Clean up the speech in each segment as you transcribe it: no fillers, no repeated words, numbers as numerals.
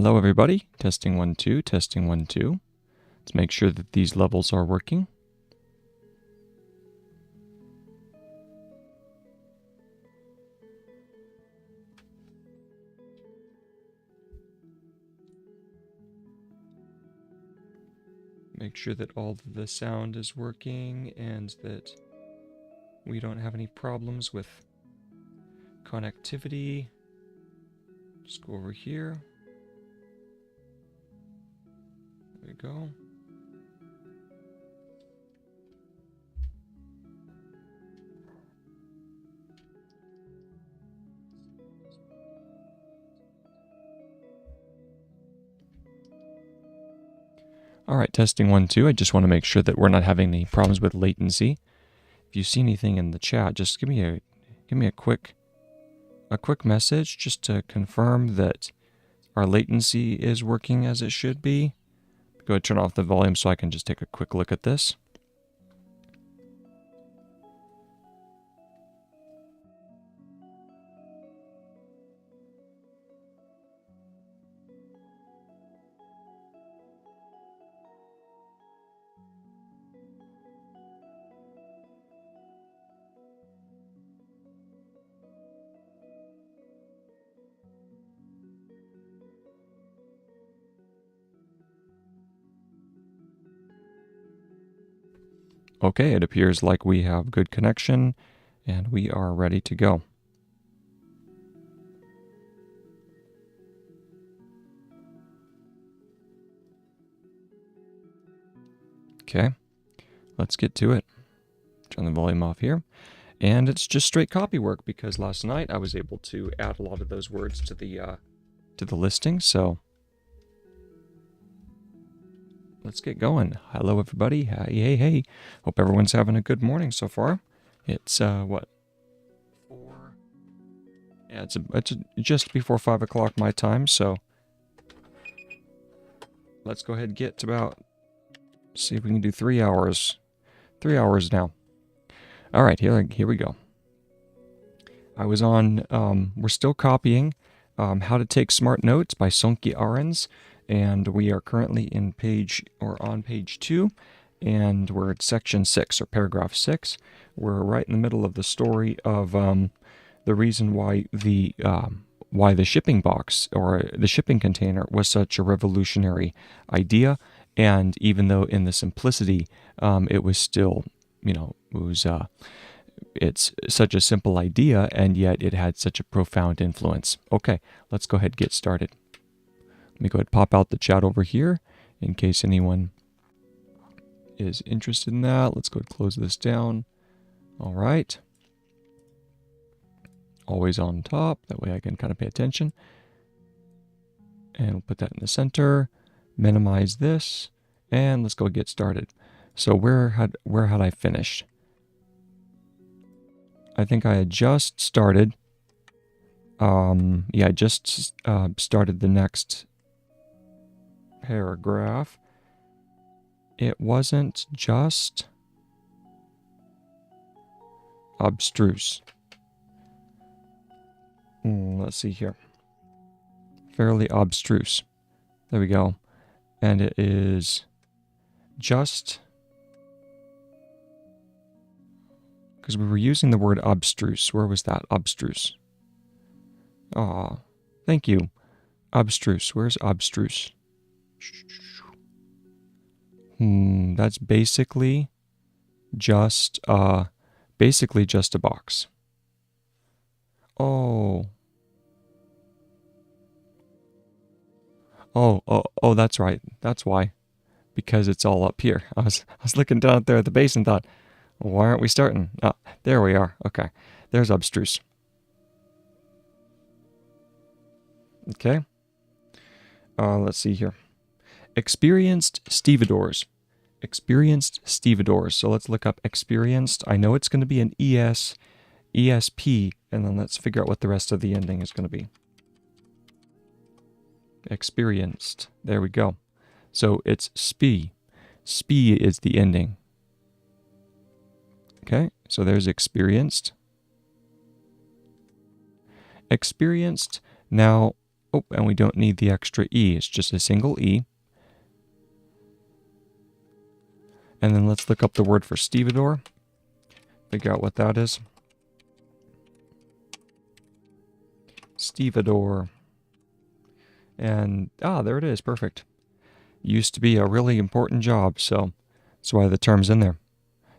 Hello everybody, testing 1, 2, testing 1, 2. Let's make sure that these levels are working. Make sure that all of the sound is working and that we don't have any problems with connectivity. Just go over here. There we go. All right, testing 1, 2. I just want to make sure that we're not having any problems with latency. If you see anything in the chat, just give me a quick message just to confirm that our latency is working as it should be. Go ahead and turn off the volume so I can just take a quick look at this. Okay, it appears like we have good connection and we are ready to go. Okay, let's get to it. Turn the volume off here. And it's just straight copywork because last night I was able to add a lot of those words to the listing, so let's get going. Hello everybody. Hey. Hope everyone's having a good morning so far. It's what? 4. Yeah, it's just before 5 o'clock my time, so let's go ahead and get to about, see if we can do 3 hours. 3 hours now. All right, here we go. I was on, we're still copying How to Take Smart Notes by Sonke Ahrens, and we are currently on page 2, and we're at section 6, or paragraph 6. We're right in the middle of the story of the reason why the shipping box, or the shipping container, was such a revolutionary idea, and even though in the simplicity, it was still, it's such a simple idea, and yet it had such a profound influence. Okay, let's go ahead and get started. Let me go ahead and pop out the chat over here in case anyone is interested in that. Let's go ahead and close this down. All right. Always on top. That way I can kind of pay attention. And we'll put that in the center. Minimize this. And let's go get started. So where had I finished? I think I had just started. I just started the next paragraph. It wasn't just abstruse. Let's see here. Fairly abstruse. There we go. And it is just, because we were using the word abstruse. Where was that? Abstruse. Aw, thank you. Abstruse. Where's abstruse? That's basically just a box. Oh, that's right. That's why. Because it's all up here. I was looking down there at the base and thought, why aren't we starting? Ah, there we are. Okay. There's abstruse. Okay. Let's see here. Experienced stevedores. Experienced stevedores. So let's look up experienced. I know it's going to be an ES, ESP, and then let's figure out what the rest of the ending is going to be. Experienced. There we go. So it's SPE. SPE is the ending. Okay, so there's experienced. Experienced. Now, Oh, and we don't need the extra E. It's just a single E. And then let's look up the word for stevedore. Figure out what that is. Stevedore. And, there it is. Perfect. Used to be a really important job, so that's why the term's in there.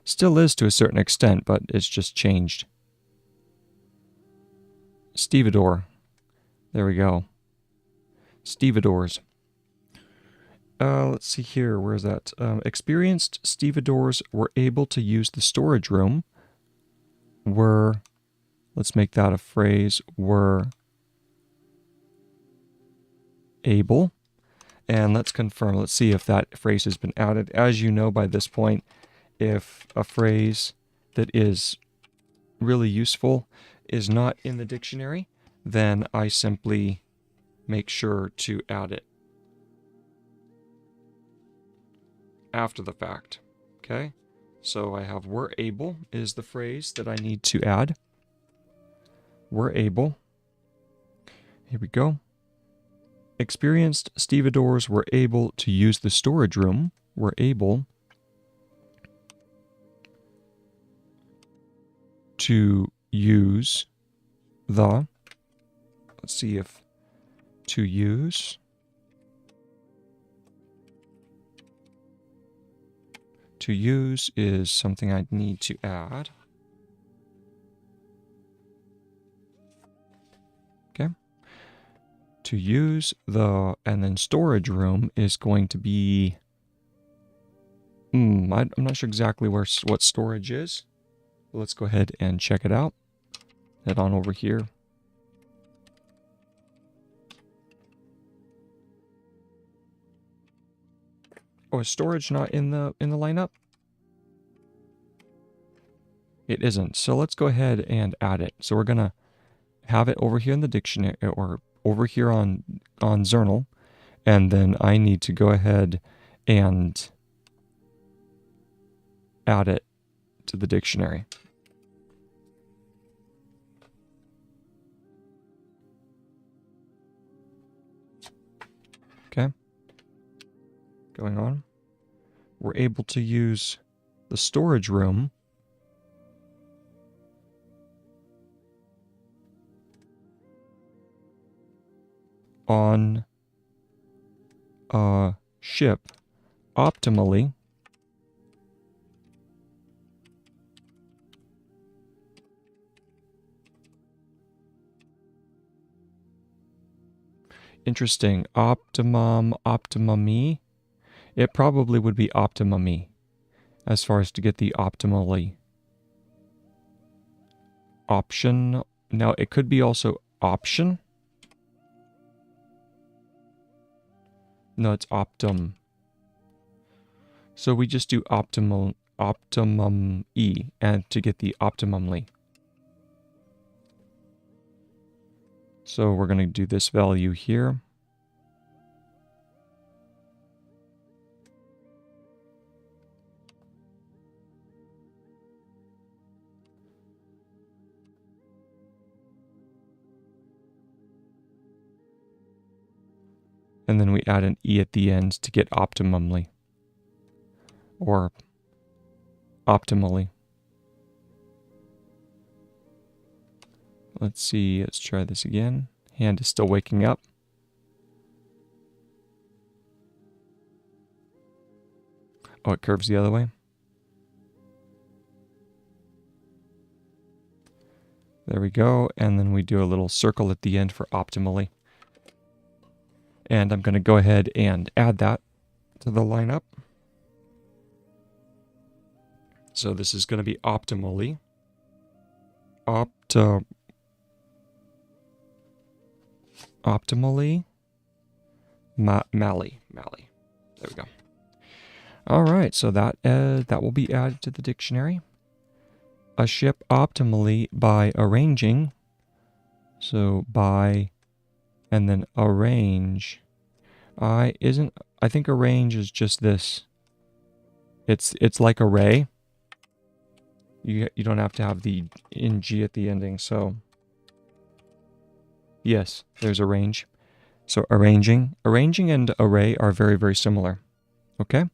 Still is to a certain extent, but it's just changed. Stevedore. There we go. Stevedores. Let's see here. Where is that? Experienced stevedores were able to use the storage room. Let's make that a phrase. Were able. And let's confirm. Let's see if that phrase has been added. As you know by this point, if a phrase that is really useful is not in the dictionary, then I simply make sure to add it after the fact. Okay? So I have were able is the phrase that I need to add. Were able. Here we go. Experienced stevedores were able to use the storage room. Were able to use the, let's see if to use is something I need to add. Okay. To use the, and then storage room is going to be, I'm not sure exactly what storage is. Let's go ahead and check it out. Head on over here. Oh, is storage not in the lineup? It isn't. So let's go ahead and add it. So we're gonna have it over here in the dictionary, or over here on Zernal, and then I need to go ahead and add it to the dictionary. Okay. Going on. We're able to use the storage room on a ship optimally interesting. Optimum-y. It probably would be optimum-y as far as to get the optimally option. Now, it could be also option. No, it's optum. So we just do optimum-y and to get the optimumly. So we're going to do this value here. And then we add an E at the end to get optimumly. Or optimally. Let's see, let's try this again. Hand is still waking up. Oh, it curves the other way. There we go. And then we do a little circle at the end for optimally. And I'm going to go ahead and add that to the lineup. So this is going to be optimally. Optimally. Mally. There we go. All right, so that will be added to the dictionary. A ship optimally by arranging. So by, and then arrange. I think arrange is just this. It's like array. You don't have to have the ing at the ending, so yes, there's arrange. So arranging and array are very, very similar. Okay?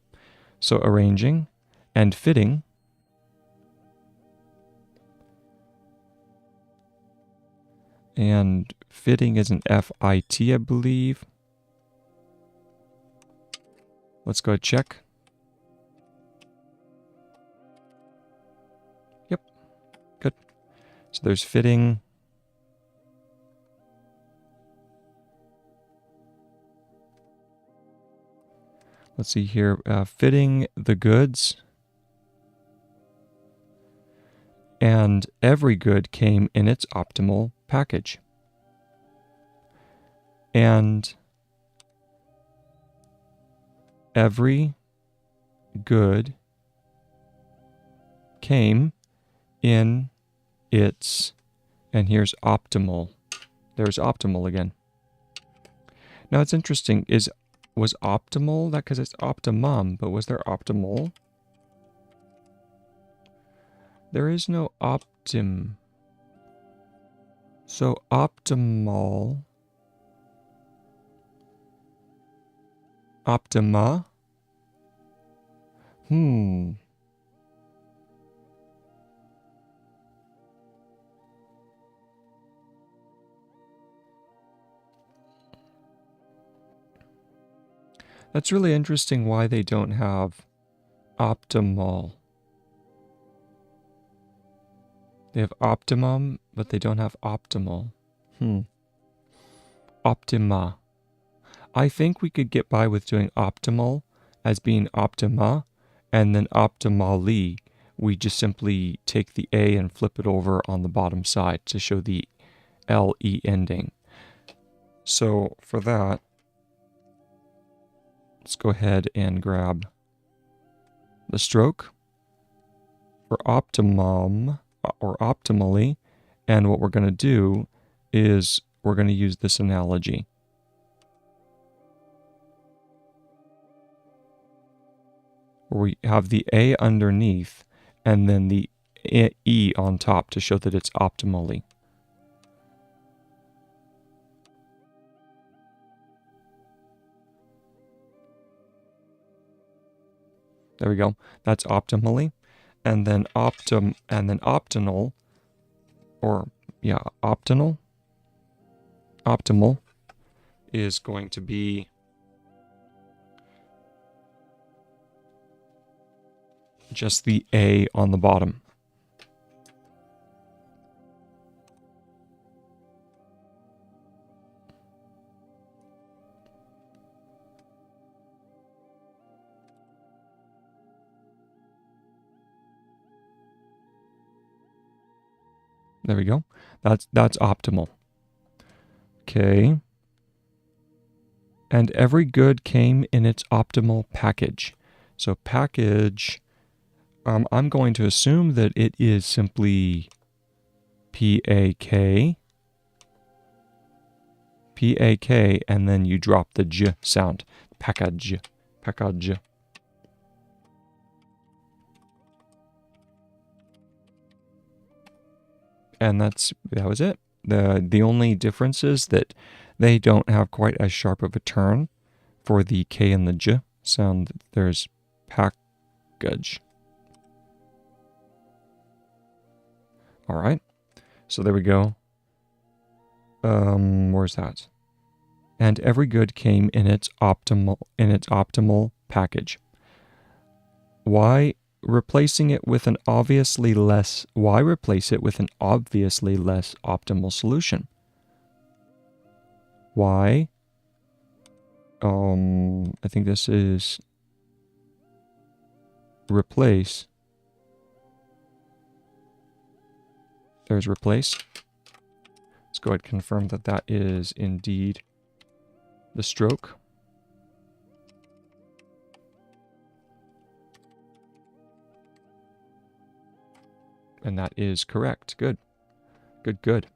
So arranging and fitting is an F-I-T, I believe. Let's go ahead and check. Yep, good. So there's fitting. Let's see here, fitting the goods. And every good came in its optimal package. And every good came in its, and here's optimal. There's optimal again. Now it's interesting, was optimal that because it's optimum, but was there optimal? There is no optim. So optimal, optima. That's really interesting why they don't have optimal. They have optimum, but they don't have optimal. Optima. I think we could get by with doing optimal as being optima, and then optimally, we just simply take the A and flip it over on the bottom side to show the LE ending. So for that, let's go ahead and grab the stroke for optimum or optimally, and what we're going to do is we're going to use this analogy. Where we have the A underneath and then the E on top to show that it's optimally. There we go. That's optimally. And then optimal, or yeah, optimal is going to be just the A on the bottom. There we go. That's optimal. Okay. And every good came in its optimal package. So package, I'm going to assume that it is simply P-A-K, and then you drop the J sound. Package. And that was it. The only difference is that they don't have quite as sharp of a turn for the K and the J sound. There's package. All right. So there we go. Where's that? And every good came in its optimal package. Why replace it with an obviously less optimal solution? Why? I think this is replace. There's replace. Let's go ahead and confirm that that is indeed the stroke. And that is correct. Good. Let's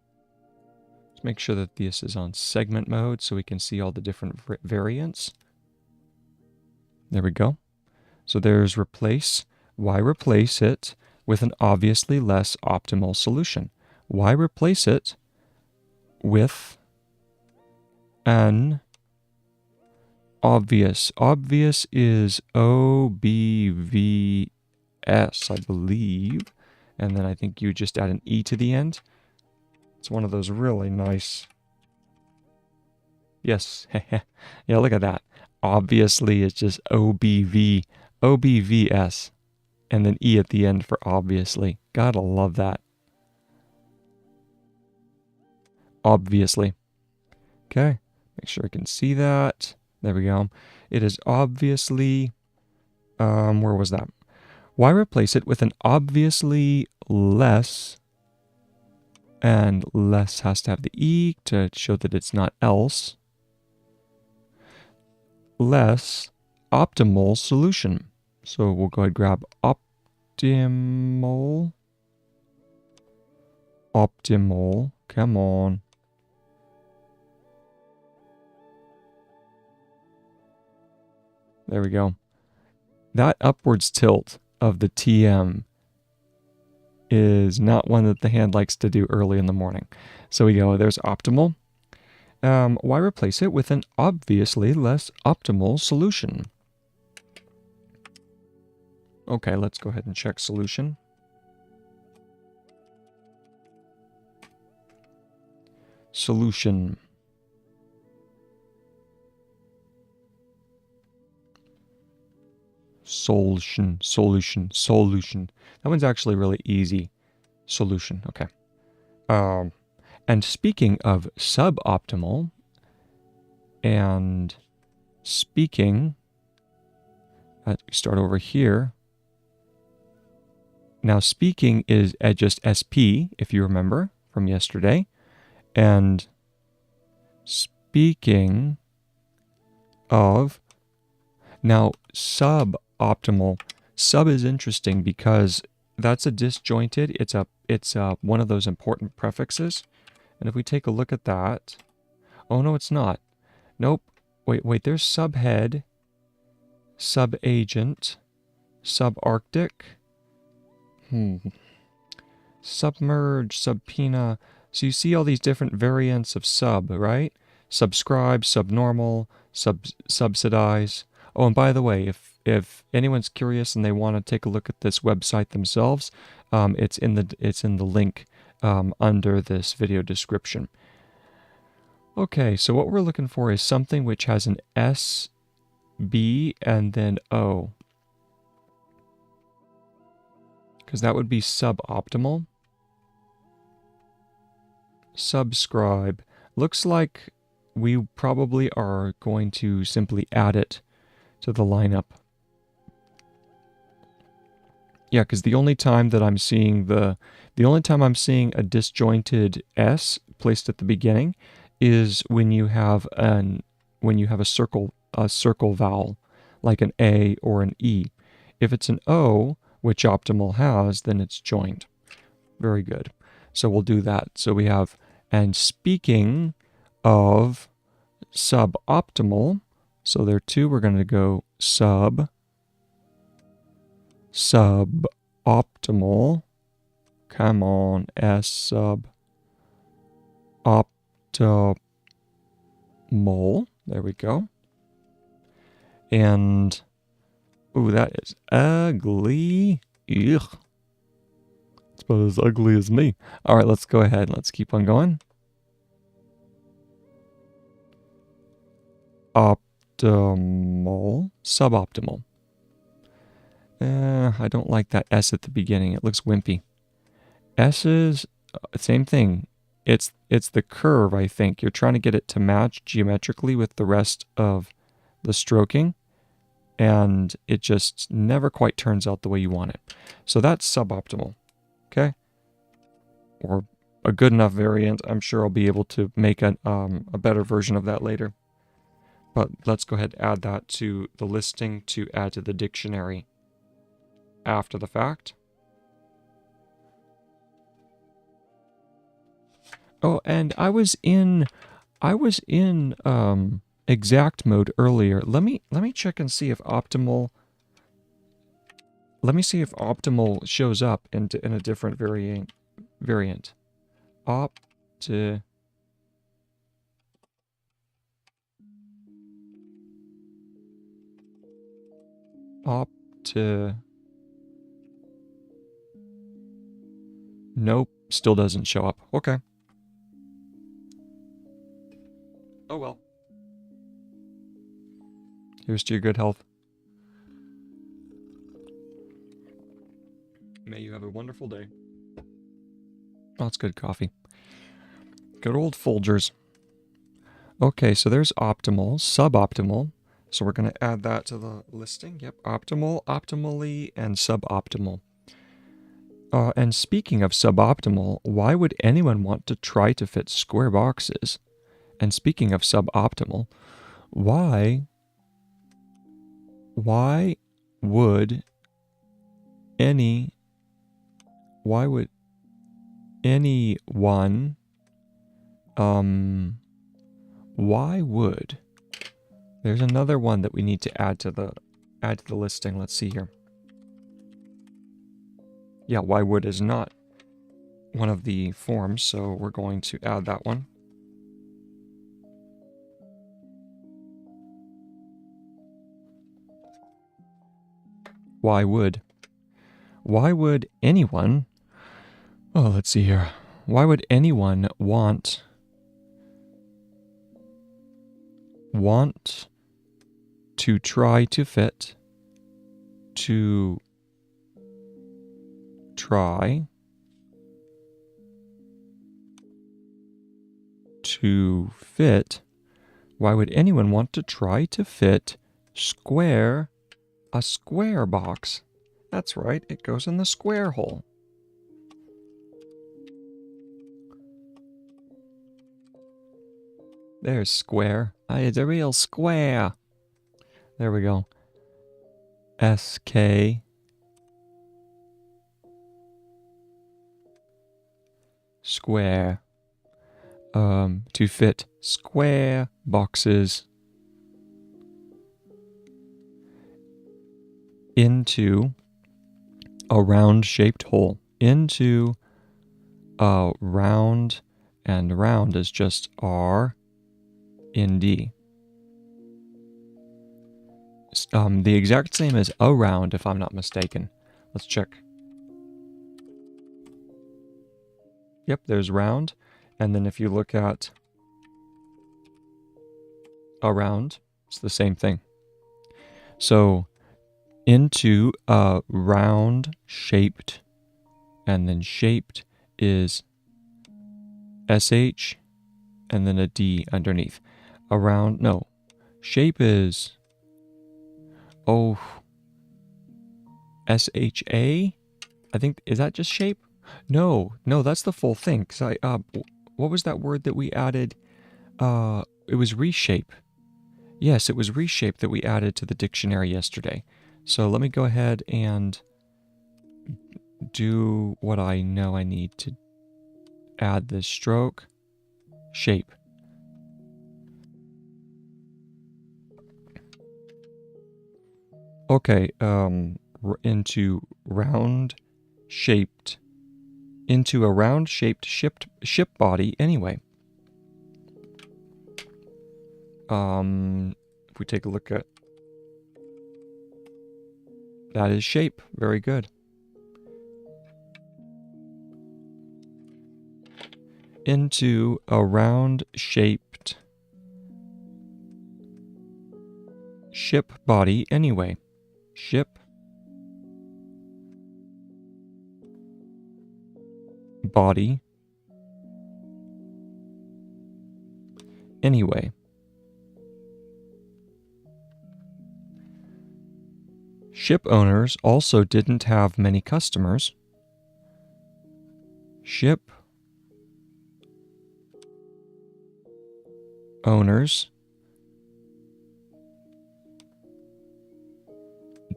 make sure that this is on segment mode so we can see all the different variants. There we go. So there's replace. Why replace it with an obviously less optimal solution? Why replace it with an obvious. Obvious is OBVS, I believe. And then I think you just add an E to the end. It's one of those really nice... Yes. Yeah, look at that. Obviously, it's just OBVS. And then E at the end for obviously. Gotta love that. Obviously. Okay. Make sure I can see that. There we go. It is obviously... where was that? Why replace it with an obviously less... And less has to have the E to show that it's not else. Less optimal solution. So we'll go ahead and grab optimal. Optimal. Come on. There we go. That upwards tilt of the TM is not one that the hand likes to do early in the morning. So we go, there's optimal. Why replace it with an obviously less optimal solution? Okay, let's go ahead and check solution. Solution. Solution. That one's actually really easy. Solution, okay. And speaking of suboptimal, and speaking, we start over here. Now speaking is just SP, if you remember from yesterday. And speaking of, now suboptimal. Sub is interesting because that's a disjointed. It's one of those important prefixes. And if we take a look at that, oh no, it's not. Nope. Wait. There's subhead, subagent, subarctic. Submerge, subpoena. So you see all these different variants of sub, right? Subscribe, subnormal, subsidize. Oh, and by the way, if anyone's curious and they want to take a look at this website themselves, it's in the link under this video description. Okay, so what we're looking for is something which has an S, B, and then O. Because that would be suboptimal. Subscribe. Looks like we probably are going to simply add it to the lineup. Yeah, because the only time I'm seeing a disjointed S placed at the beginning is when you have a circle vowel, like an A or an E. If it's an O, which optimal has, then it's joined. Very good. So we'll do that. So we have, and speaking of suboptimal, so there are two, we're going to go suboptimal. Come on, S sub optimal. There we go. And, ooh, that is ugly. Ugh. It's about as ugly as me. All right, let's go ahead. Let's keep on going. Optimal. Suboptimal. I don't like that S at the beginning. It looks wimpy. S is same thing. It's the curve, I think. You're trying to get it to match geometrically with the rest of the stroking, and it just never quite turns out the way you want it. So that's suboptimal. Okay? Or a good enough variant. I'm sure I'll be able to make a better version of that later. But let's go ahead and add that to the listing to add to the dictionary after the fact. Oh, and I was in exact mode earlier. Let me check and see if optimal. Let me see if optimal shows up in a different variant. Nope, still doesn't show up. Okay. Oh well. Here's to your good health. May you have a wonderful day. Oh, it's good coffee. Good old Folgers. Okay, so there's optimal, suboptimal. So we're going to add that to the listing. Yep, optimal, optimally, and suboptimal. And speaking of suboptimal, why would anyone want to try to fit square boxes? And speaking of suboptimal, why would anyone, why would, there's another one that we need to add to the listing. Let's see here. Yeah, why would is not one of the forms, so we're going to add that one. Why would anyone, oh, let's see here. Why would anyone want to try to fit, why would anyone want to try to fit a square box? That's right, it goes in the square hole. There's square. It's a real square. There we go. SK. Square. To fit square boxes into a round-shaped hole. Into a round, and round is just R in D. The exact same as around, if I'm not mistaken. Let's check. Yep, there's round. And then if you look at around, it's the same thing. So into a round shaped, and then shaped is SH, and then a D underneath. Around, no. Shape is, oh, SHA? I think, is that just shape? No, that's the full thing. 'Cause what was that word that we added? It was reshape. Yes, it was reshape that we added to the dictionary yesterday. So let me go ahead and do what I know I need to add this stroke. Shape. Okay, into a round shaped ship body anyway. If we take a look at that, is shape. Very good. Into a round shaped ship body anyway. Ship body anyway. Ship owners also didn't have many customers. Ship owners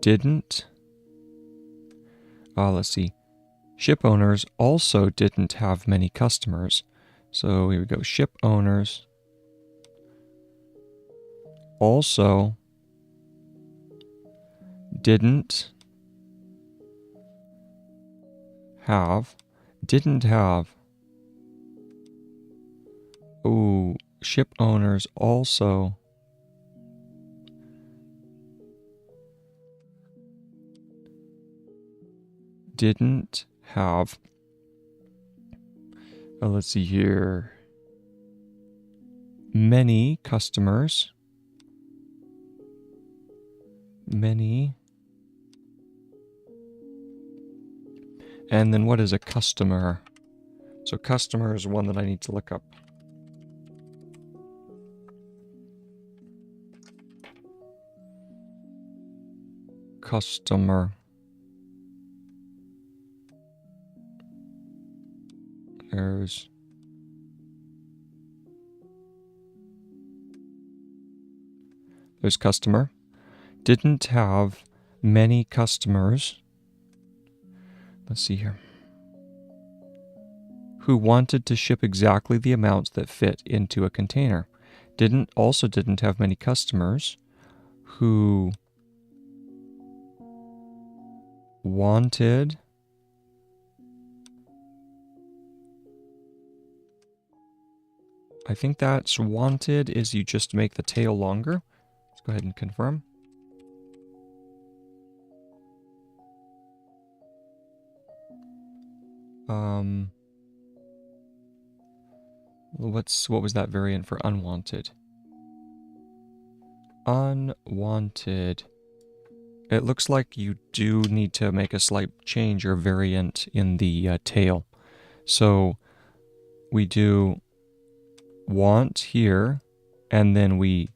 didn't, let's see. Ship owners also didn't have many customers. So here we go. Ship owners also didn't have. Ooh, ship owners also didn't have, let's see here, many customers. Many. And then what is a customer? So customer is one that I need to look up. Customer. There's customer. Didn't have many customers. Let's see here. Who wanted to ship exactly the amounts that fit into a container. Also didn't have many customers who wanted I think that's wanted is you just make the tail longer. Let's go ahead and confirm. What was that variant for unwanted? Unwanted. It looks like you do need to make a slight change or variant in the tail. So we do want here, and then we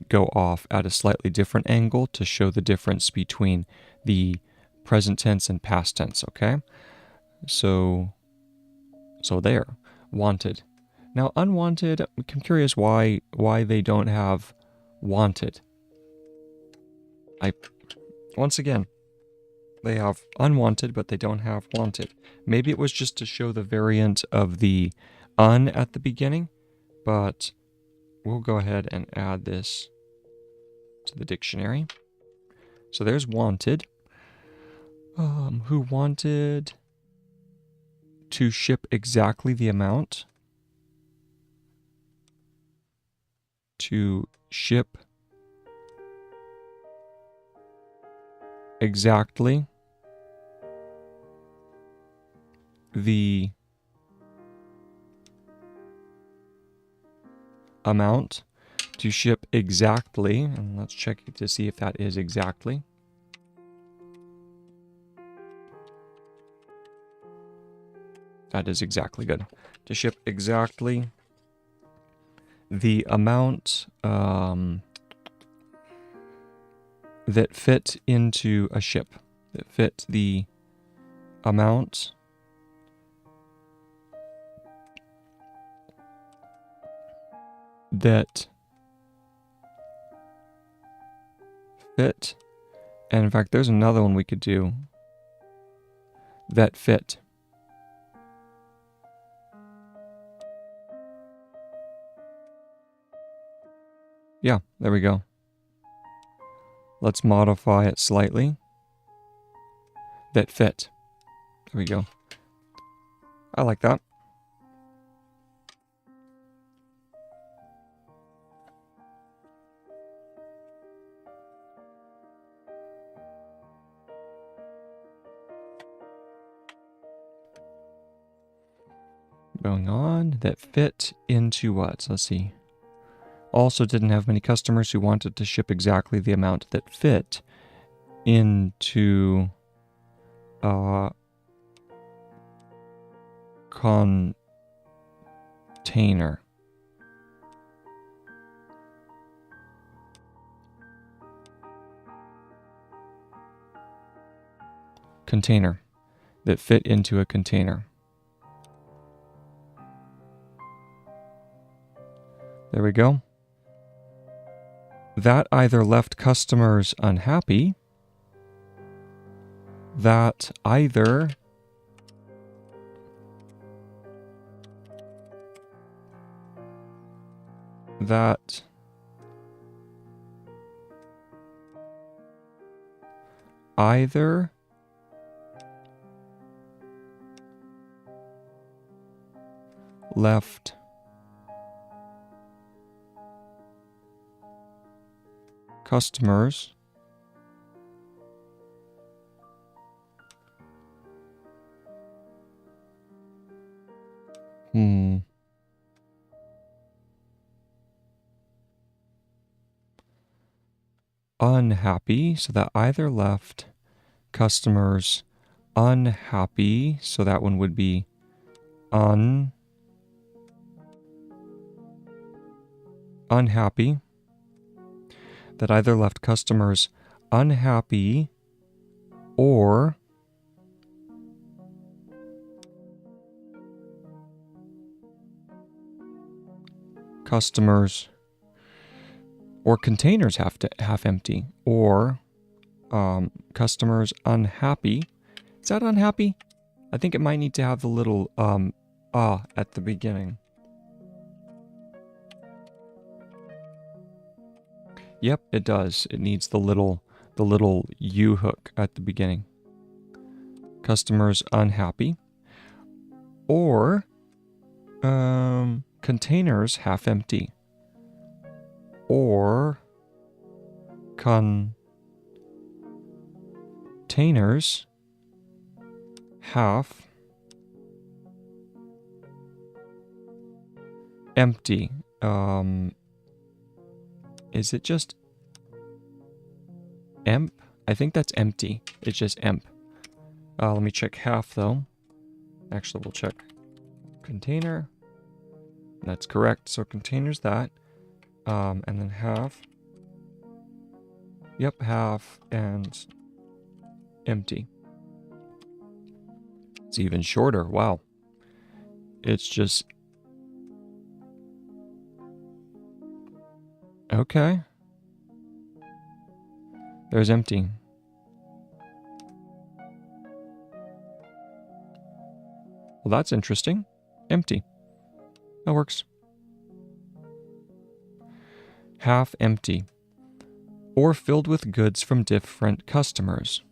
go off at a slightly different angle to show the difference between the present tense and past tense, okay? So there, wanted. Now unwanted, I'm curious why they don't have wanted. Once again, they have unwanted, but they don't have wanted. Maybe it was just to show the variant of the un at the beginning, but we'll go ahead and add this to the dictionary. So there's wanted. Who wanted to ship exactly the amount. To ship exactly the amount. To ship exactly, and let's check to see if that is exactly. That is exactly good. To ship exactly the amount that fit into a ship. That fit the amount that fit. And in fact, there's another one we could do. That fit. Yeah, there we go. Let's modify it slightly. That fit. There we go. I like that. Going on. That fit into what? Let's see. Also didn't have many customers who wanted to ship exactly the amount that fit into container. Container. That fit into a container. There we go. That either left customers unhappy, that either left customers Unhappy, so that either left customers unhappy, so that one would be unhappy. That either left customers unhappy or customers or containers half empty, or customers unhappy. Is that unhappy? I think it might need to have the little at the beginning. Yep, it does. It needs the little U hook at the beginning. Customers unhappy, or containers half empty, or containers half empty. Is it just emp? I think that's empty. It's just emp. Let me check half though. Actually, we'll check container. That's correct. So containers that. And then half. Yep, half and empty. It's even shorter. Wow. It's just... Okay. There's empty. Well, that's interesting. Empty. That works. Half empty. Or filled with goods from different customers.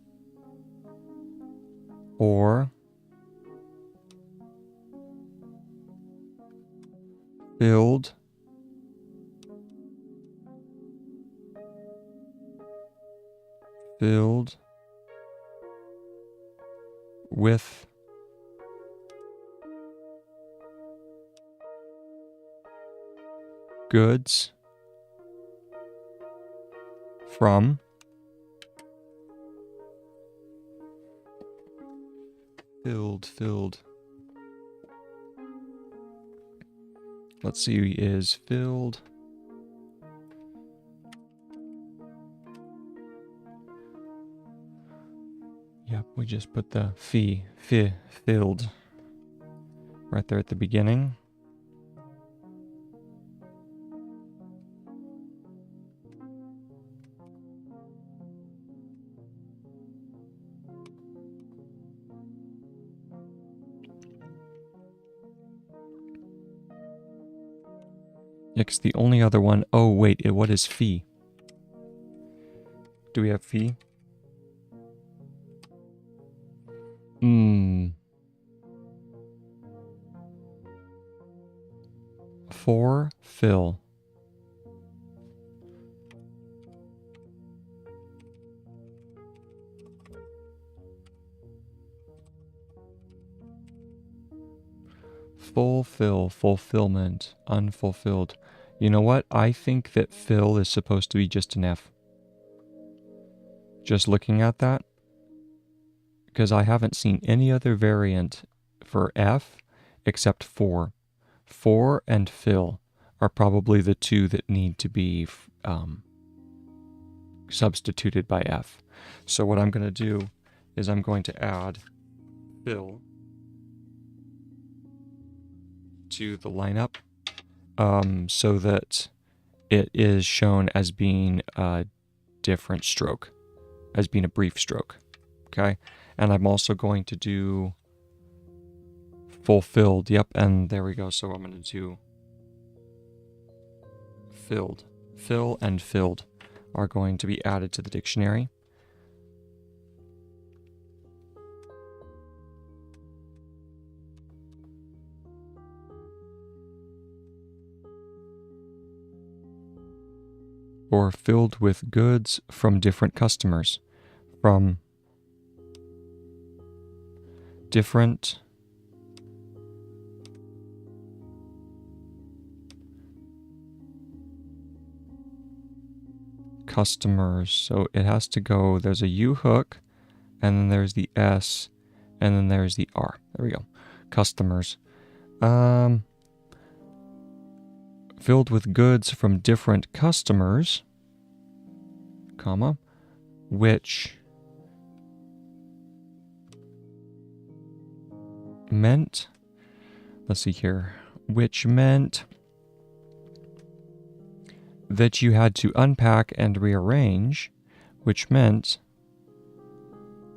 Or filled with goods from filled. Let's see, is filled. Yep, we just put the filled right there at the beginning. It's the only other one. Oh, wait, what is fee? Do we have fee? For fill. Fulfill, fulfillment, unfulfilled. You know what? I think that fill is supposed to be just an F. Just looking at that. Because I haven't seen any other variant for F except for. For and fill are probably the two that need to be substituted by F. So what I'm going to do is I'm going to add fill to the lineup so that it is shown as being a different stroke, as being a brief stroke. Okay, and I'm also going to do fulfilled. Yep, and there we go. So I'm going to do filled. Fill and filled are going to be added to the dictionary. Or filled with goods from different customers. From different customers. So it has to go, there's a U hook, and then there's the S, and then there's the R. There we go. Customers. Filled with goods from different customers, comma, which meant, let's see here, which meant that you had to unpack and rearrange, which meant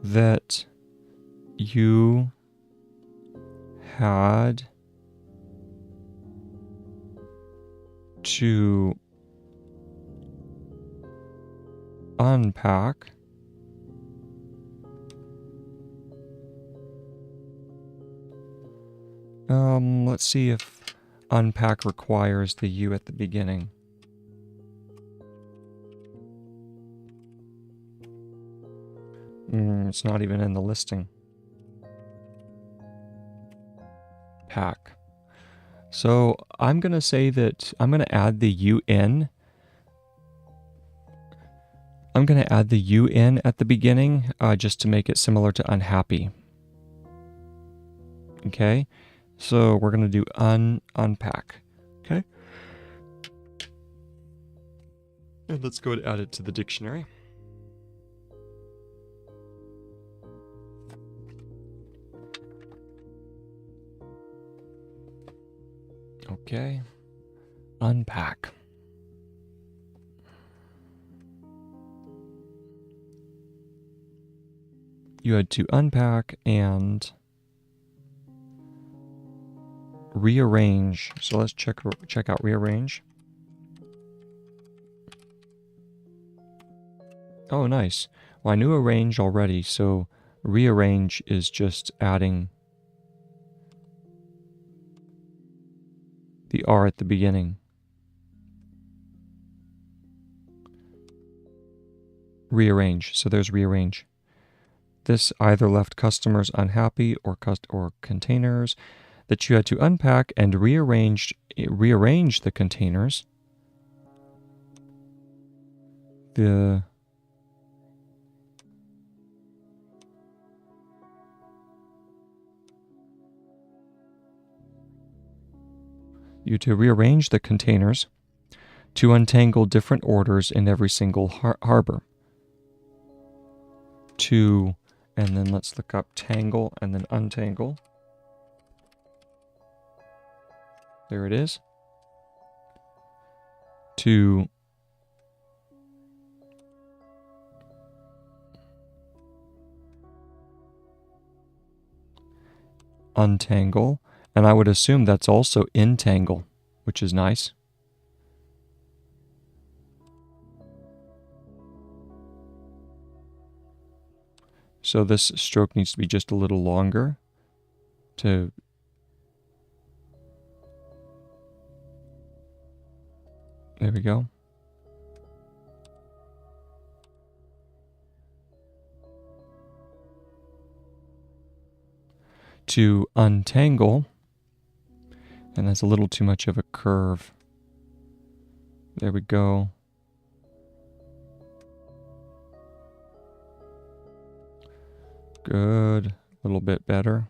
that you had to unpack let's see if unpack requires the U at the beginning. It's not even in the listing. Pack. So I'm going to say that I'm going to add the UN. I'm going to add the UN at the beginning just to make it similar to unhappy. Okay, so we're going to do unpack. Okay. And let's go ahead and add it to the dictionary. Okay, unpack. You had to unpack and rearrange. So let's check out rearrange. Oh, nice. Well, I knew arrange already, so rearrange is just adding the R at the beginning. Rearrange. So there's rearrange. This either left customers unhappy or containers that you had to unpack and rearrange the containers. You to rearrange the containers to untangle different orders in every single harbor. And then let's look up tangle and then untangle. There it is. To untangle, and I would assume that's also entangle, which is nice. So this stroke needs to be just a little longer to there we go. To untangle, and that's a little too much of a curve. There we go. Good, a little bit better.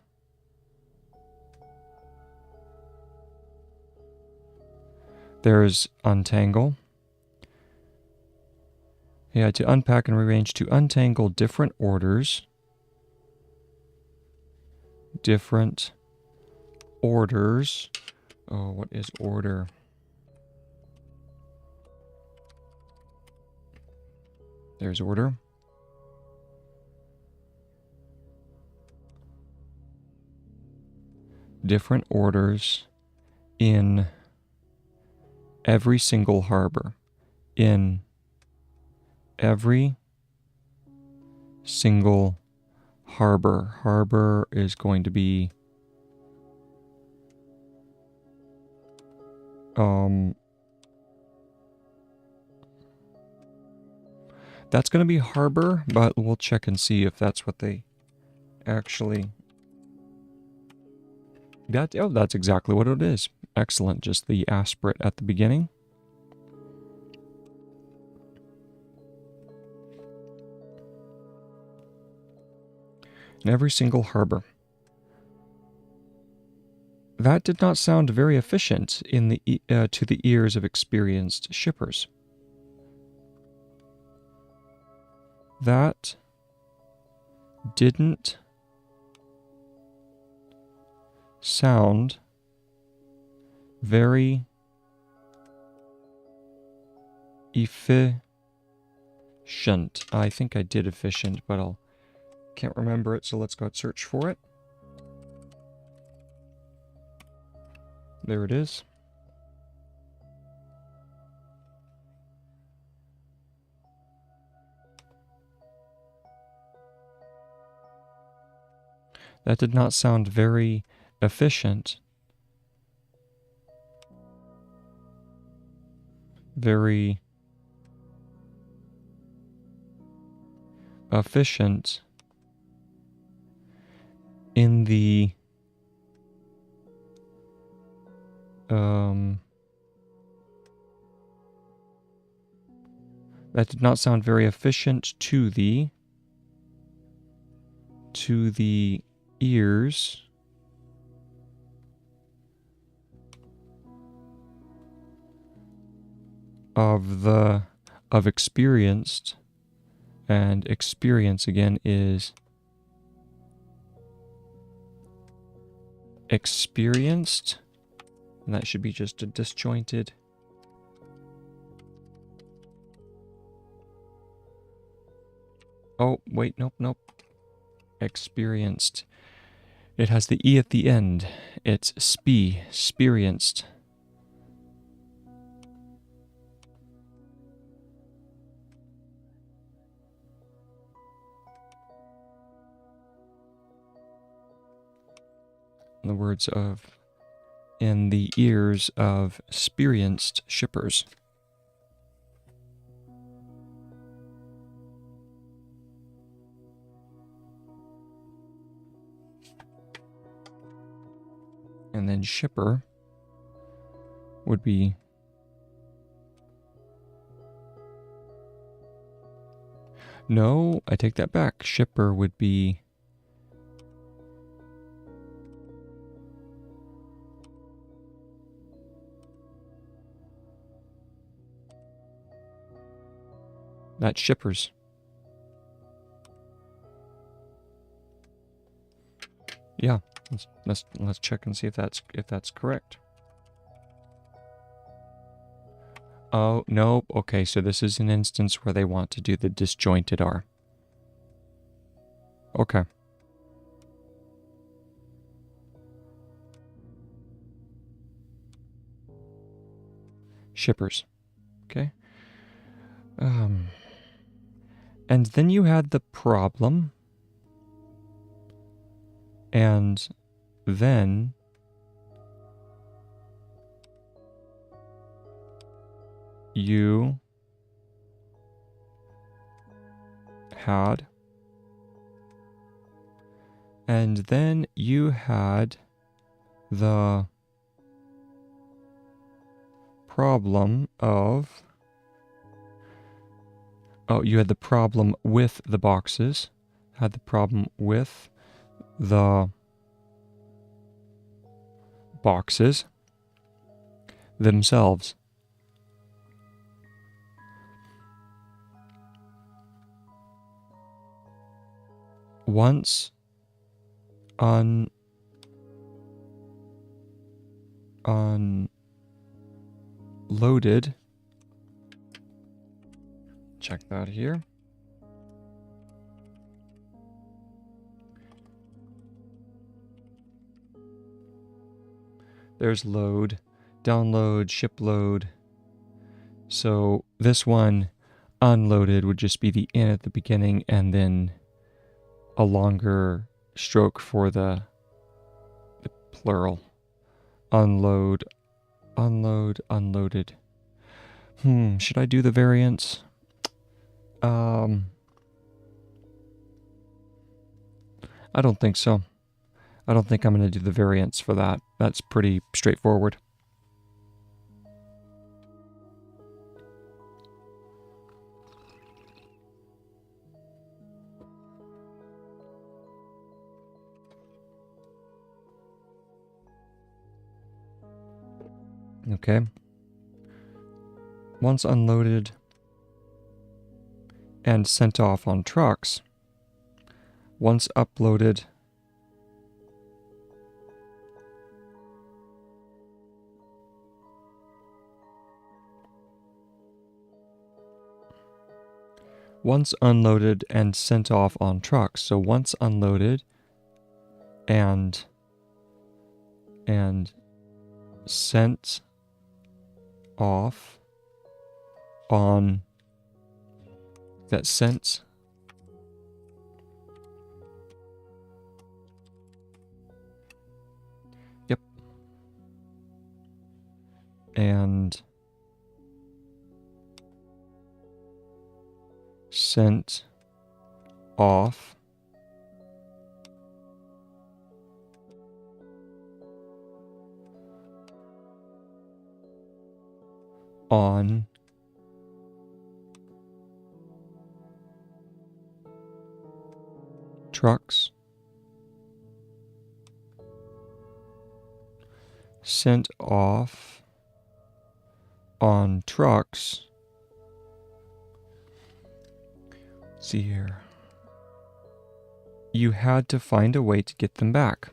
There's untangle. Yeah, to unpack and rearrange, to untangle different orders. Different orders. Oh, what is order? There's order. Different orders in every single harbor. In every single harbor. Harbor is going to be that's going to be harbor, but we'll check and see if that's what they actually that's exactly what it is. Excellent. Just the aspirate at the beginning. Every single harbor. That did not sound very efficient in the to the ears of experienced shippers. That didn't sound very efficient. I think I did efficient, but I can't remember it, so let's go search for it. There it is. That did not sound very efficient. Very efficient in the that did not sound very efficient to the ears of experienced, and experience again is experienced, and that should be just a disjointed. Oh, wait, nope. Experienced. It has the E at the end. It's experienced. In the words of, in the ears of experienced shippers. And then shipper would be no, I take that back. Shipper would be that's shippers. Yeah, let's check and see if that's correct. Oh, no. Okay, so this is an instance where they want to do the disjointed R. Okay. Shippers. Okay. And then you had the problem. And then you had, and then you had the problem of, oh, you had the problem with the boxes, had the problem with the boxes themselves. Once unloaded, check that here. There's load, download, ship load. So this one, unloaded, would just be the in at the beginning and then a longer stroke for the plural. Unload, unload, unloaded. Should I do the variants? I don't think so. I don't think I'm going to do the variants for that. That's pretty straightforward. Okay. Once unloaded and sent off on trucks, once uploaded once unloaded and sent off on trucks. So once unloaded and sent off on that sent yep and sent off on trucks, sent off on trucks. Let's see here. You had to find a way to get them back.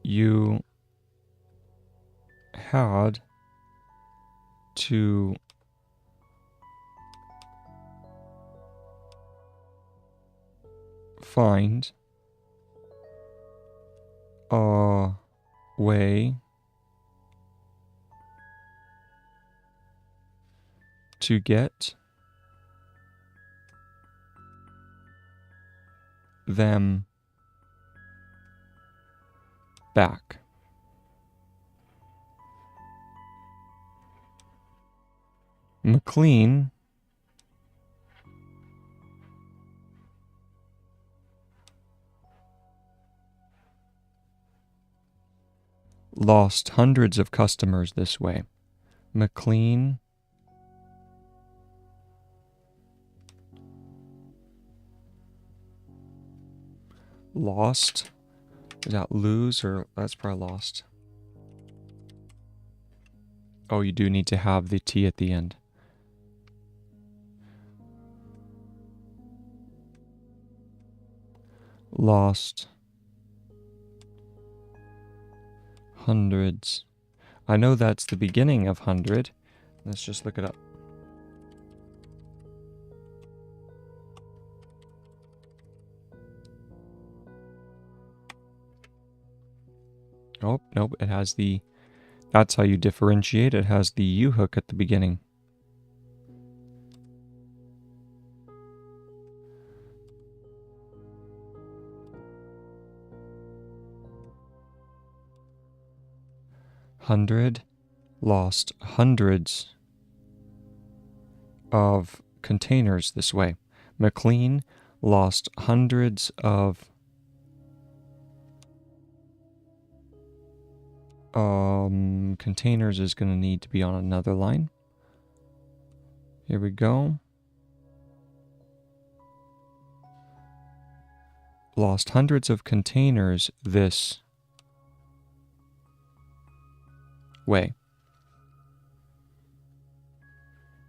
You had to find a way to get them back. McLean lost hundreds of customers this way. McLean lost. Is that lose or that's probably lost? Oh, you do need to have the T at the end. Lost hundreds. I know that's the beginning of 100. Let's just look it up. Oh, nope, it has the, that's how you differentiate. It has the U hook at the beginning. Hundred lost hundreds of containers this way. McLean lost hundreds of containers is going to need to be on another line. Here we go. Lost hundreds of containers this way.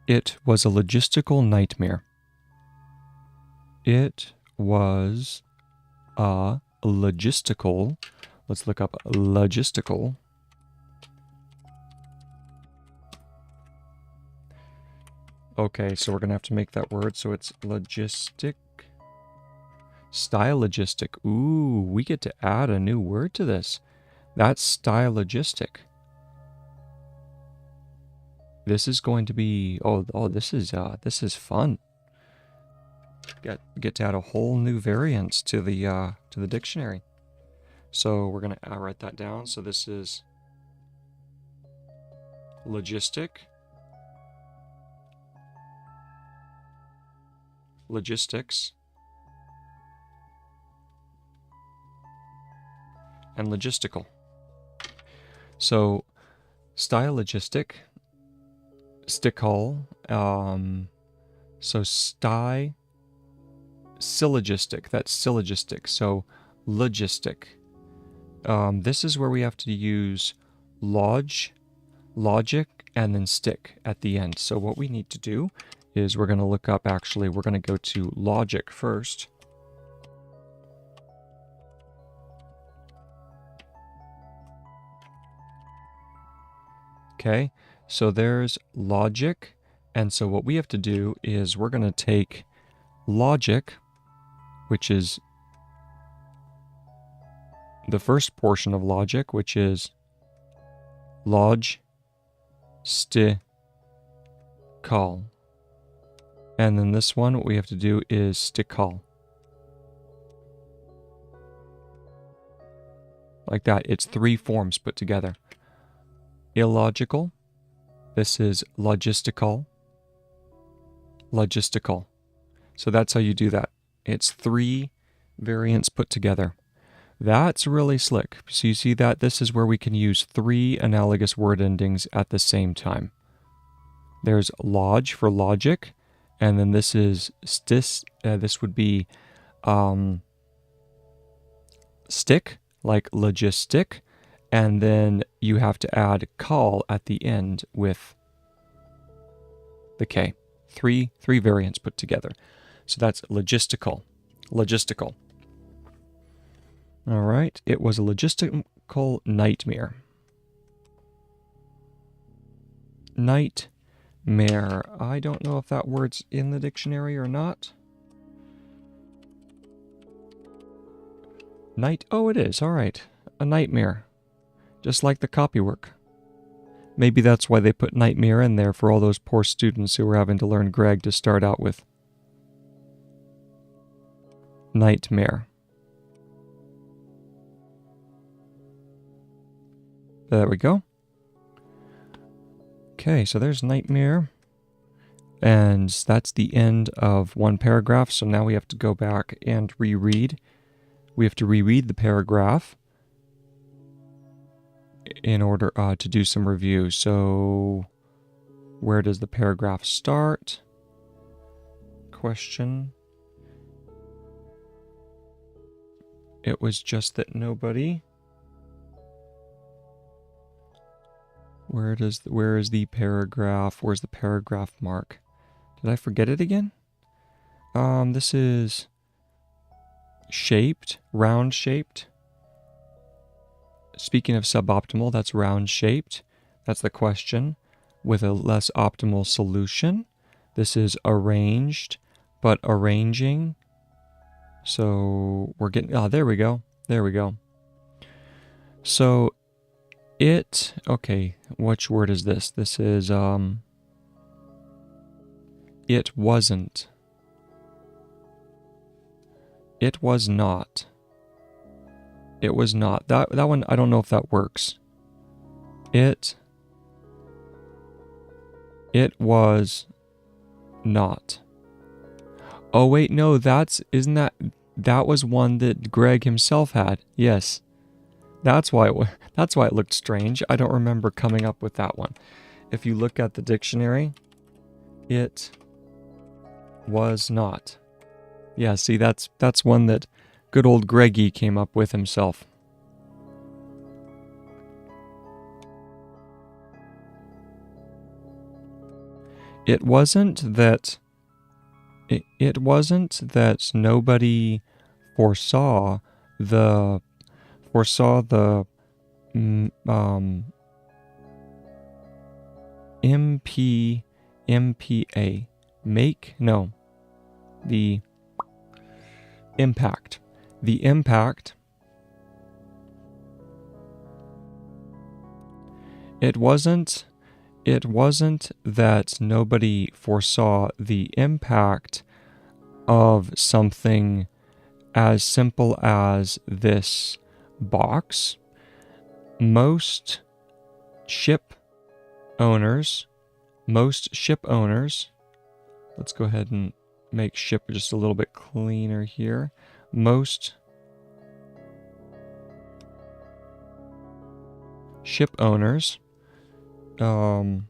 It was a logistical nightmare. It was a logistical, let's look up logistical. Okay, so we're going to have to make that word so it's logistic. Stylogistic. Ooh, we get to add a new word to this. That's stylogistic. This is going to be, this is fun. Get to add a whole new variance to the dictionary. So we're going to write that down. So this is logistic, logistics, and logistical. So stylogistic, stickle, so syllogistic, that's syllogistic. So logistic, This is where we have to use logic, and then stick at the end. So what we need to do is we're going to look up, actually, we're going to go to logic first. Okay, so there's logic. And so what we have to do is we're going to take logic, which is the first portion of logic, which is log, call. And then this one, what we have to do is call. Like that. It's 3 forms put together. Illogical. This is logistical. So that's how you do that. It's 3 variants put together. That's really slick. So you see that this is where we can use 3 analogous word endings at the same time. There's log for logic, and then this is this would be stick, like logistic, and then you have to add call at the end with the K. 3 variants put together. So that's logistical. All right, it was a logistical nightmare. Nightmare. I don't know if that word's in the dictionary or not. Oh, it is. All right. A nightmare. Just like the copywork. Maybe that's why they put nightmare in there for all those poor students who were having to learn Gregg to start out with. Nightmare. There we go. Okay, so there's nightmare. And that's the end of one paragraph. So now we have to go back and reread. We have to reread the paragraph in order to do some review. So where does the paragraph start? Question. It was just that nobody. Where is the paragraph? Where's the paragraph mark? Did I forget it again? This is shaped, round shaped. Speaking of suboptimal, that's round shaped. That's the question. With a less optimal solution. This is arranged, but arranging. So we're getting, there we go. So okay, which word is this? This is, it wasn't. It was not. It was not. That one, I don't know if that works. It was not. Oh wait, no, that was one that Gregg himself had. Yes. That's why it looked strange. I don't remember coming up with that one. If you look at the dictionary, it was not. Yeah, see, that's one that good old Greggy came up with himself. It wasn't that nobody foresaw the MPA. The impact. The impact. It wasn't that nobody foresaw the impact of something as simple as this box. Most ship owners, let's go ahead and make ship just a little bit cleaner here. Most ship owners had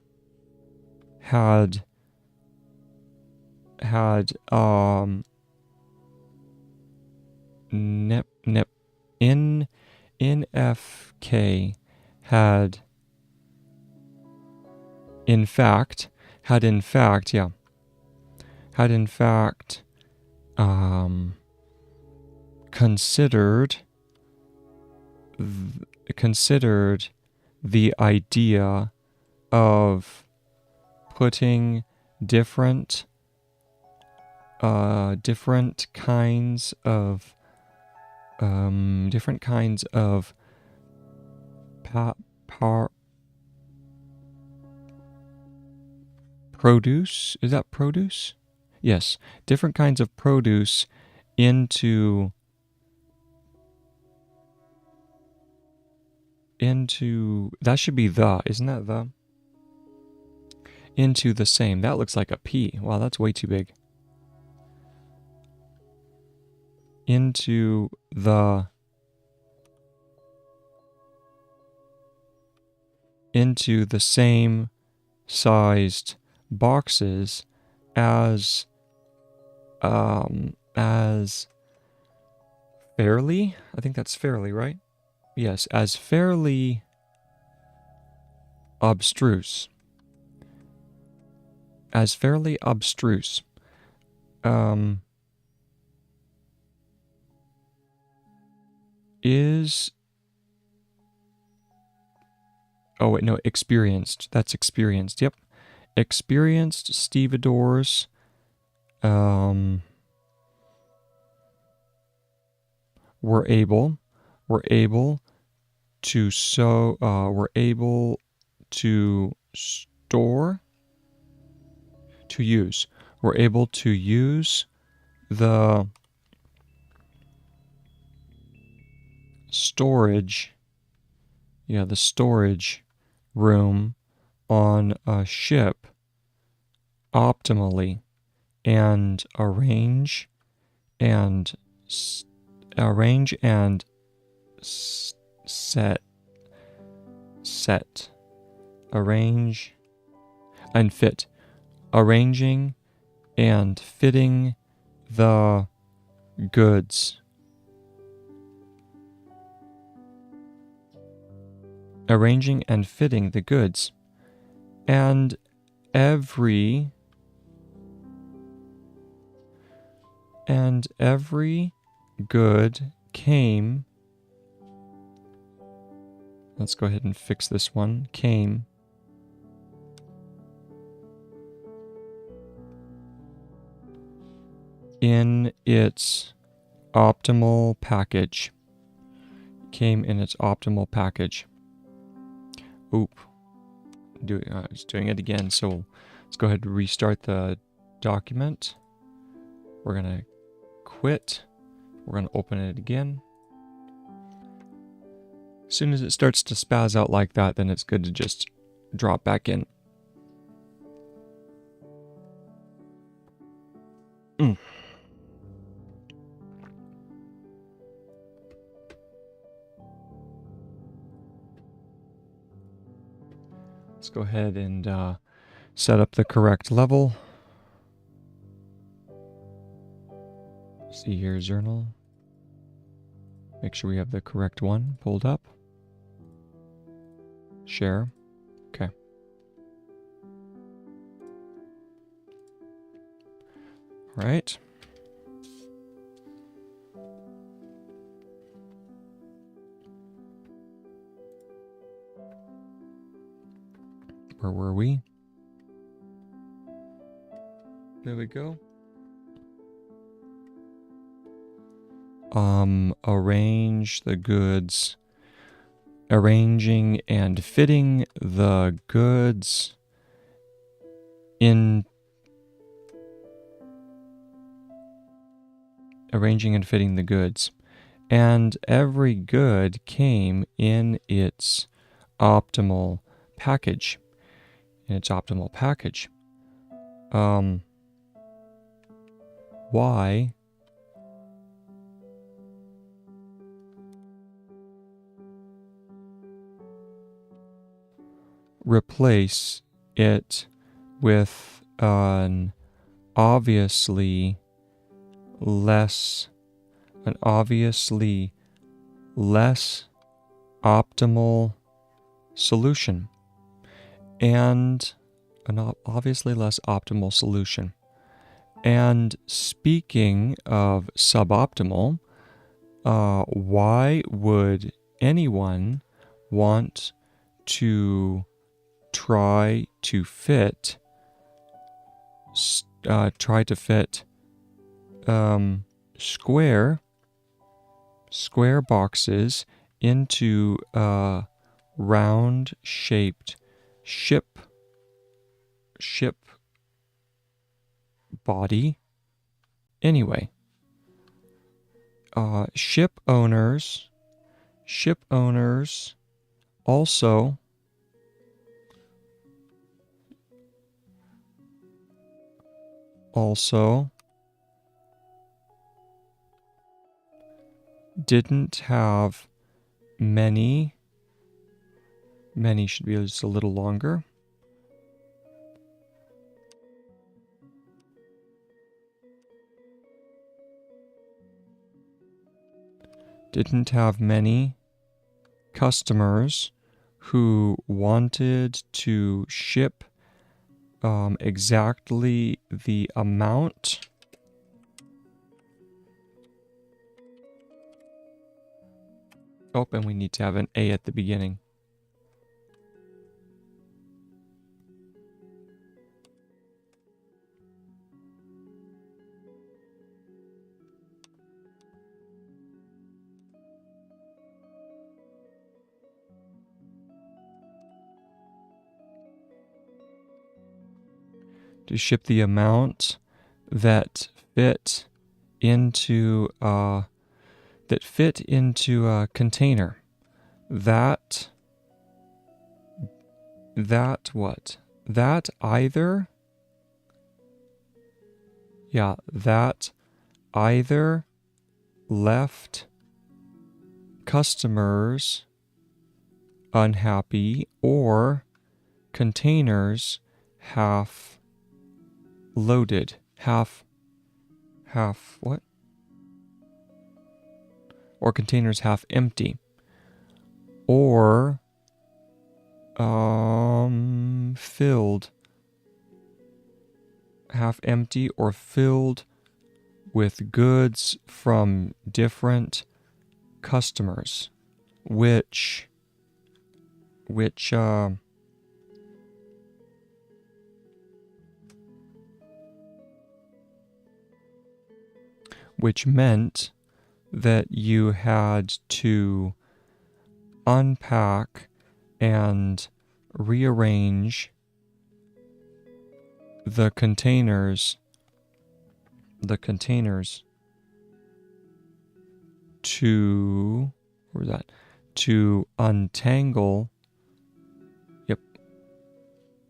NFK had in fact considered the idea of putting different kinds of produce. Is that produce? Yes, different kinds of produce into that should be the, isn't that the? Into the same. That looks like a P. Wow, that's way too big. Into the same sized boxes as fairly, I think that's fairly, right? Yes, as fairly abstruse. As fairly abstruse. Is... Oh, wait, no, experienced. That's experienced, yep. Experienced stevedores were able to use the storage room on a ship optimally and arrange and arranging and fitting the goods. Arranging and fitting the goods. And every good came. Let's go ahead and fix this one. Came in its optimal package. Came in its optimal package. Oop. I was doing it again, so let's go ahead and restart the document. We're going to quit. We're going to open it again. As soon as it starts to spaz out like that, then it's good to just drop back in. Let's go ahead and set up the correct level. See here, journal. Make sure we have the correct one pulled up. Share. Okay. All right. Where were we? There we go. Arrange the goods. Arranging and fitting the goods in. Arranging and fitting the goods. And every good came in its optimal package. Why replace it with an obviously less optimal solution. And an obviously less optimal solution. And speaking of suboptimal, why would anyone want to try to fit square boxes into a round shaped ship body? Anyway, ship owners also didn't have many should be just a little longer. Didn't have many customers who wanted to ship exactly the amount and we need to have an A at the beginning. To ship the amount that fit into a container. That either left customers unhappy or containers half loaded. Half what? Or containers half empty. Or filled. Half empty or filled with goods from different customers, which meant that you had to unpack and rearrange the containers to untangle. Yep,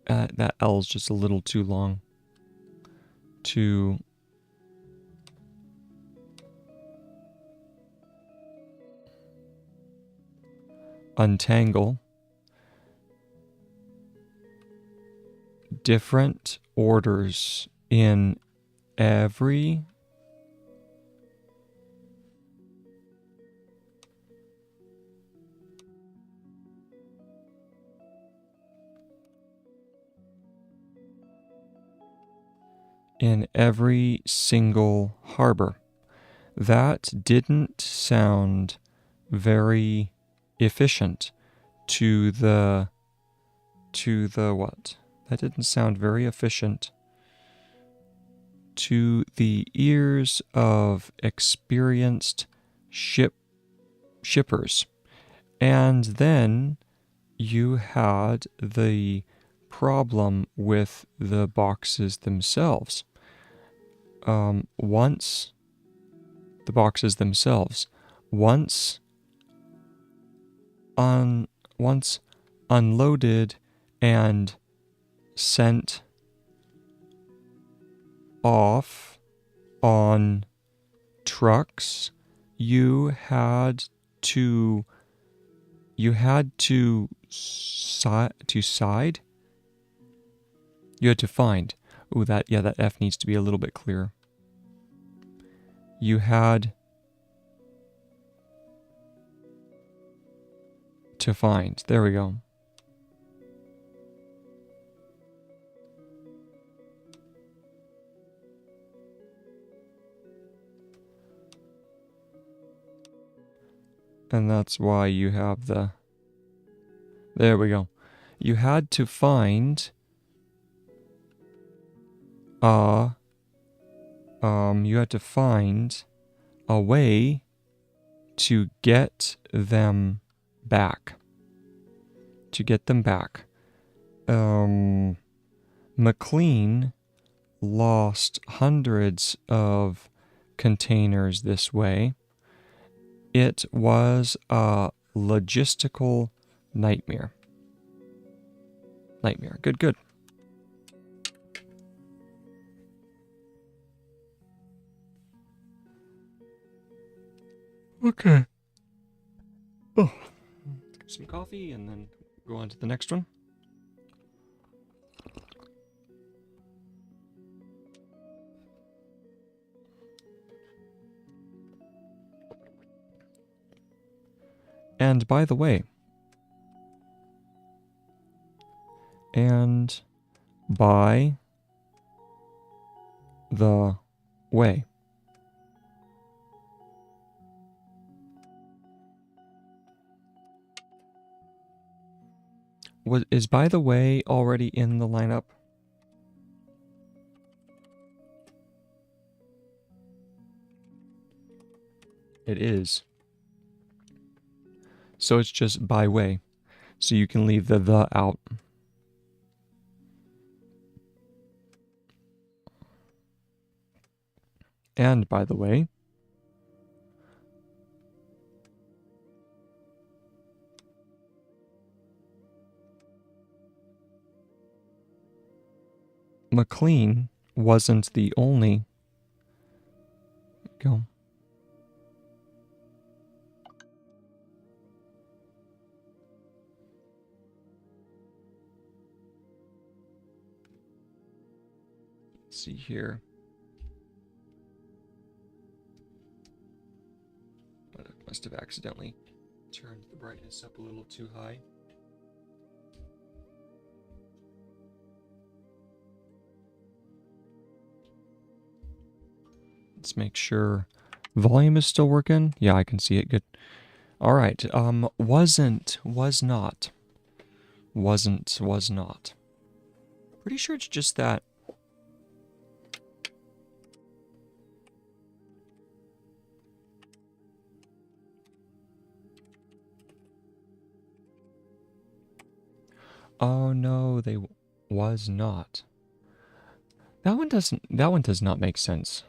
that L is just a little too long. To untangle different orders in every single harbor. That didn't sound very efficient to the what? That didn't sound very efficient to the ears of experienced shippers. And then you had the problem with the boxes themselves. Once unloaded and sent off on trucks, you had to find. Ooh, that F needs to be a little bit clearer. You had to find. There we go. And that's why you have the... There we go. You had to find you had to find a way to get them back. To get them back. McLean lost hundreds of containers this way. It was a logistical nightmare. Nightmare. Good, good. Okay. Oh. Some coffee and then go on to the next one. And by the way, is by the way already in the lineup? It is. So it's just by way. So you can leave the out. And by the way, McLean wasn't the only... Go. Let's see here. I must have accidentally turned the brightness up a little too high. Let's make sure volume is still working. Yeah, I can see it good. All right. Wasn't, was not. Wasn't, was not. Pretty sure it's just that. Oh no, they was not. That one does not make sense.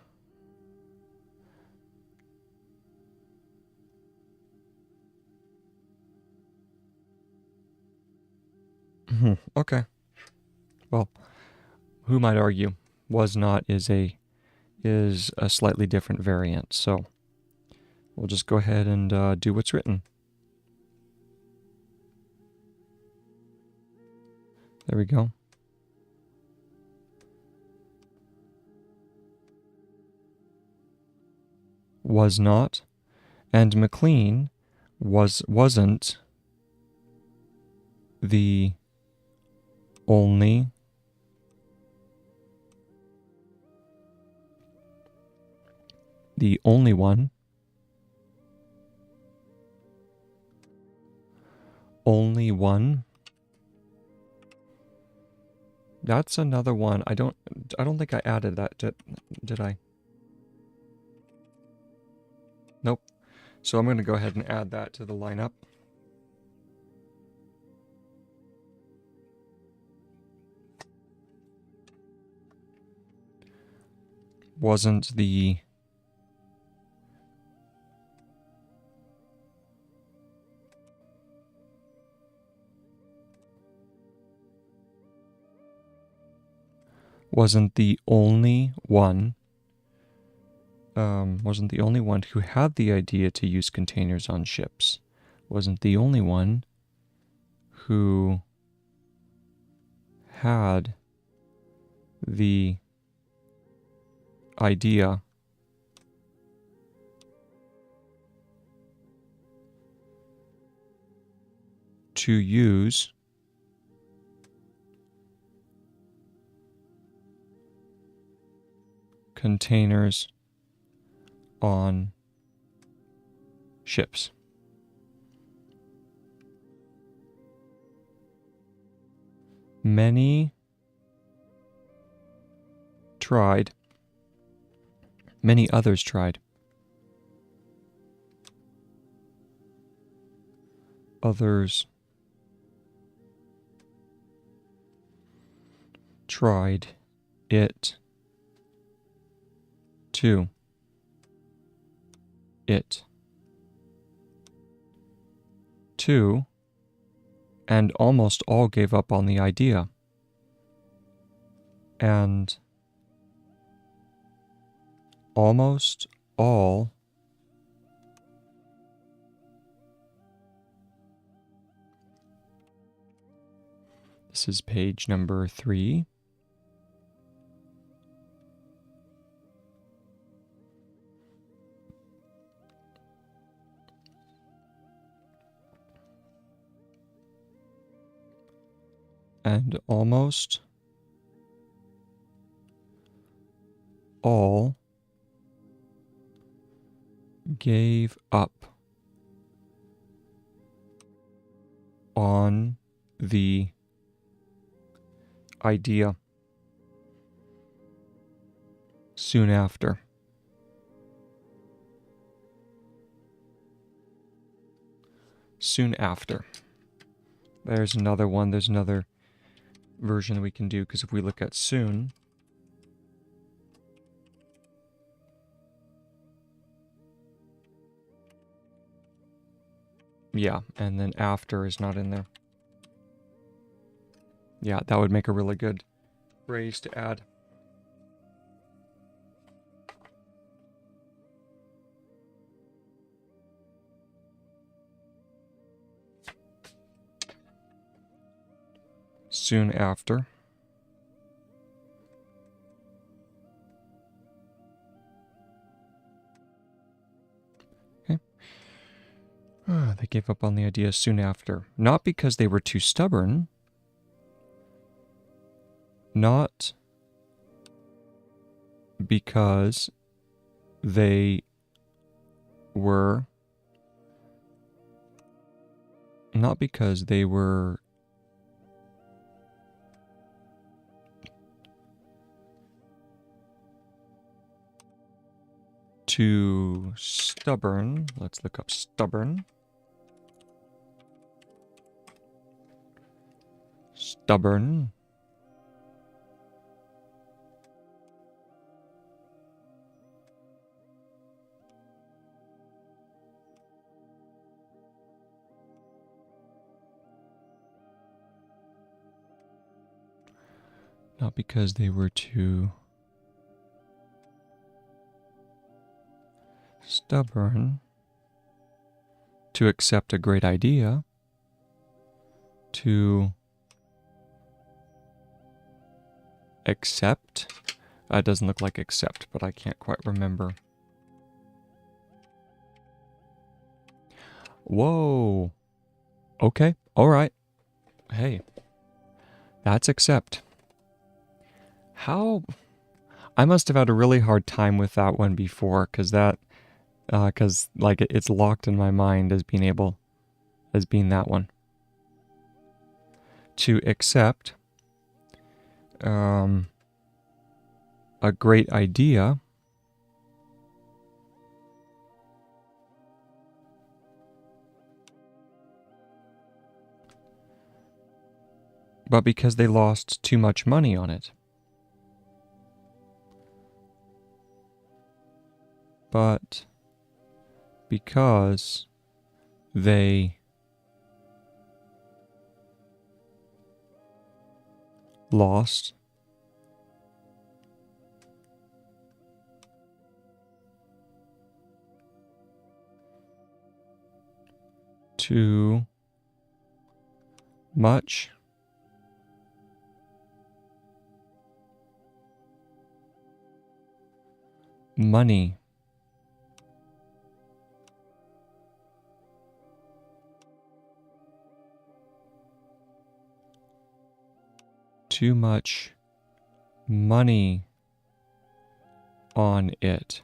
Okay. Well, who might argue was not is a slightly different variant. So we'll just go ahead and do what's written. There we go. Was not, and McLean wasn't the only one. Only one. That's another one. I don't think I added that, did I? Nope. So I'm going to go ahead and add that to the lineup. Wasn't the only one. Wasn't the only one who had the idea to use containers on ships. Wasn't the only one who had the idea to use containers on ships. Many others tried. Others tried it too. It too, and almost all gave up on the idea. And almost all this is page number 3. And almost all gave up on the idea soon after. Soon after. There's another one. There's another version we can do, because if we look at soon, yeah, and then after is not in there. Yeah, that would make a really good phrase to add. Soon after. Okay. They gave up on the idea soon after. Not because they were too stubborn. Not because they were... Not because they were... too stubborn. Let's look up stubborn. Stubborn. Not because they were too stubborn to accept a great idea, to accept. It doesn't look like accept, but I can't quite remember. Whoa. Okay. All right. Hey, that's accept. How? I must have had a really hard time with that one before, because like it's locked in my mind as being that one. To accept a great idea but because they lost too much money on it. But because they lost too much money too much money on it.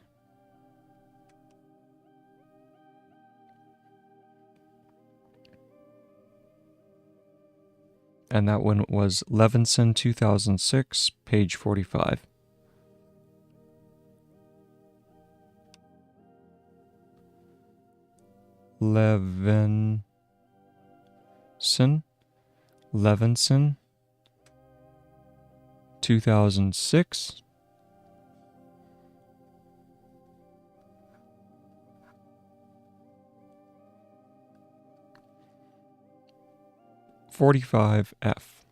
And that one was Levinson, 2006, page 45. Levinson, 2006. (45F).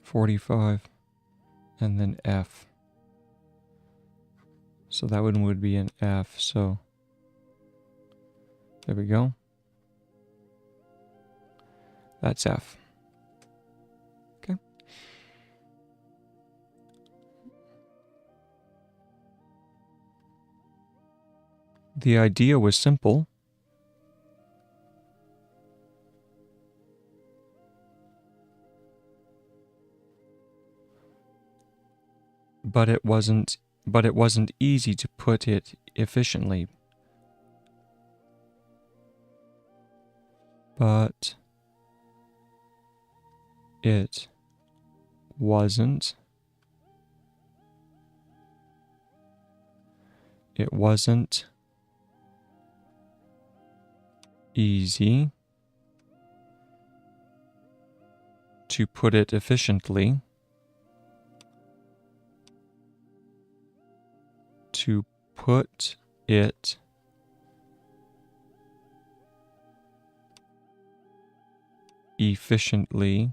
(45) and then F. So that one would be an F. So there we go. That's F. Okay. The idea was simple. But it wasn't easy to put it efficiently. But it wasn't easy to put it efficiently. To put it efficiently.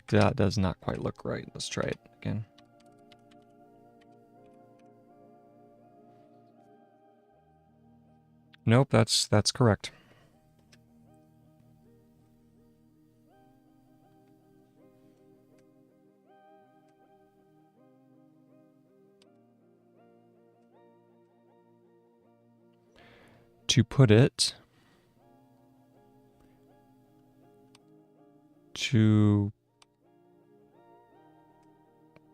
That does not quite look right. Let's try it again. Nope, that's correct. To put it. To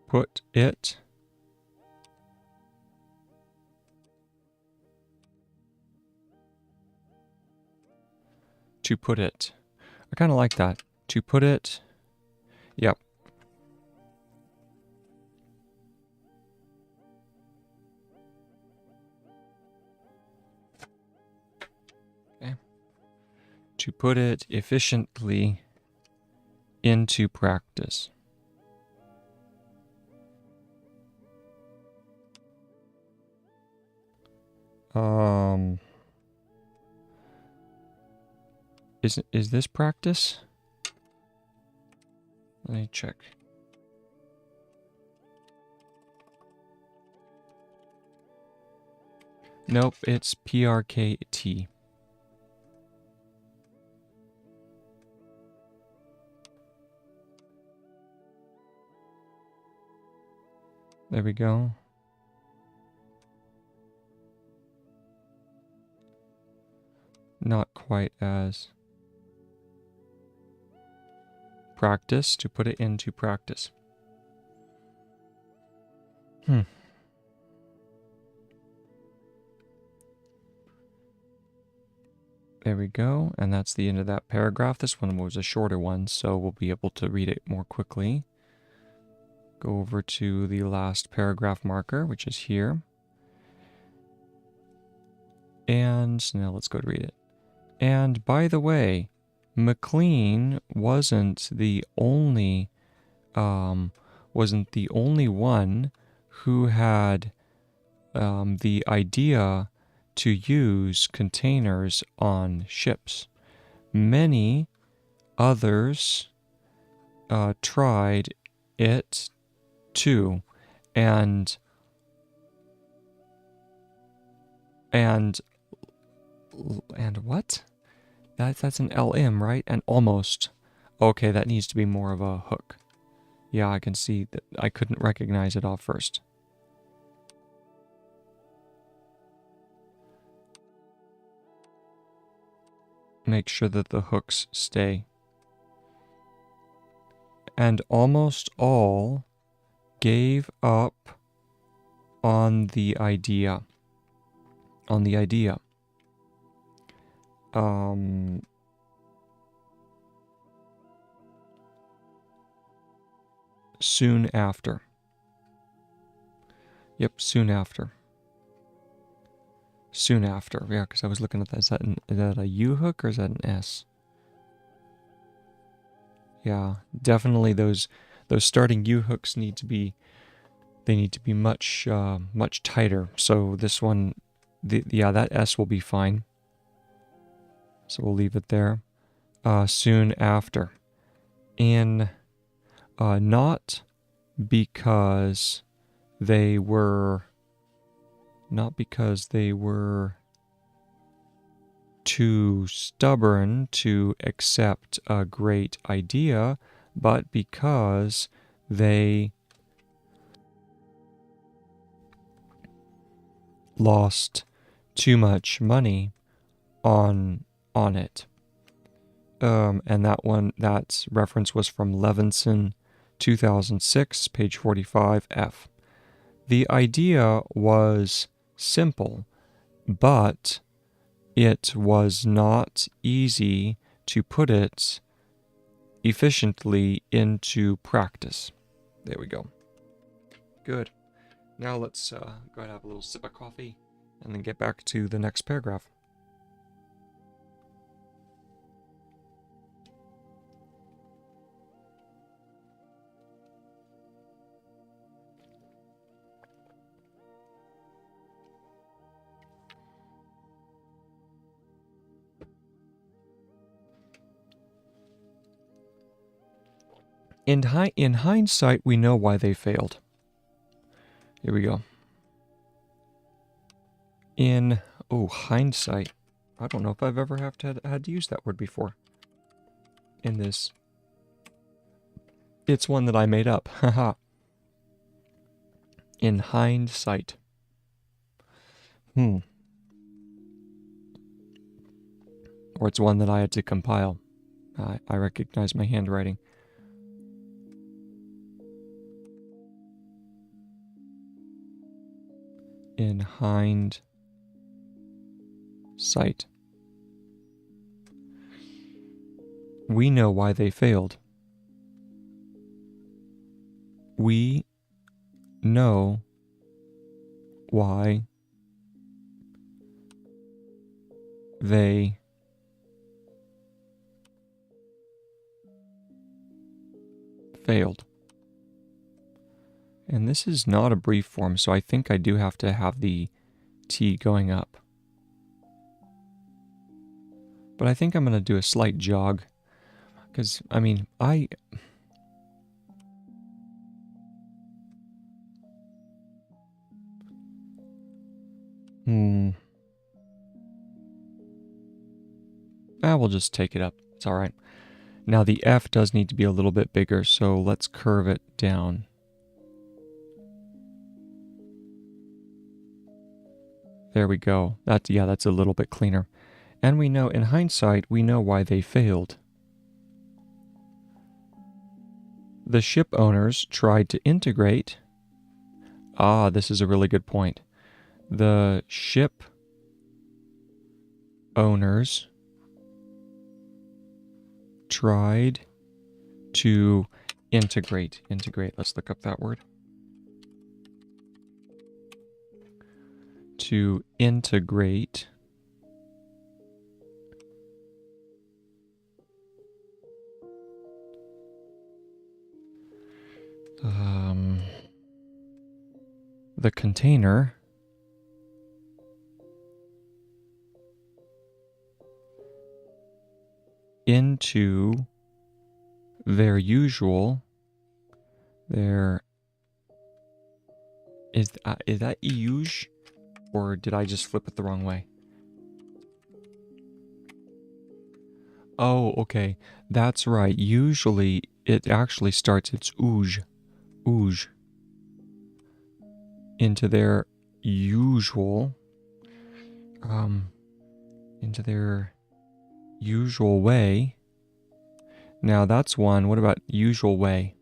put it. To put it. I kind of like that. To put it. Yep. Okay. To put it efficiently into practice. Is this practice? Let me check. Nope, it's PRKT. There we go. Not quite as. Practice, to put it into practice. There we go, and that's the end of that paragraph. This one was a shorter one, so we'll be able to read it more quickly. Go over to the last paragraph marker, which is here. And now let's go to read it. And by the way, McLean wasn't the only one who had the idea to use containers on ships. Many others tried it too, and what? That's an LM, right? And almost Okay, that needs to be more of a hook. Yeah, I can see that I couldn't recognize it off first. Make sure that the hooks stay. And almost all gave up on the idea. Soon after. Yep, soon after. Soon after, yeah, because I was looking at that. Is that a U hook or is that an S? Yeah, definitely those starting U hooks need to be much much tighter. So this one, yeah, that S will be fine. So we'll leave it there. Soon after, in not because they were too stubborn to accept a great idea, but because they lost too much money on it. And that reference was from Levinson, 2006, page 45F. The idea was simple, but it was not easy to put it efficiently into practice. There we go. Good. Now let's go ahead and have a little sip of coffee and then get back to the next paragraph. In hindsight, we know why they failed. Here we go. In hindsight, I don't know if I've ever had to use that word before. In this, it's one that I made up. Haha. In hindsight. Or it's one that I had to compile. I recognize my handwriting. In hindsight. We know why they failed. We know why they failed. And this is not a brief form, so I think I do have to have the T going up. But I think I'm going to do a slight jog. Because, I mean, we'll just take it up. It's all right. Now the F does need to be a little bit bigger, so let's curve it down. There we go. That's a little bit cleaner. And we know, in hindsight, we know why they failed. The ship owners tried to integrate. This is a really good point. The ship owners tried to integrate. Let's look up that word. To integrate the container into their usual, is that usual, or did I just flip it the wrong way? Oh, okay. That's right. Usually it actually starts, it's ouge, into their usual, um, into their usual way. Now that's one. What about usual way?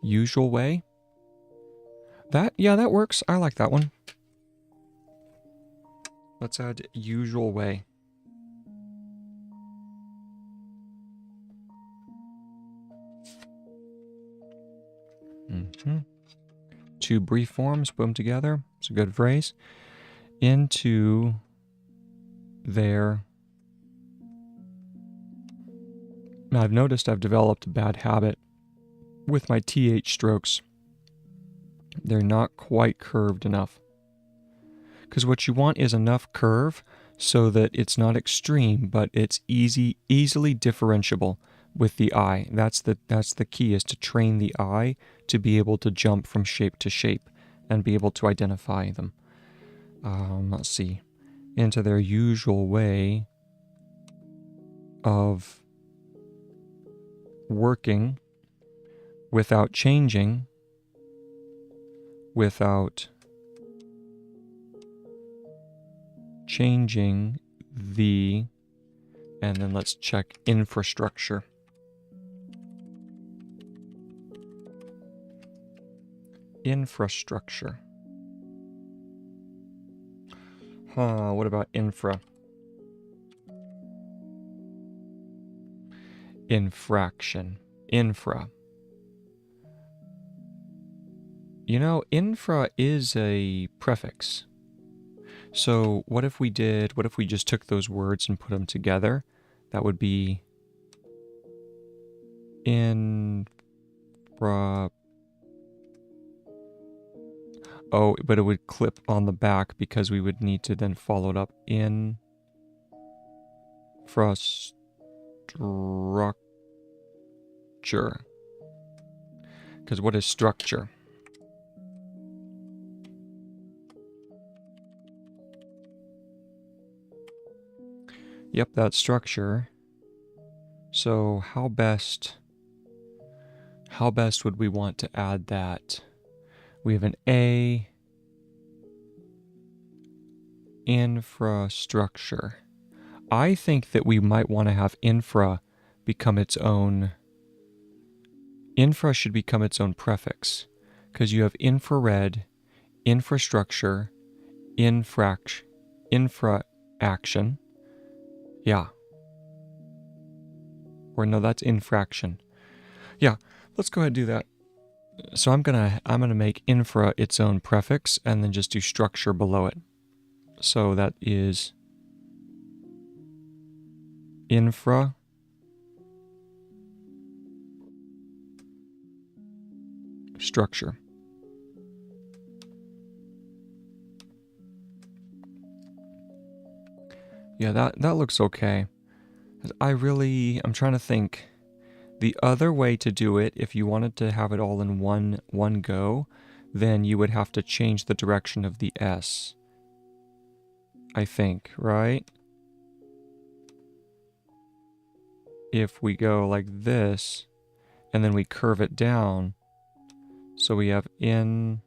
Usual way? That, yeah, that works. I like that one. Let's add usual way. Two brief forms, put them together. It's a good phrase. Into their. Now I've noticed I've developed a bad habit with my TH strokes. They're not quite curved enough. Because what you want is enough curve so that it's not extreme, but it's easily differentiable with the eye. That's the key, is to train the eye to be able to jump from shape to shape and be able to identify them. Let's see. Into their usual way of working without changing, the, and then let's check infrastructure. Infrastructure. What about infra? Infraction. Infra. You know, infra is a prefix. So what if we just took those words and put them together? That would be infra. Oh, but it would clip on the back because we would need to then follow it up. Infrastructure. Because what is structure? Yep, that's structure. So how best would we want to add that? We have an A, infrastructure. I think that we might want to have infra become its own. Infra should become its own prefix, because you have infrared, infrastructure, infraction. Yeah. Or no, that's infraction. Yeah, let's go ahead and do that. So I'm gonna make infra its own prefix and then just do structure below it. So that is infra structure. Yeah, that looks okay. I'm trying to think. The other way to do it, if you wanted to have it all in one go, then you would have to change the direction of the S. I think, right? If we go like this, and then we curve it down, so we have in,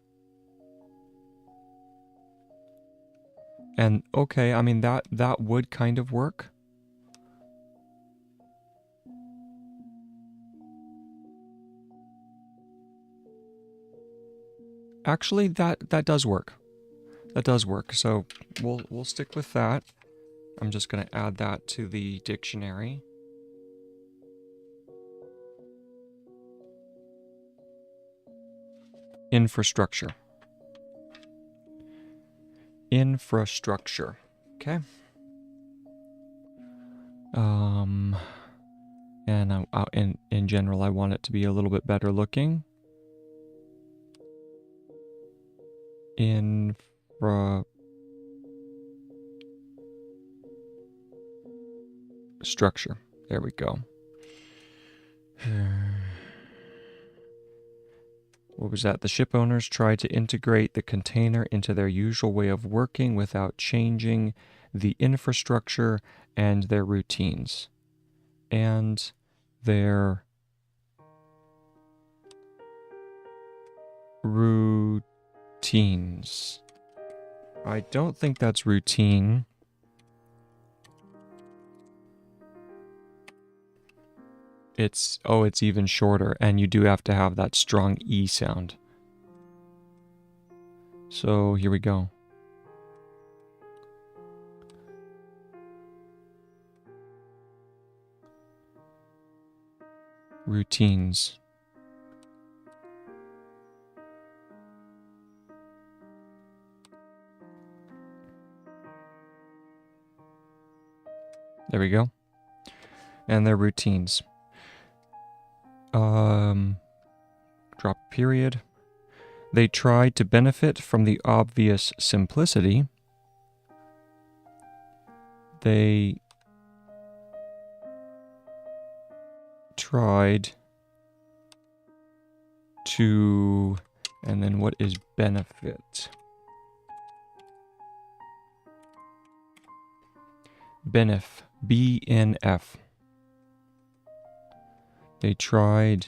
and okay, I mean that would kind of work. Actually, that does work. That does work. So we'll stick with that. I'm just going to add that to the dictionary. Infrastructure. Infrastructure. Okay. And in general, I want it to be a little bit better looking. Infrastructure. There we go. what was that? The ship owners tried to integrate the container into their usual way of working without changing the infrastructure and their routines. And their routines. I don't think that's routine. It's even shorter, and you do have to have that strong E sound. So here we go. Routines. There we go. And their routines. Drop period. They tried to benefit from the obvious simplicity. They tried to, and then what is benefit? Benef, B-N-F. They tried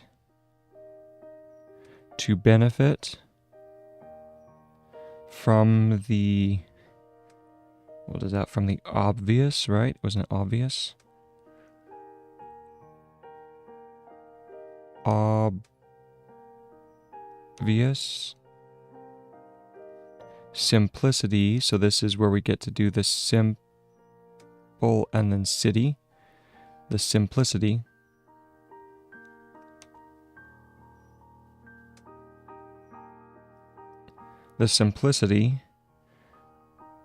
to benefit from the, what is that? From the obvious, right? Wasn't it obvious? Obvious. Simplicity. So this is where we get to do the simple and then city. The simplicity. The simplicity,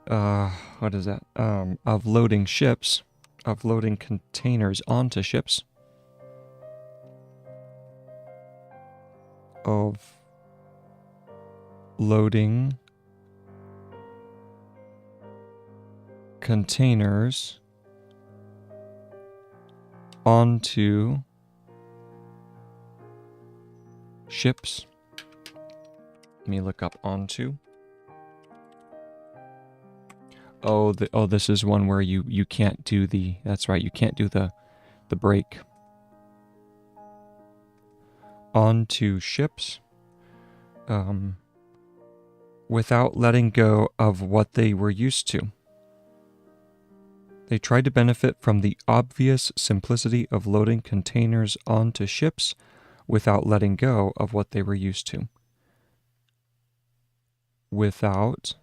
what is that? Of loading ships, of loading containers onto ships, of loading containers onto ships. Let me look up onto. This is one where you can't do the, that's right, you can't do the break. Onto ships, without letting go of what they were used to. They tried to benefit from the obvious simplicity of loading containers onto ships without letting go of what they were used to. Without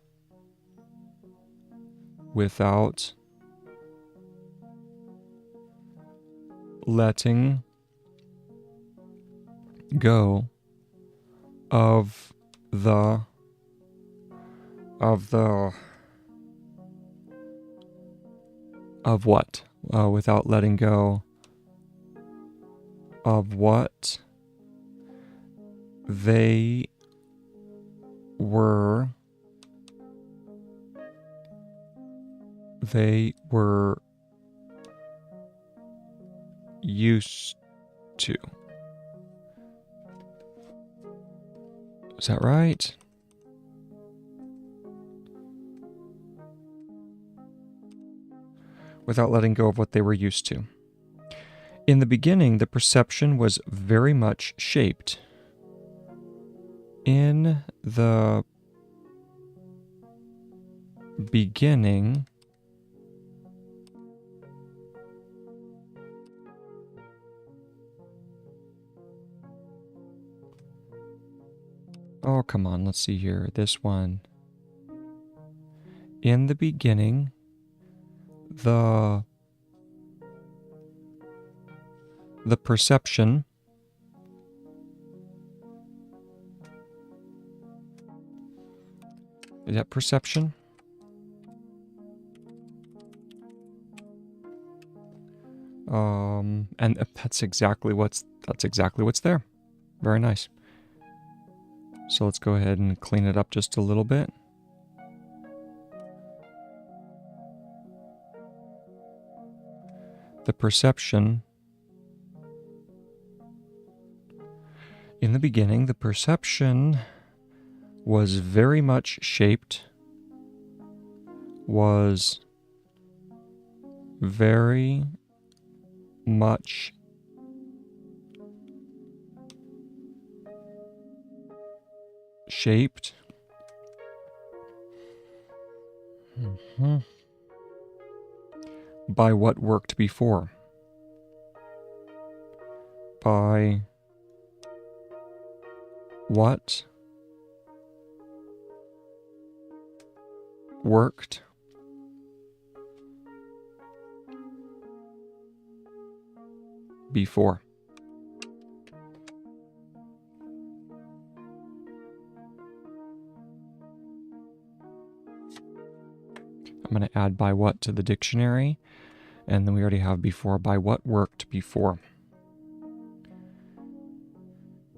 letting go of what? Without letting go of what they were used to. Is that right? Without letting go of what they were used to. In the beginning, the perception was very much shaped. In the beginning, oh, come on, let's see here. This one. In the beginning, the perception is that perception? And that's exactly what's there. Very nice. So let's go ahead and clean it up just a little bit. The perception. In the beginning, the perception was very much shaped, was very much shaped by what worked before. By what worked before. I'm going to add by what to the dictionary, and then we already have before, by what worked before.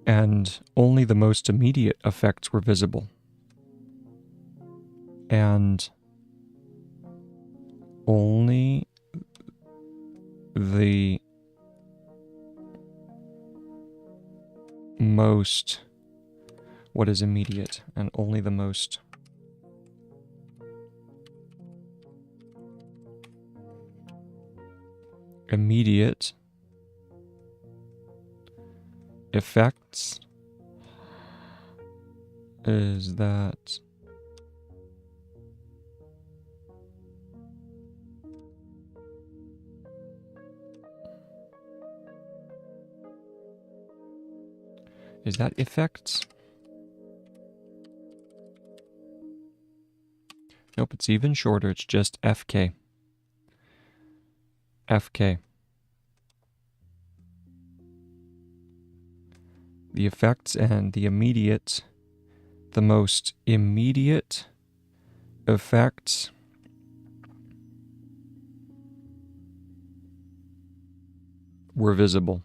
And only the most immediate effects were visible. And only the most, what is immediate? And only the most immediate effects is that effects? Nope, it's even shorter. It's just FK. FK. The effects and the immediate, the most immediate effects were visible.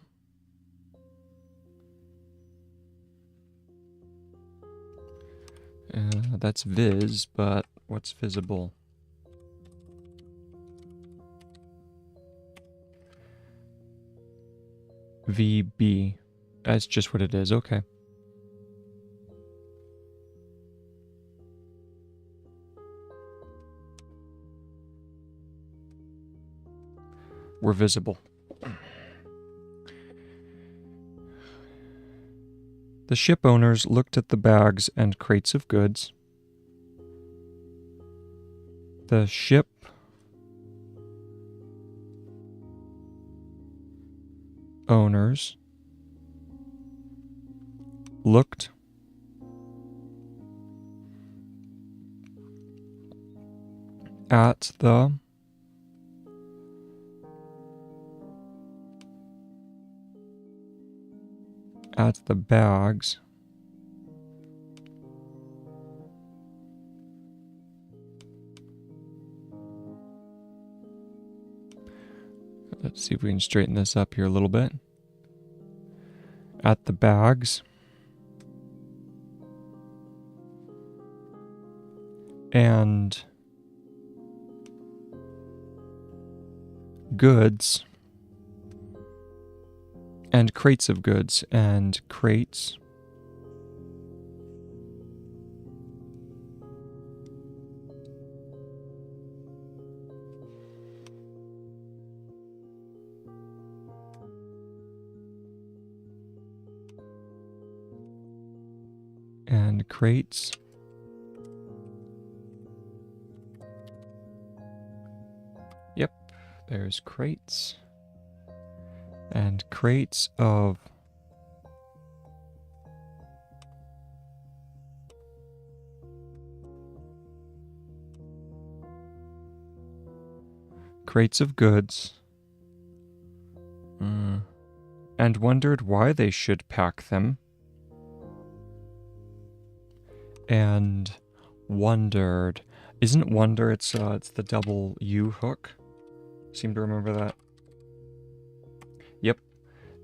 That's vis, but what's visible? VB. That's just what it is. Okay. Were visible. The ship owners looked at the bags and crates of goods. The ship owners looked at the bags Let's see if we can straighten this up here a little bit. At the bags. And goods. And crates of goods. And crates. And crates. Yep, there's crates. And crates of goods. And wondered why they should pack them. And wondered. Isn't wonder, it's the double U hook? Seem to remember that. Yep.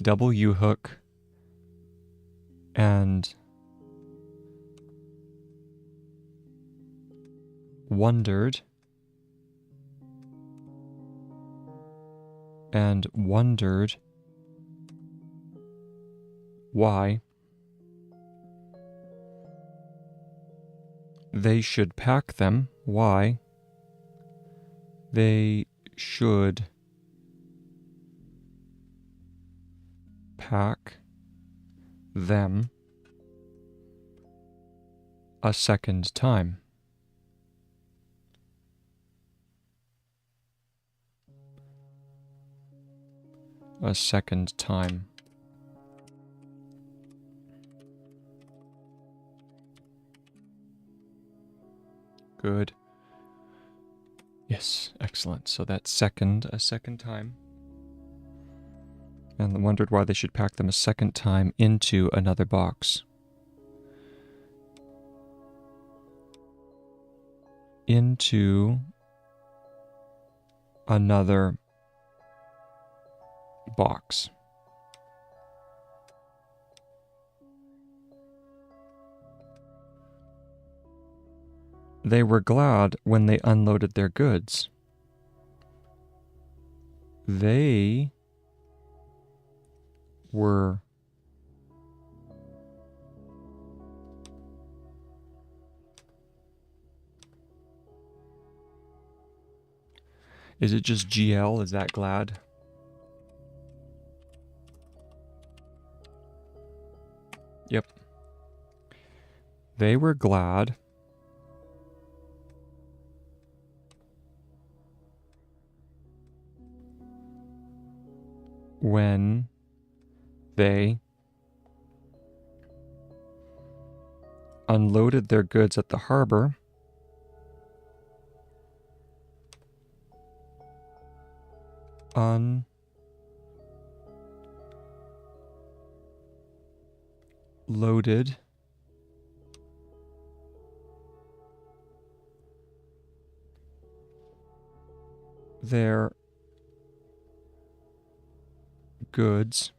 Double U hook. And wondered. And wondered why they should pack them. Why they should pack them a second time. A second time. Good. Yes, excellent. So that's second, a second time. And wondered why they should pack them a second time into another box. Into another box. They were glad when they unloaded their goods. They were Is it just GL? Is that glad? Yep. They were glad when they unloaded their goods at the harbor unloaded their goods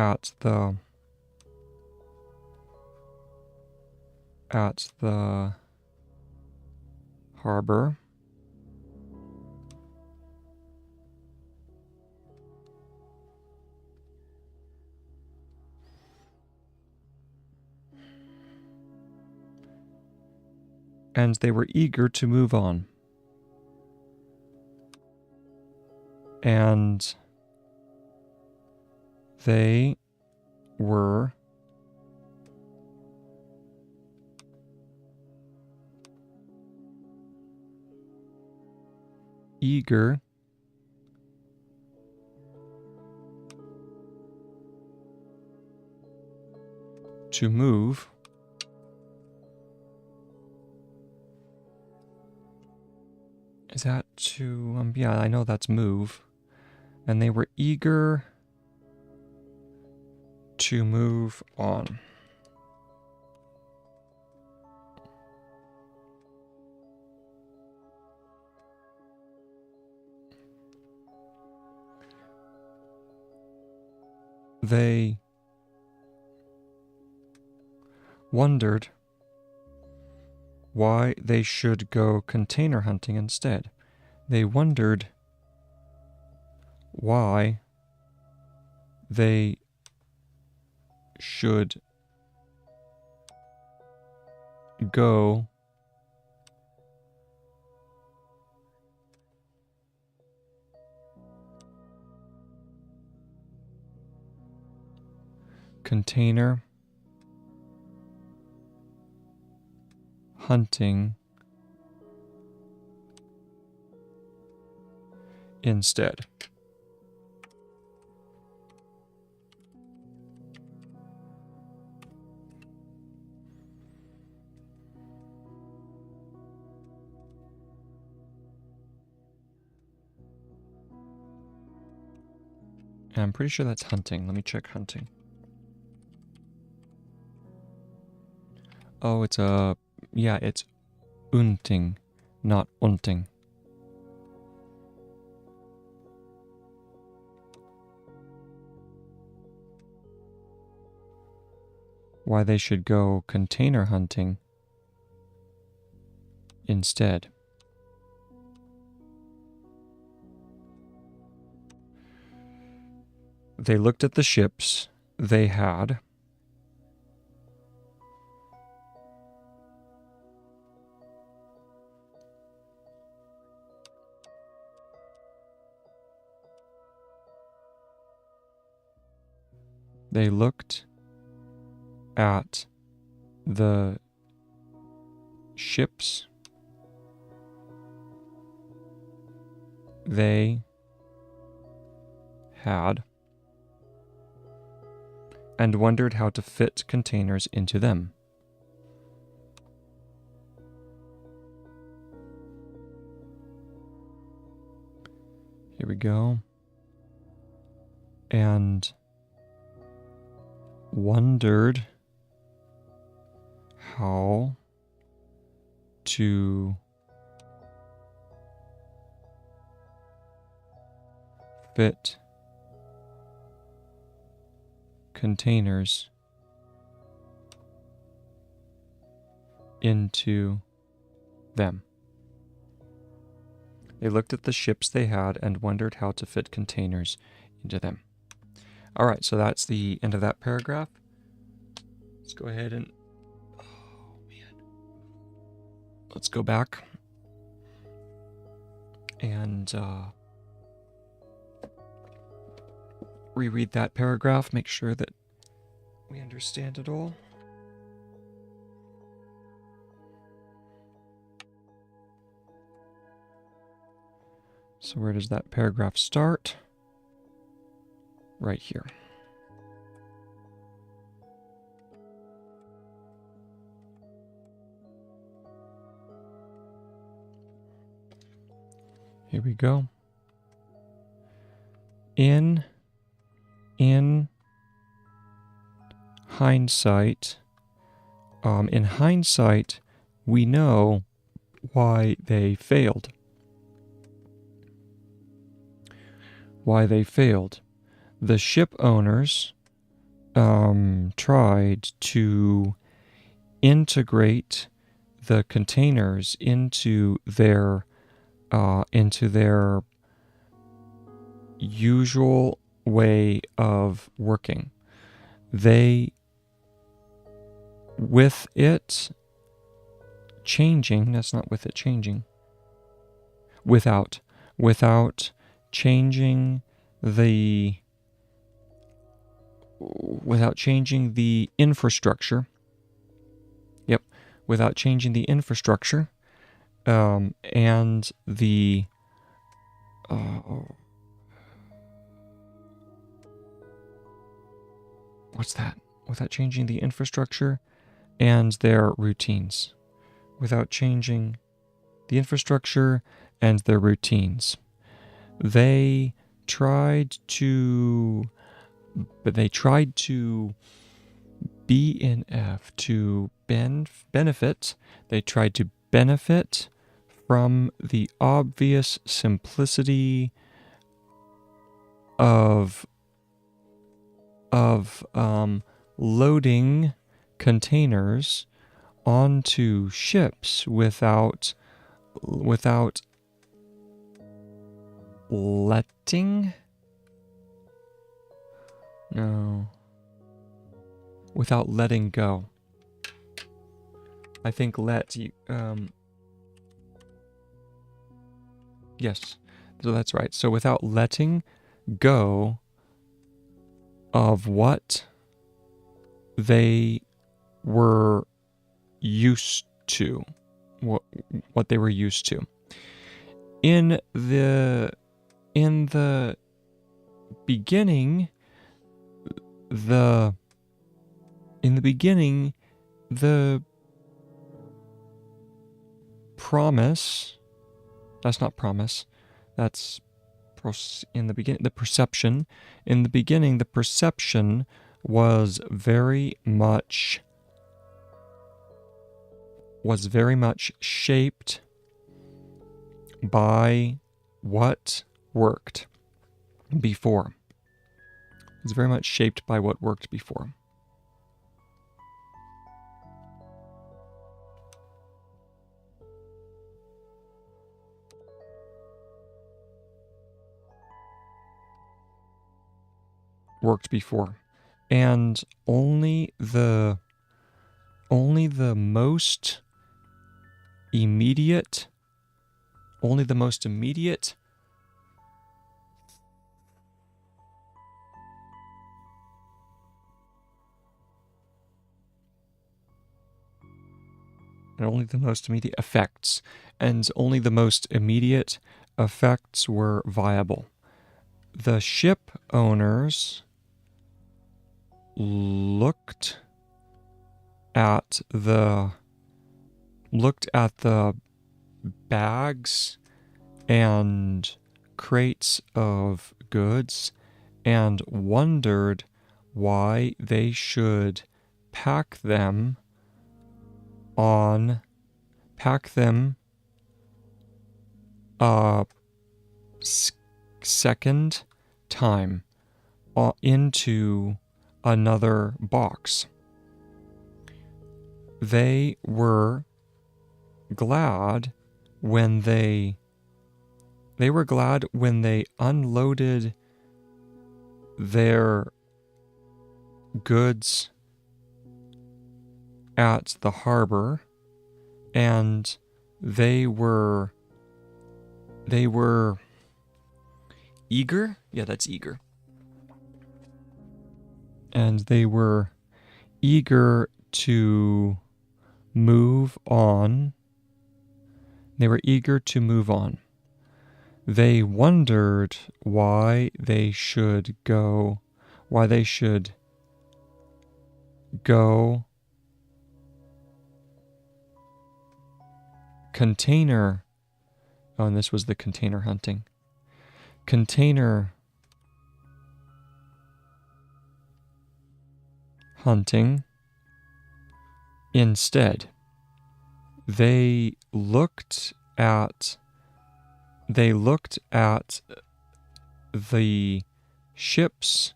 at the harbor and they were eager to move on. And they were eager to move Is that to, yeah, I know that's move. And they were eager to move on. They wondered why they should go container hunting instead. They wondered why they should go container hunting instead. And I'm pretty sure that's hunting. Let me check hunting. Oh, it's yeah, it's unting, not unting. Why they should go container hunting instead. They looked at the ships they had They looked at the ships they had and wondered how to fit containers into them. Here we go. And wondered how to fit containers into them. They looked at the ships they had and wondered how to fit containers into them. All right, so that's the end of that paragraph. Let's go ahead and, oh man, let's go back and reread that paragraph, make sure that we understand it all. So where does that paragraph start? Right here. Here we go. In hindsight, we know why they failed. The ship owners tried to integrate the containers into their usual way of working. Without changing the infrastructure. Yep, without changing the infrastructure, and the what's that? Without changing the infrastructure and their routines. Without changing the infrastructure and their routines. They tried to BNF, to benefit. They tried to benefit from the obvious simplicity of loading containers onto ships without letting go. I think yes, so that's right. So without letting go of what they were used to, what they were used to. In the beginning, the promise, that's not promise, that's in the beginning, the perception. In the beginning, the perception was very much shaped by what worked before. It was very much shaped by what worked before. And only the most immediate and only the most immediate effects, and only the most immediate effects were viable. The ship owners looked at the bags and crates of goods and wondered why they should pack them a second time into another box. They were glad when they unloaded their goods at the harbor, and they were eager. Yeah, that's eager. And they were eager to move on. They were eager to move on. They wondered why they should go container. Oh, and this was the container hunting. Container hunting instead. They looked at the ships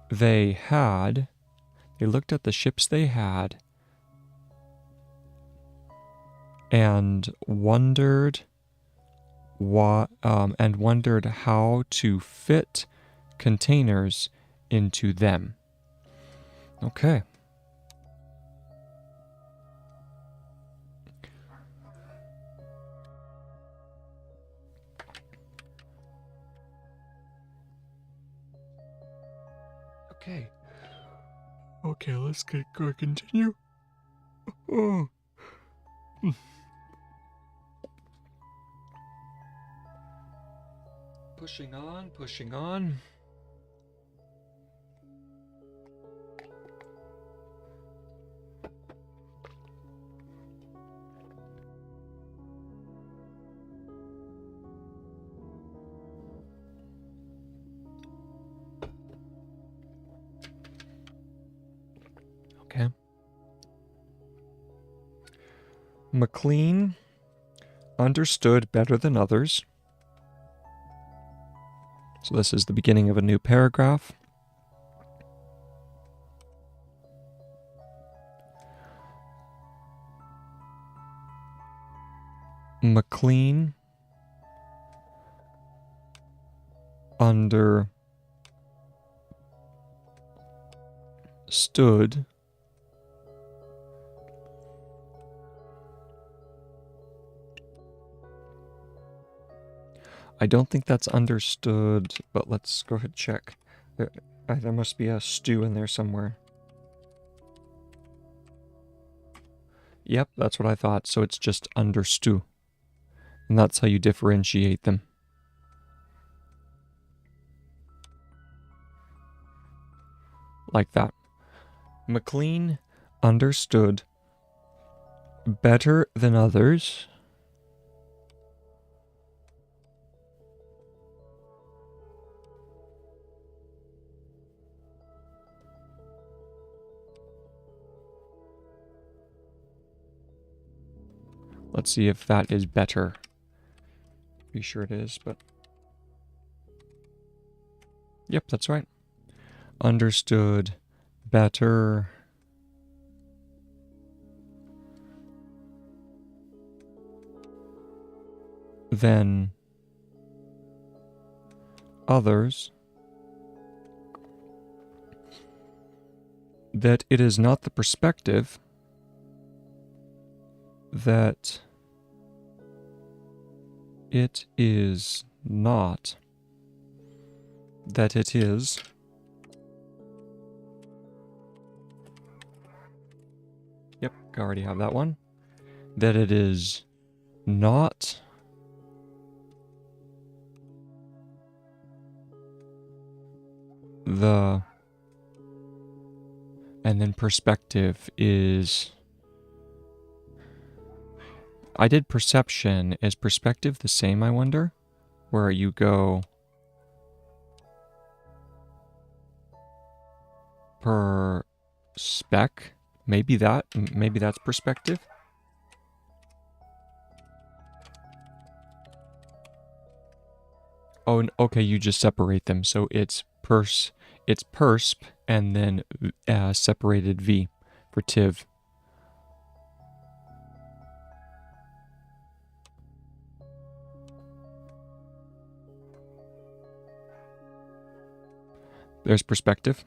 they had. They looked at the ships they had and wondered how to fit containers into them. Okay. Okay, let's continue. Oh. Pushing on. Okay. McLean understood better than others. So this is the beginning of a new paragraph. McLean understood I don't think that's understood, but let's go ahead and check. There must be a stew in there somewhere. Yep, that's what I thought. So it's just understood. And that's how you differentiate them. Like that. McLean understood better than others. Let's see if that is better. Be sure it is, but... Yep, that's right. Understood better than others that it is not the perspective that it is not, that it is yep, I already have that one. that it is not the, and then perspective is, I did perception. Is perspective the same, I wonder? Where you go per spec? Maybe that's perspective? Oh, okay, you just separate them. So it's persp, and then separated V for tiv. There's perspective.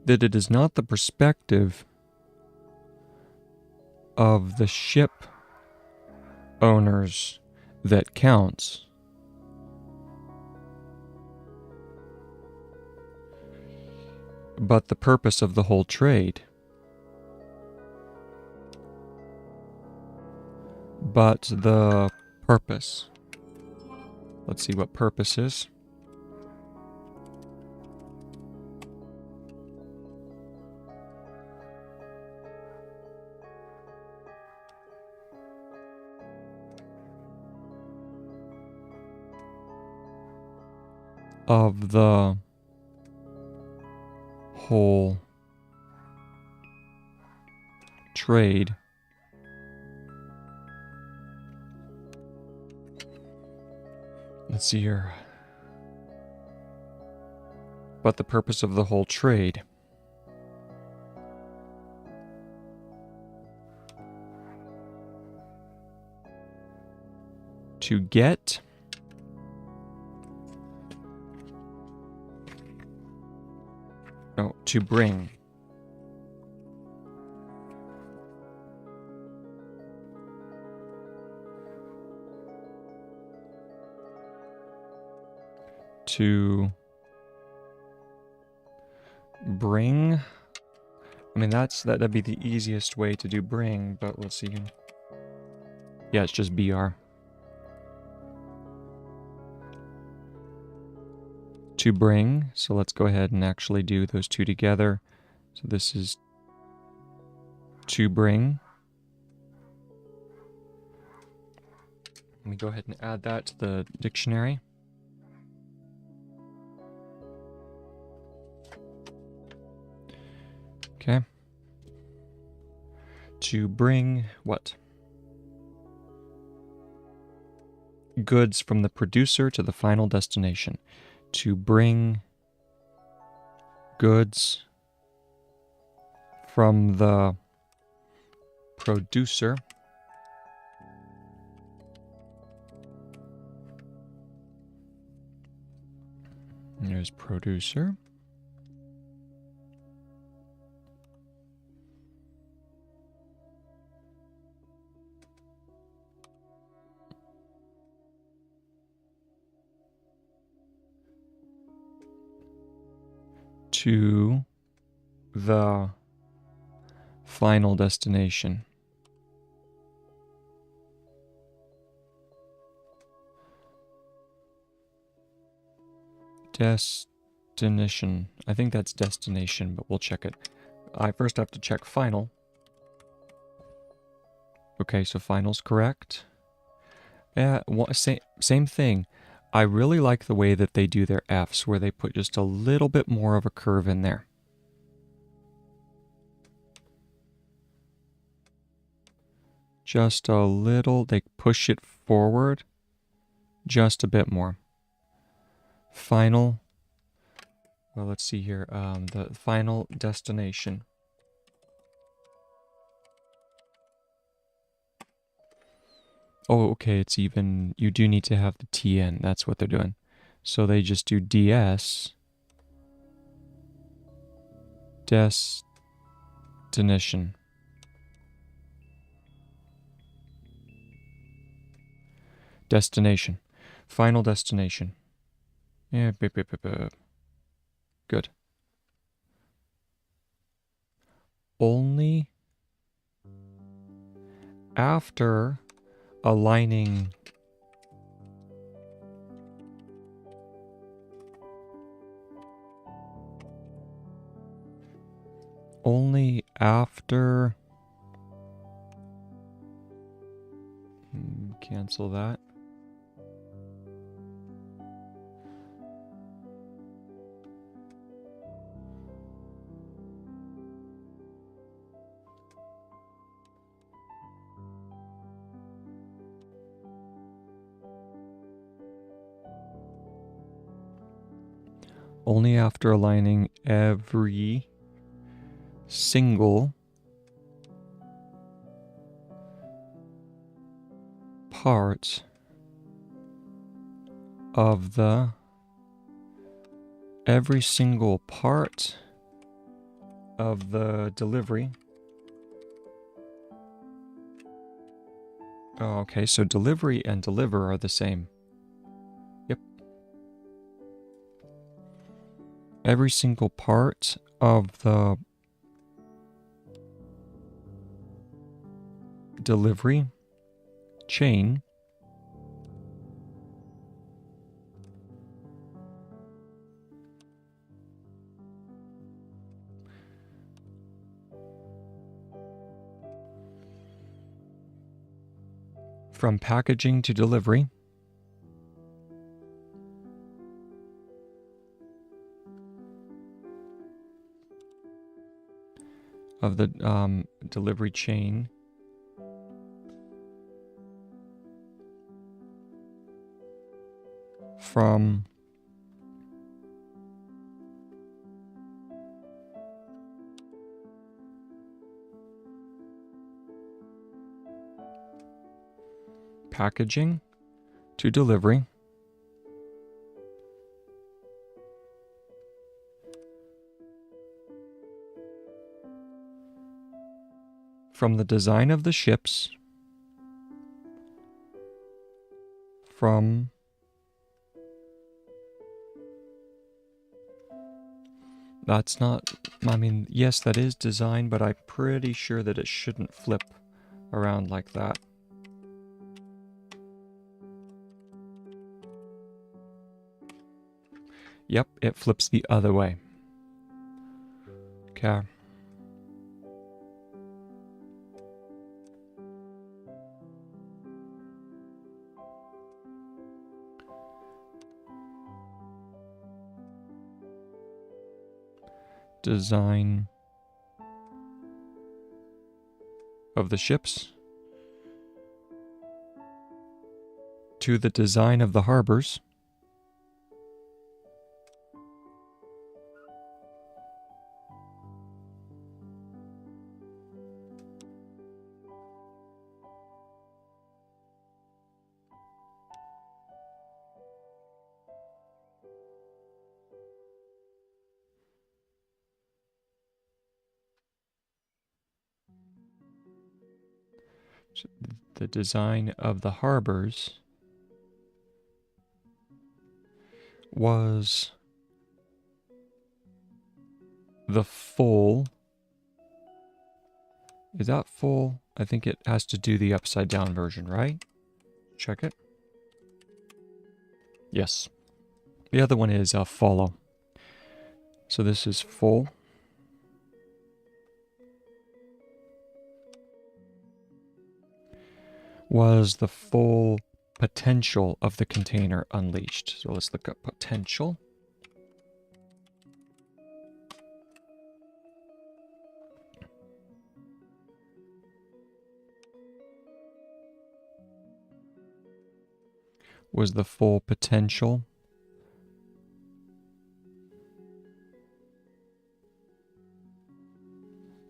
That it is not the perspective of the ship owners that counts, but the purpose of the whole trade. But the purpose. Let's see what purpose is. Of the whole trade. Let's see here. But the purpose of the whole trade. To get to bring. To bring. I mean, that'd be the easiest way to do bring, but let's see. Yeah, it's just BR. To bring. So let's go ahead and actually do those two together. So this is to bring. Let me go ahead and add that to the dictionary. Okay. To bring what? Goods from the producer to the final destination. To bring goods from the producer there's producer to the final destination. Destination. I think that's destination, but we'll check it. I first have to check final. Okay, so final's correct. Yeah, same thing. I really like the way that they do their Fs, where they put just a little bit more of a curve in there. Just a little, they push it forward just a bit more. Final, well, let's see here, the final destination. Oh, okay, it's even, you do need to have the TN, that's what they're doing. So they just do DS, destination. Destination. Final destination. Yeah, good. Only after aligning only after cancel that. Only after aligning every single part of the delivery. Oh, okay, so delivery and deliver are the same. Yep. Every single part of the delivery chain from packaging to delivery of the delivery chain from packaging to delivery from the design of the ships from that's not, I mean, yes, that is design, but I'm pretty sure that it shouldn't flip around like that. Yep, it flips the other way. Okay. Design of the ships to the design of the harbors the design of the harbors was the full. Is that full? I think it has to do the upside down version, right? Check it. Yes. The other one is follow. So this is full. Was the full potential of the container unleashed? So let's look up potential. Was the full potential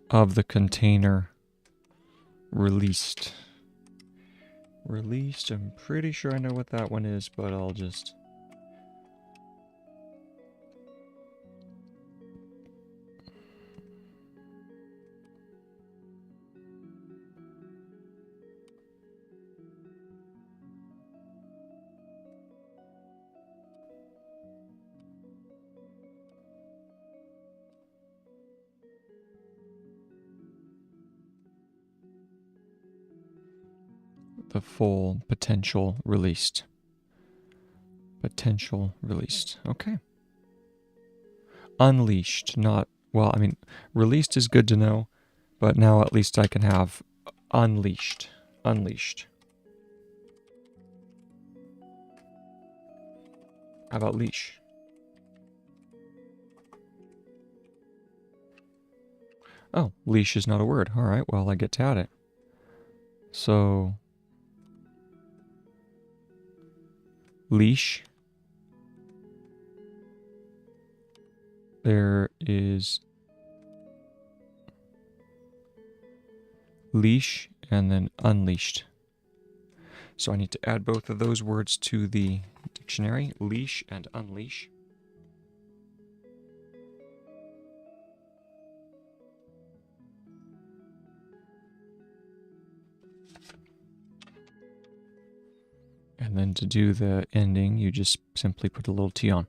of the container released? Released, I'm pretty sure I know what that one is, but I'll just... the full potential released. Potential released. Okay. Unleashed, not, well, I mean, released is good to know, but now at least I can have unleashed. Unleashed. How about leash? Oh, leash is not a word. All right, well, I get to add it. So, leash. There is leash and then unleashed. So I need to add both of those words to the dictionary, leash and unleash. And then to do the ending, you just simply put a little T on.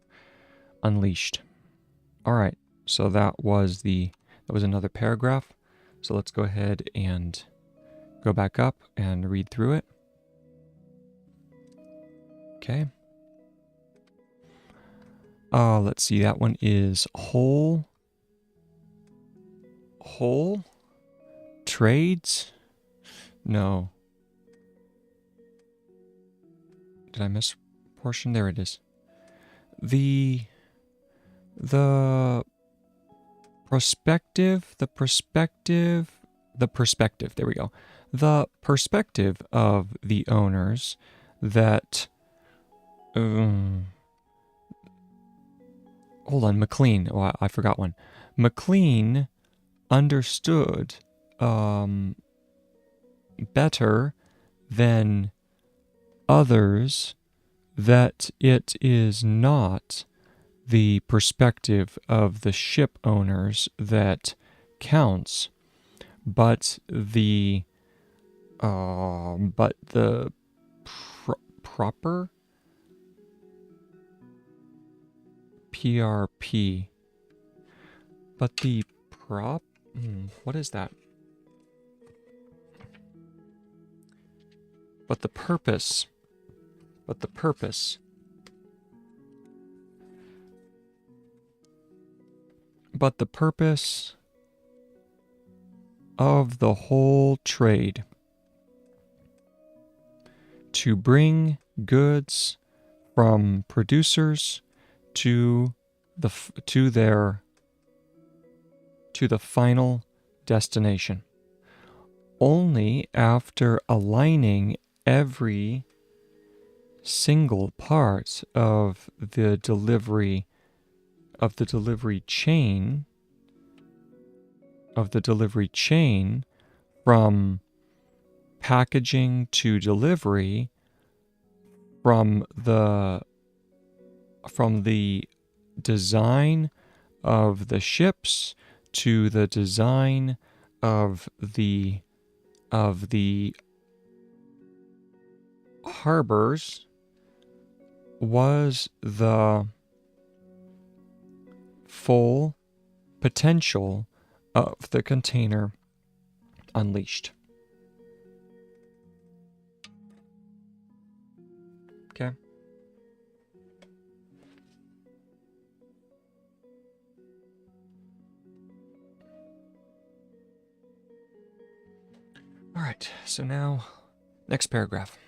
Unleashed. All right, so that was another paragraph. So let's go ahead and go back up and read through it. Okay. Let's see, that one is whole trades? No. Did I miss a portion? There it is. The perspective, there we go. The perspective of the owners that, hold on, McLean. Oh, I forgot one. McLean understood better than others that it is not the perspective of the ship owners that counts, but the proper PRP, but the what is that? But the purpose of the whole trade, to bring goods from producers to the final destination. Only after aligning every single part of the delivery chain from packaging to delivery, from the design of the ships to the design of the harbors, was the full potential of the container unleashed. Okay. All right, so now, next paragraph.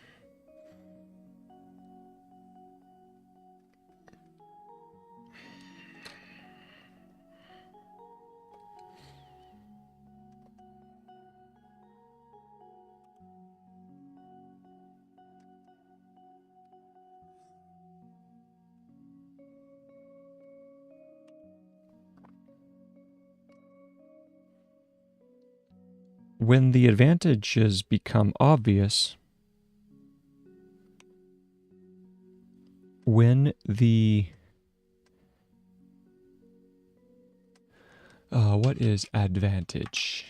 When the advantages become obvious, when the what is advantage?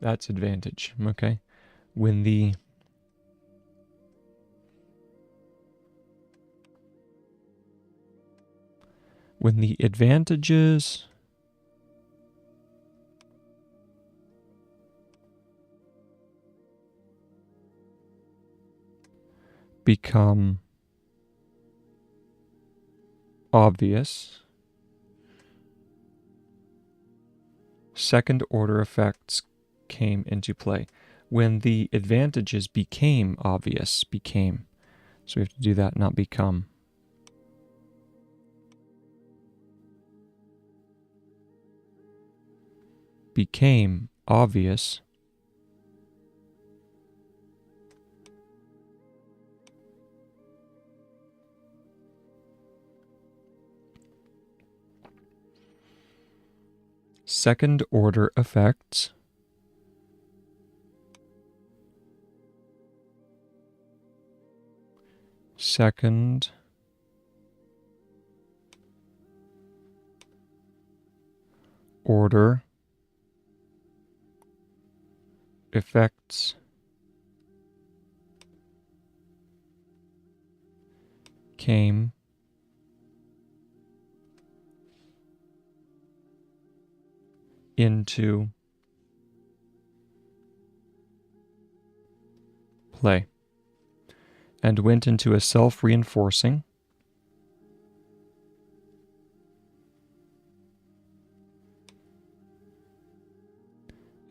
That's advantage, okay? When the advantages become obvious. Second order effects came into play. When the advantages became obvious, became. So we have to do that, not become. Became obvious. Second order effects second order effects came into play and went into a self-reinforcing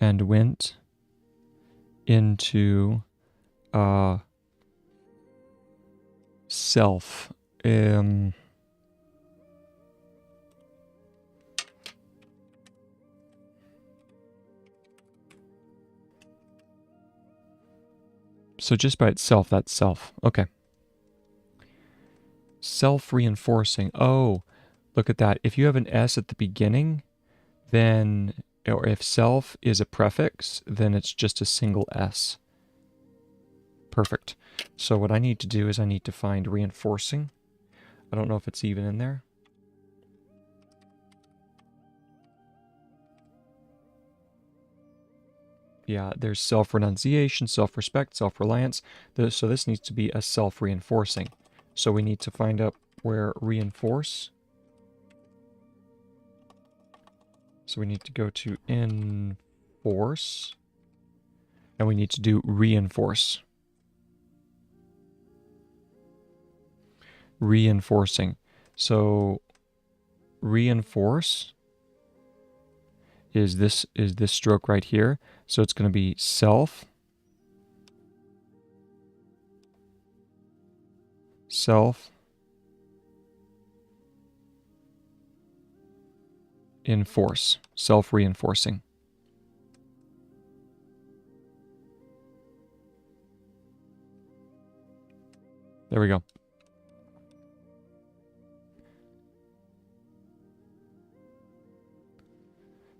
and went into self. So just by itself, that's self. Okay. Self-reinforcing. Oh, look at that. If you have an S at the beginning, then, or if self is a prefix, then it's just a single S. Perfect. So what I need to do is I need to find reinforcing. I don't know if it's even in there. Yeah, there's self-renunciation, self-respect, self-reliance. So this needs to be a self-reinforcing. So we need to find out where reinforce. So we need to go to enforce. And we need to do reinforce. Reinforcing. So reinforce is this stroke right here. So it's going to be self enforce, self-reinforcing. There we go.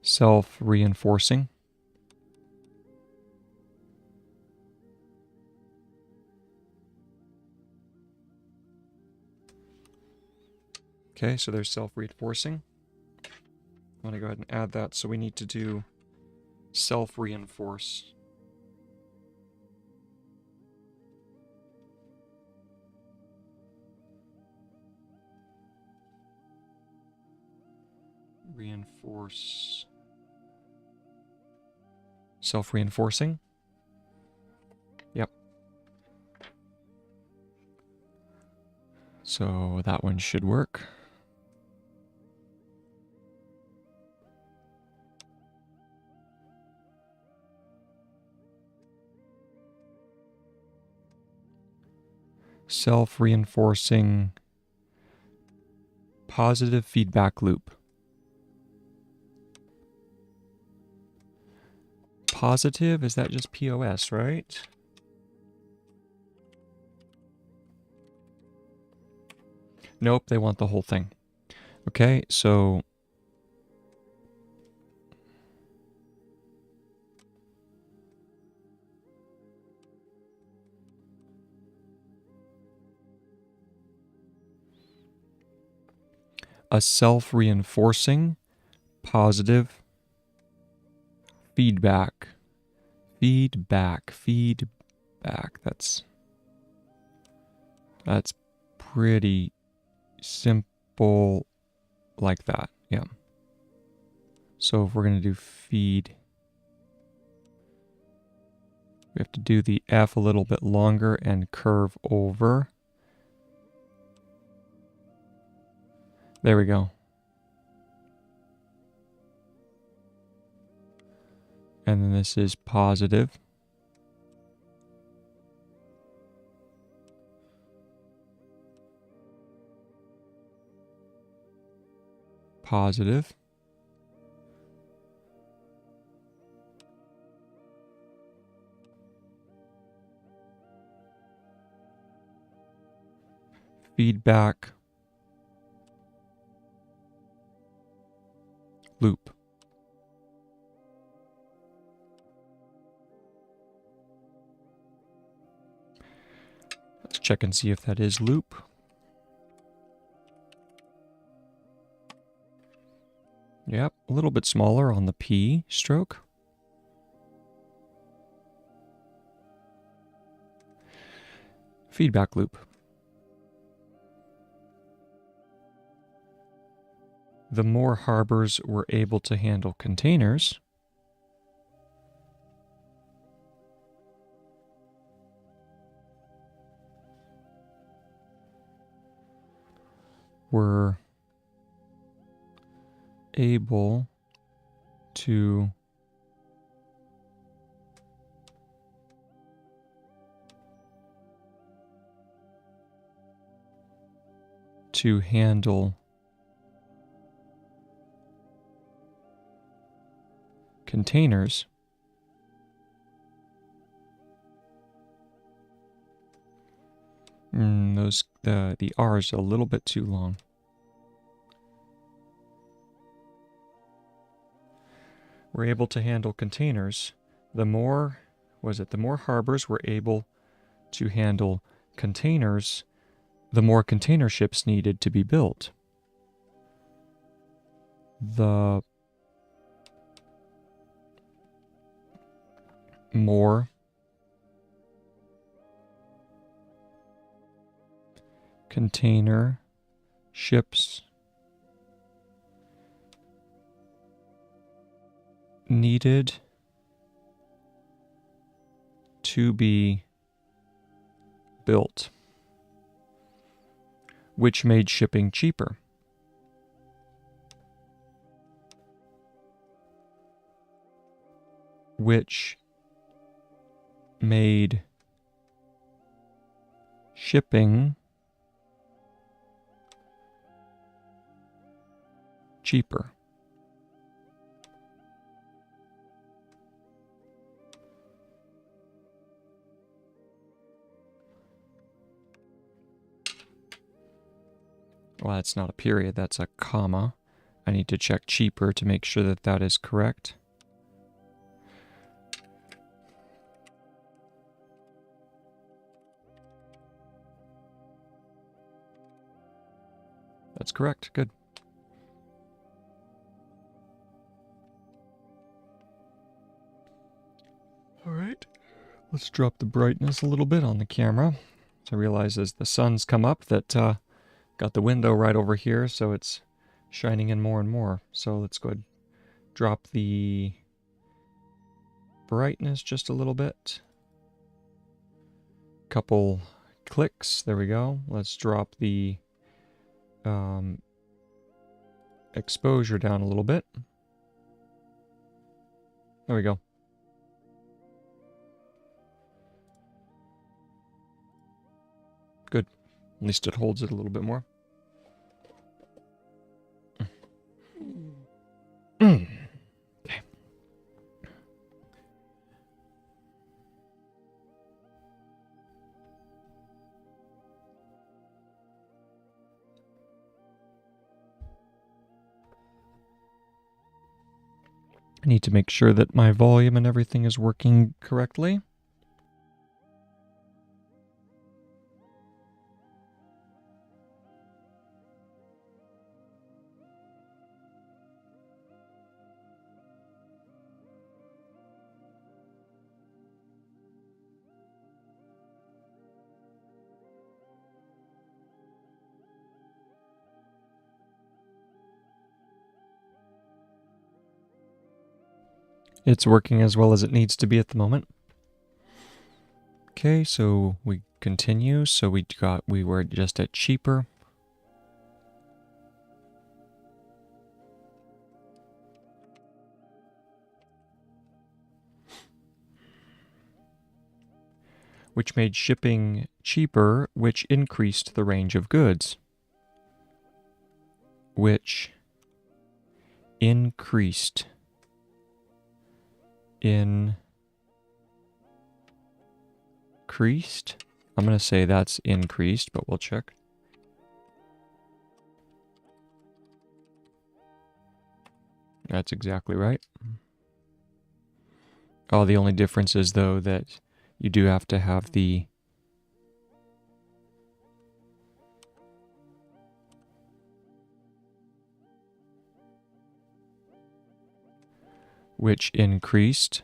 Self-reinforcing. Okay, so there's self-reinforcing. I'm going to go ahead and add that. So we need to do self-reinforce. Reinforce. Self-reinforcing. Yep. So that one should work. Self-reinforcing positive feedback loop. Positive, is that just POS, right? Nope, they want the whole thing. Okay, so a self-reinforcing positive feedback. Feedback. That's pretty simple like that. Yeah. So if we're going to do feed, we have to do the F a little bit longer and curve over. There we go. And then this is positive. Positive. Feedback. Loop. Let's check and see if that is loop. Yep, a little bit smaller on the P stroke. Feedback loop. The more harbors were able to handle containers, were able to handle containers. The R is a little bit too long. We're able to handle containers. The more harbors were able to handle containers, the more container ships needed to be built. The more container ships needed to be built, which made shipping cheaper. Which made shipping cheaper. Well, that's not a period, that's a comma. I need to check cheaper to make sure that that is correct. That's correct, good. All right, let's drop the brightness a little bit on the camera. So I realize as the sun's come up that got the window right over here, so it's shining in more and more. So let's go ahead and drop the brightness just a little bit. Couple clicks, there we go. Let's drop the exposure down a little bit. There we go. Good. At least it holds it a little bit more. Okay. I need to make sure that my volume and everything is working correctly. It's working as well as it needs to be at the moment. Okay, so we continue. So we were just at cheaper. Which made shipping cheaper, which increased the range of goods. Which increased I'm going to say that's increased, but we'll check. That's exactly right. Oh, the only difference is, though, that you do have to have the which increased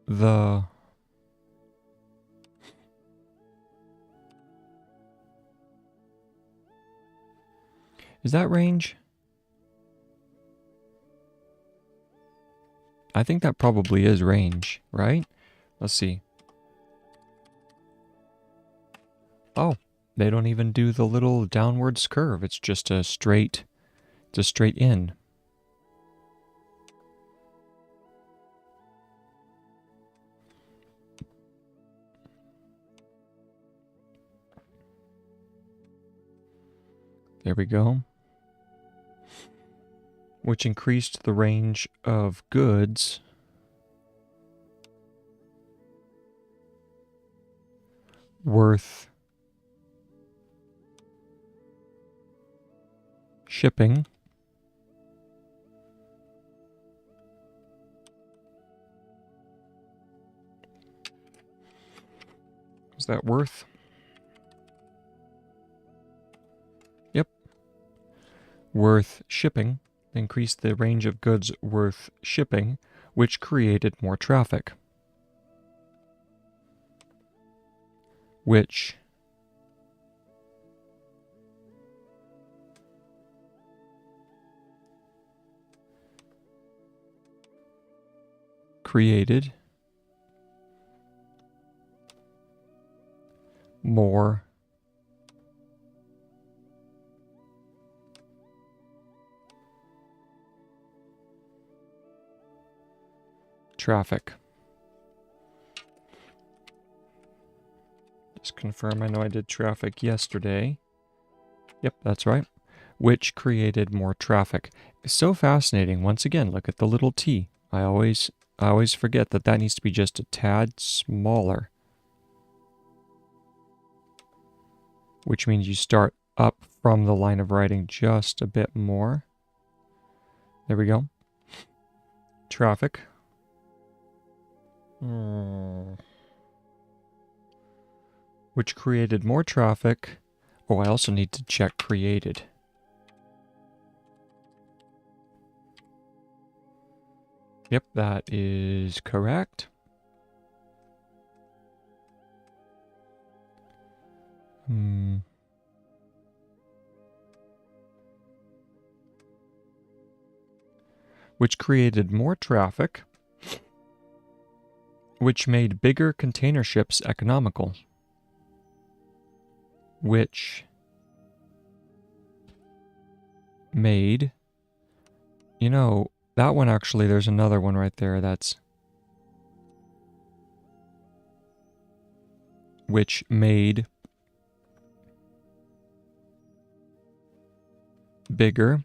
the Is that range? I think that probably is range, right? Let's see. Oh, they don't even do the little downwards curve. It's just a straight in. There we go. Which increased the range of goods worth shipping Is that worth? Yep. Worth shipping. Increased the range of goods worth shipping, which created more traffic. Which created more traffic. Just confirm, I know I did traffic yesterday. Yep, that's right. Which created more traffic. It's so fascinating. Once again, look at the little t. I always forget that needs to be just a tad smaller. Which means you start up from the line of writing just a bit more. There we go. Traffic. Which created more traffic. Oh, I also need to check created. Yep, that is correct. Which created more traffic, which made bigger container ships economical, which made, you know, that one actually, there's another one right there that's, which made bigger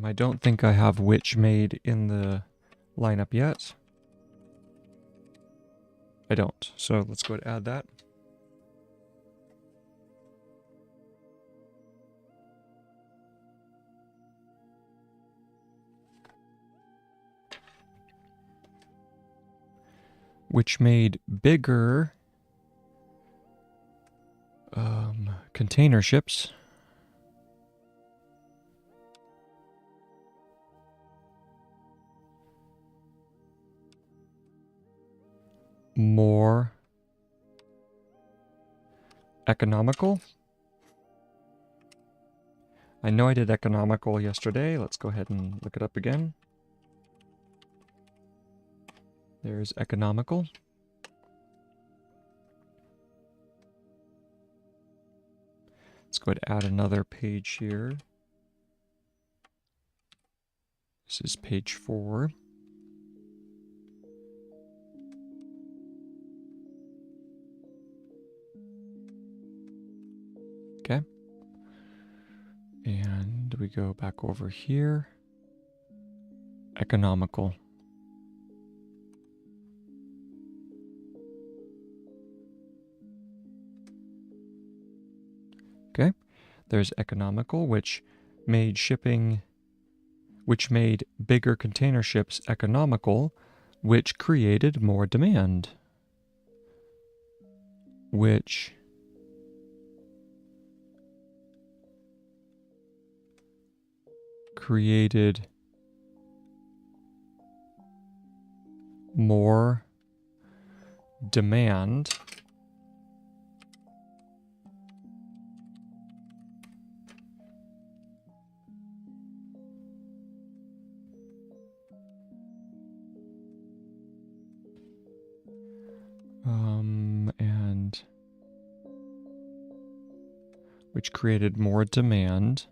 I don't think I have which made in the lineup yet. I don't, so let's go ahead and add that. Which made bigger container ships. more economical. I know I did economical yesterday. Let's go ahead and look it up again. There's economical. Let's go ahead and add another page here. This is page 4. Okay. And we go back over here. Economical. Okay. There's economical, which made bigger container ships economical, which created more demand. Which created more demand and which created more demand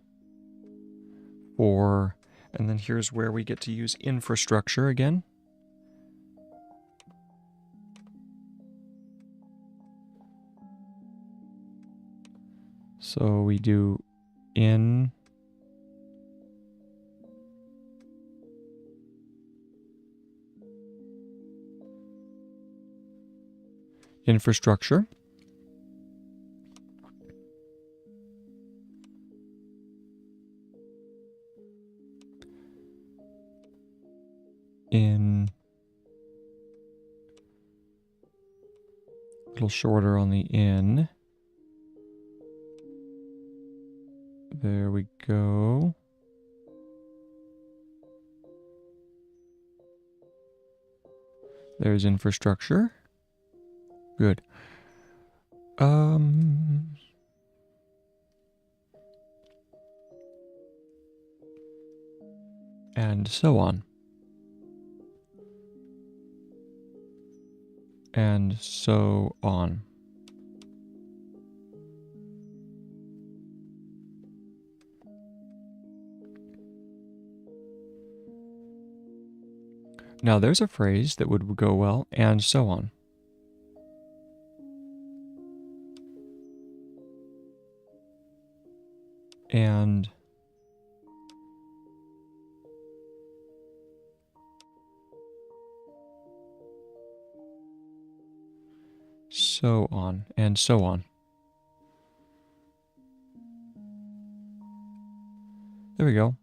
for, and then here's where we get to use infrastructure again. So we do in infrastructure. In a little shorter on the in. There we go. There's infrastructure. Good. And so on. And so on. Now there's a phrase that would go well, and so on. And so on, and so on. There we go.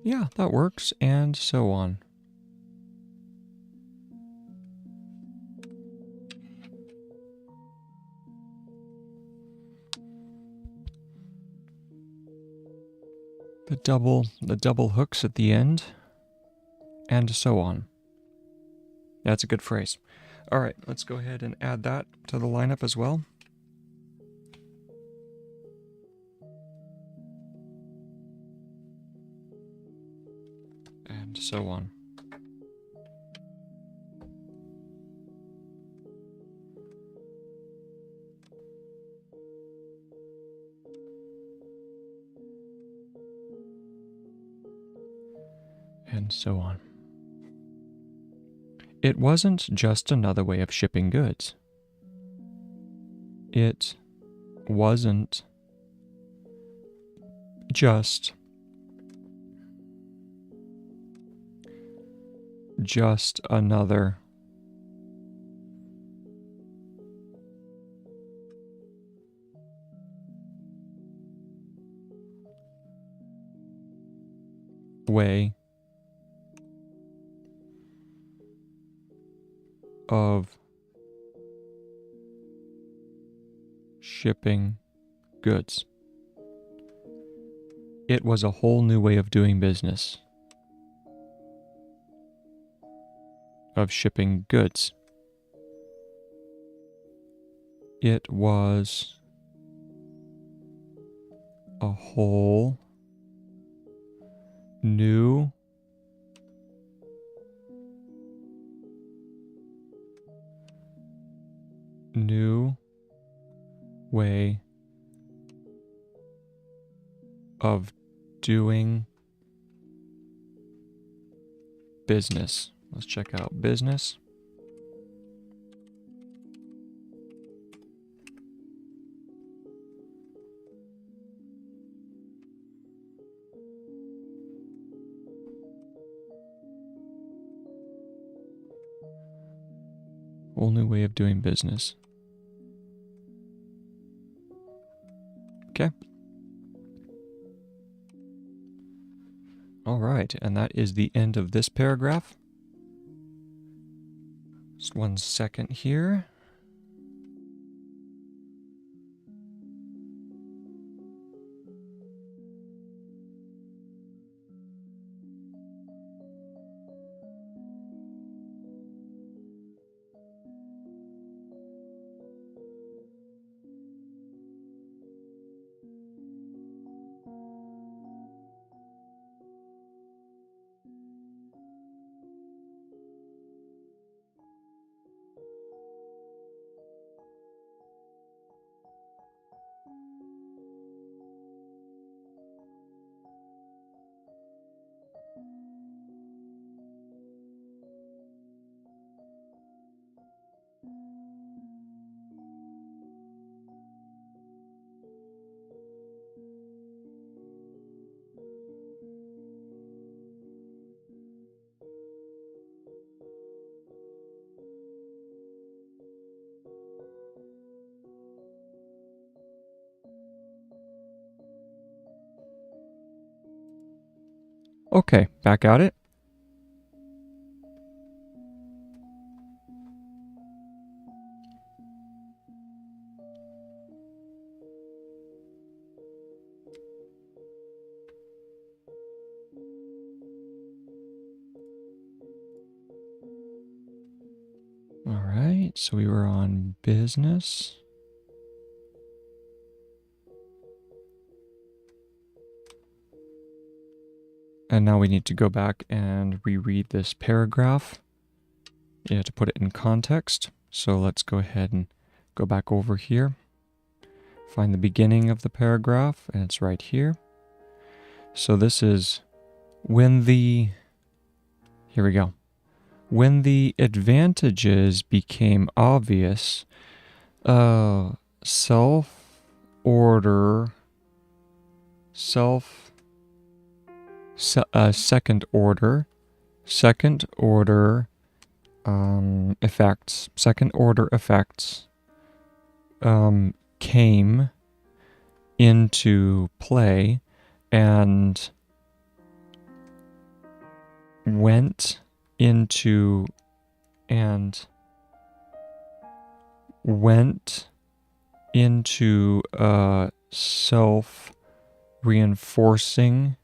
Yeah, that works, and so on. The double hooks at the end, and so on. That's a good phrase. All right, let's go ahead and add that to the lineup as well. And so on. And so on. It wasn't just another way of shipping goods. It wasn't just another way of shipping goods. It was a whole new way of doing business, of shipping goods. It was a whole new way of doing business. Let's check out business. Whole new way of doing business. Okay. All right, and that is the end of this paragraph. Just 1 second here. Okay, back at it. All right, so we were on business. And now we need to go back and reread this paragraph. You have to put it in context. So let's go ahead and go back over here. Find the beginning of the paragraph, and it's right here. So this is when the... Here we go. When the advantages became obvious, second order effects came into play and went into a self-reinforcing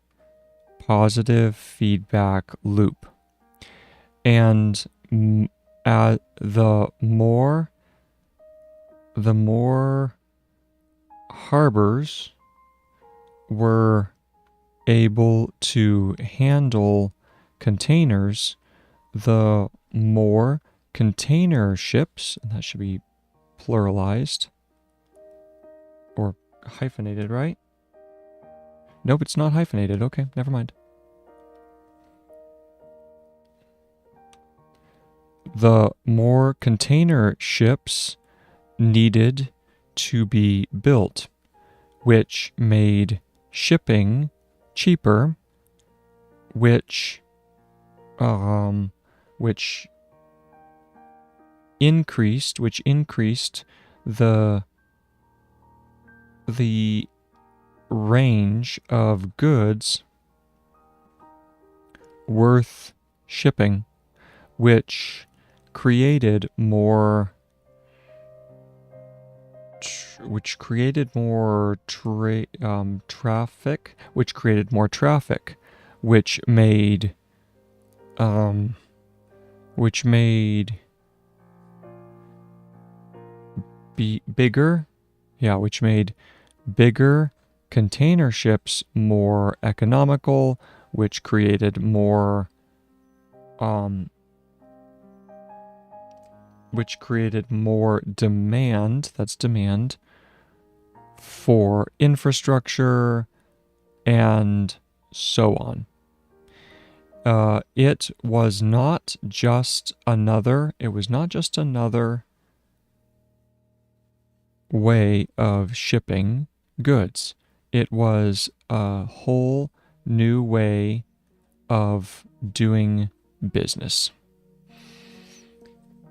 positive feedback loop. And the more harbors were able to handle containers, the more container ships, and that should be pluralized or hyphenated, right? Nope, it's not hyphenated. Okay, never mind. The more container ships needed to be built, which made shipping cheaper, which increased the range of goods worth shipping, which created more which created more traffic, which made bigger, which made bigger container ships more economical, which created more demand, that's demand, for infrastructure and so on. It was not just another way of shipping goods. It was a whole new way of doing business.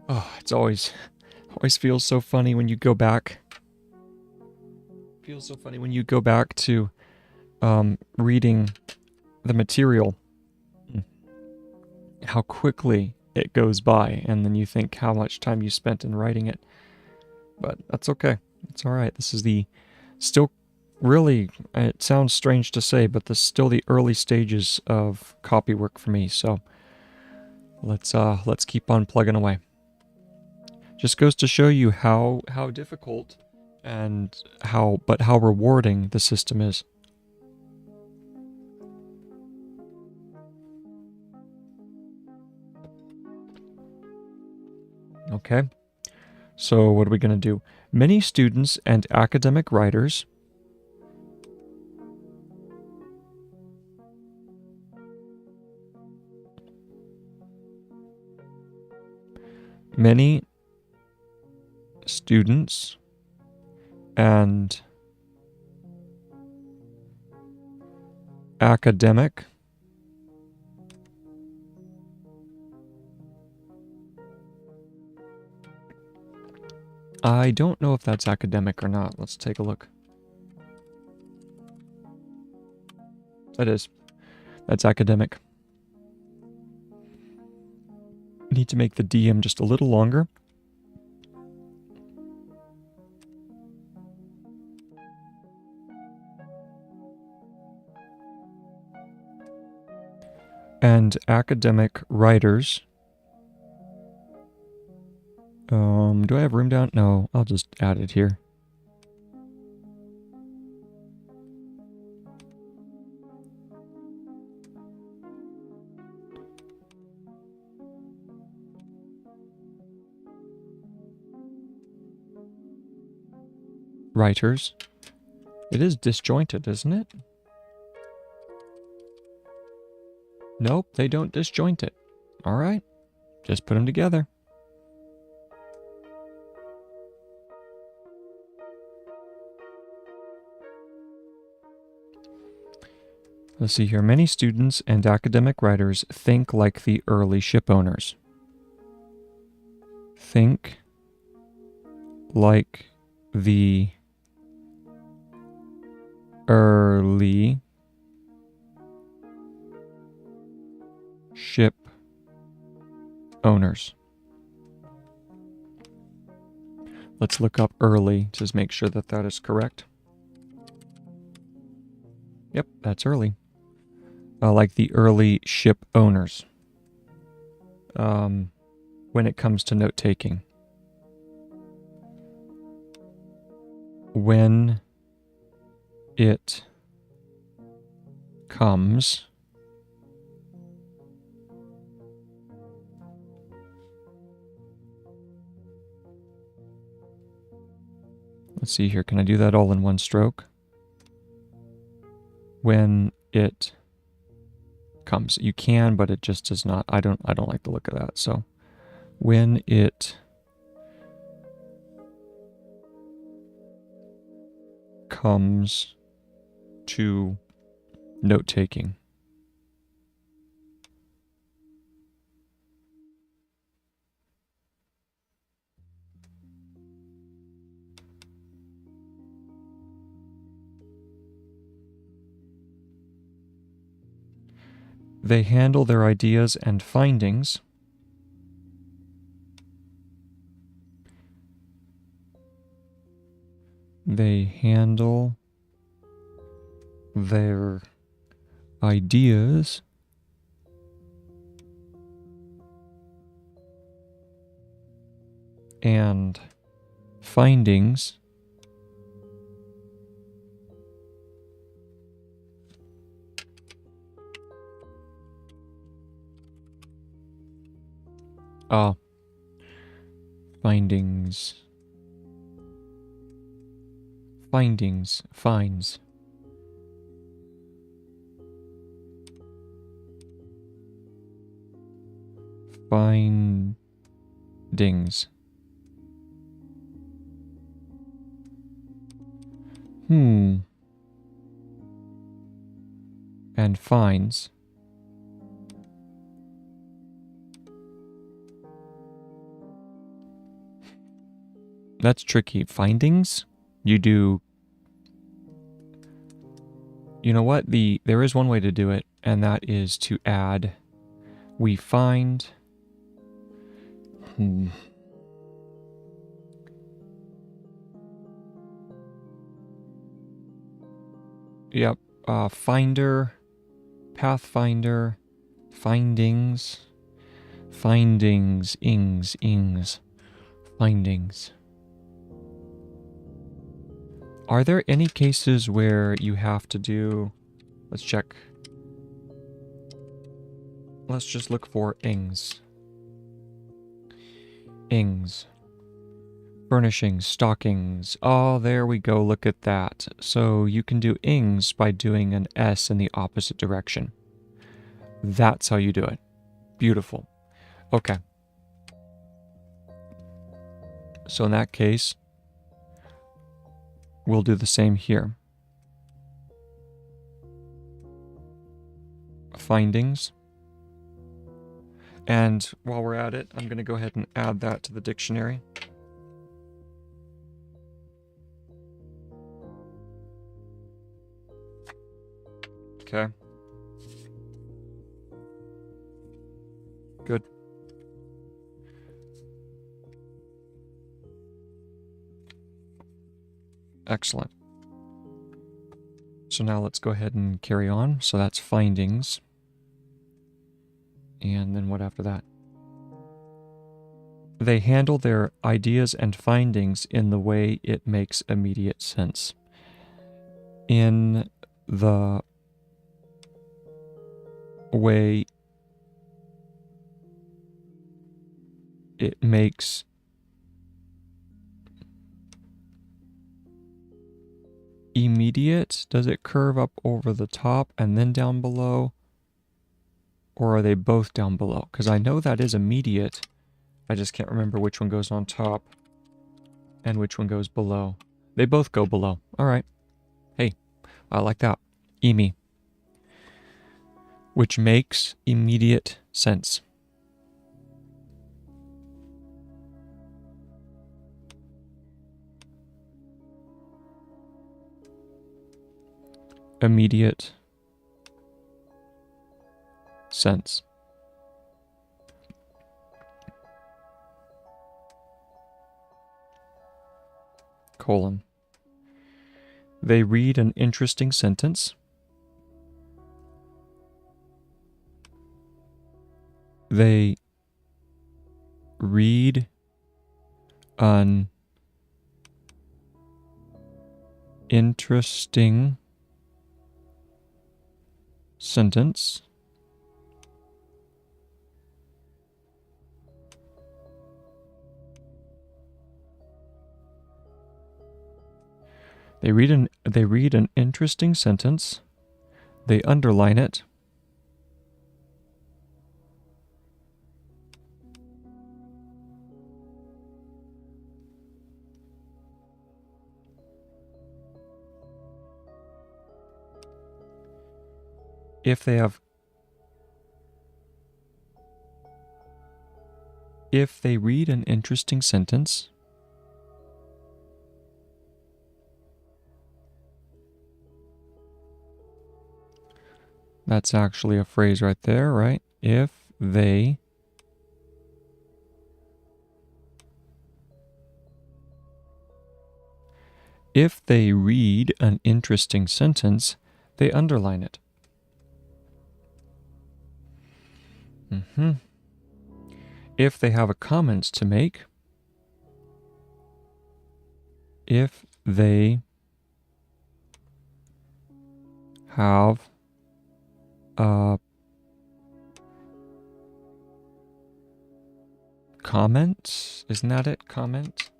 Oh, it's always feels so funny when you go back. Feels so funny when you go back to reading the material, how quickly it goes by, and then you think how much time you spent in writing it. But that's okay. It's all right. This is still really, it sounds strange to say, but this is still the early stages of Copywork for me. So let's keep on plugging away. Just goes to show you how difficult and how rewarding the system is. Okay. So what are we going to do? Many students and academic writers and academic I don't know if that's academic or not. Let's take a look. That is. That's academic. Need to make the DM just a little longer. And academic writers. Do I have room down? No, I'll just add it here. Writers. It is disjointed, isn't it? Nope, they don't disjoint it. All right, just put them together. Let's see here. Many students and academic writers think like the early ship owners. Think like the early ship owners. Let's look up early to make sure that that is correct. Yep, that's early. Like the early ship owners. When it comes to note-taking. When it comes let's see here, can I do that all in one stroke? When it comes. You can, but it just does not. I don't like the look of that. So when it comes to note-taking. They handle their ideas and findings They handle their ideas and findings findings, finds. Findings. And finds. That's tricky. Findings? You do... You know what? There is one way to do it, and that is to add... We find... Yep. Finder, Pathfinder, findings, ings, findings. Are there any cases where you have to do... Let's check. Let's just look for ings. Ings. Furnishings, stockings. Oh, there we go. Look at that. So you can do ings by doing an S in the opposite direction. That's how you do it. Beautiful. Okay. So in that case, we'll do the same here. Findings. And while we're at it, I'm going to go ahead and add that to the dictionary. Okay. Good. Excellent. So now let's go ahead and carry on. So that's findings. And then what after that? They handle their ideas and findings in the way it makes immediate sense. In the way it makes immediate. Does it curve up over the top and then down below? Or are they both down below? Because I know that is immediate. I just can't remember which one goes on top and which one goes below. They both go below. All right. Hey, I like that. Emi. Which makes immediate sense. Immediate sense. Colon. They read an interesting sentence. They read an interesting sentence. They read an interesting sentence. They underline it. If they read an interesting sentence, that's actually a phrase right there, right? If they If they read an interesting sentence, they underline it. If they have a comment to make, if they have a comment, isn't that it? Comment?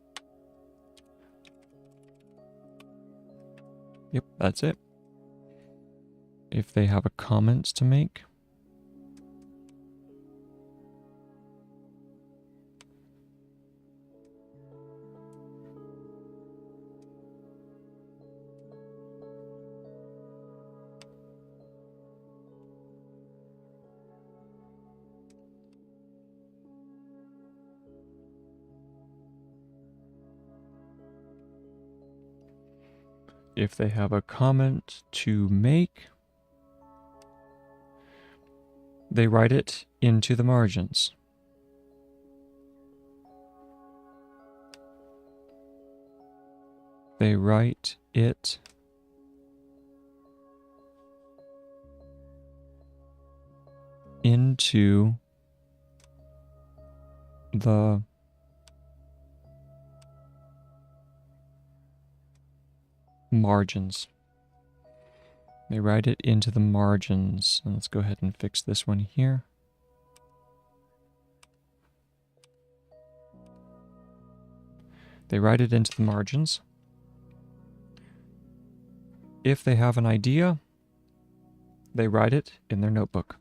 Yep, that's it. If they have a comment to make. If they have a comment to make, they write it into the margins. They write it into the margins. They write it into the margins. And let's go ahead and fix this one here. They write it into the margins. If they have an idea, they write it in their notebook.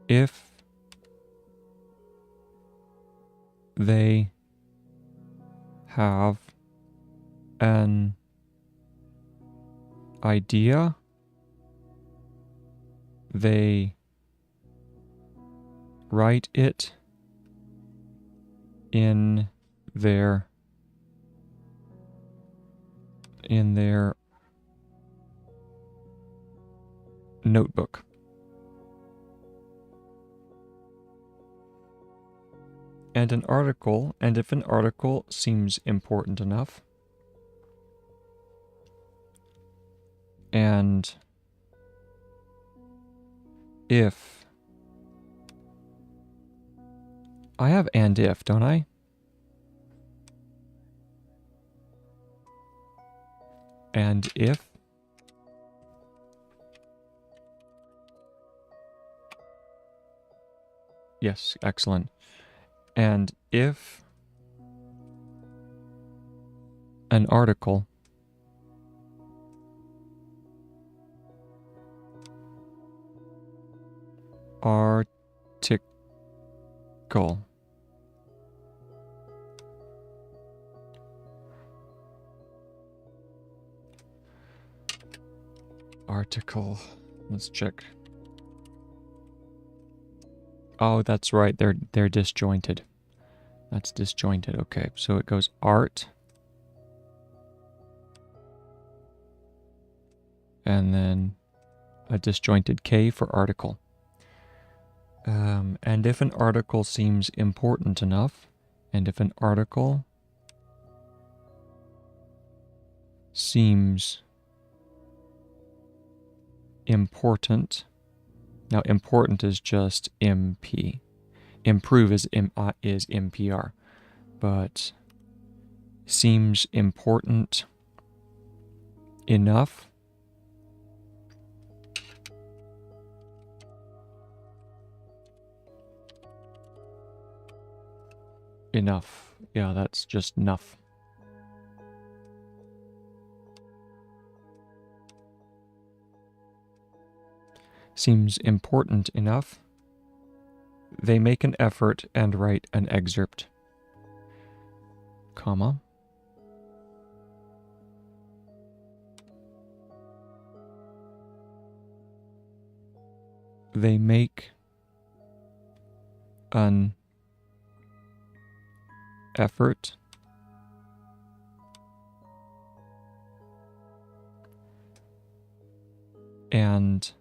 If they have an idea, they write it in their notebook. And an article, and if an article seems important enough, and if I have and if, don't I? And if yes, excellent. And if an article article, let's check. Oh, that's right, they're disjointed. That's disjointed. Okay, so it goes art, and then a disjointed K for article. And if an article seems important enough, and if an article seems important, now important is just MP. Improve is MPR, but seems important enough. Enough. Yeah, that's just enough. Seems important enough. They make an effort and write an excerpt, comma. They make an effort and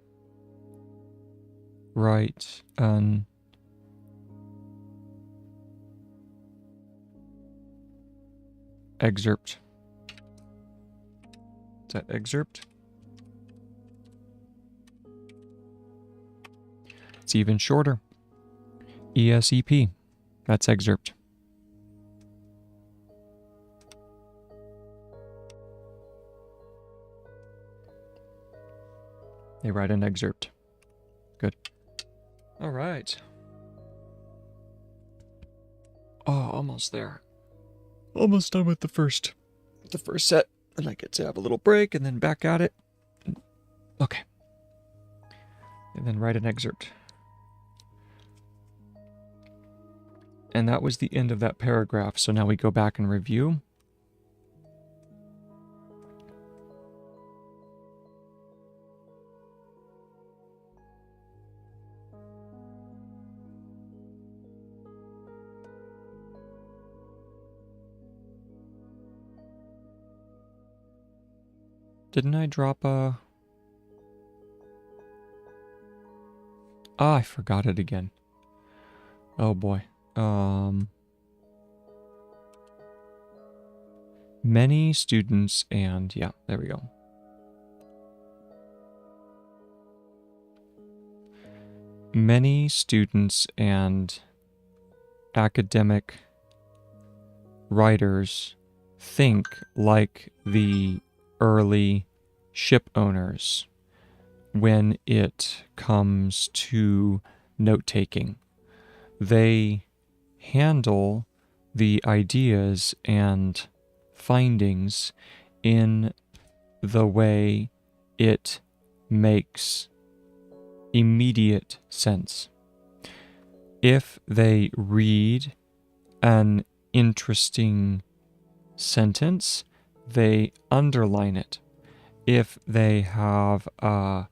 write an excerpt. Is that excerpt? It's even shorter. ESEP. That's excerpt. They write an excerpt. Good. All right. Oh, almost there. Almost done with the first set. And I get to have a little break and then back at it. Okay. And then write an excerpt. And that was the end of that paragraph. So now we go back and review. Didn't I drop a... Ah, I forgot it again. Oh boy. Many students and... Yeah, there we go. Many students and academic writers think like the early ship owners when it comes to note-taking. They handle the ideas and findings in the way it makes immediate sense. If they read an interesting sentence, they underline it. If they have a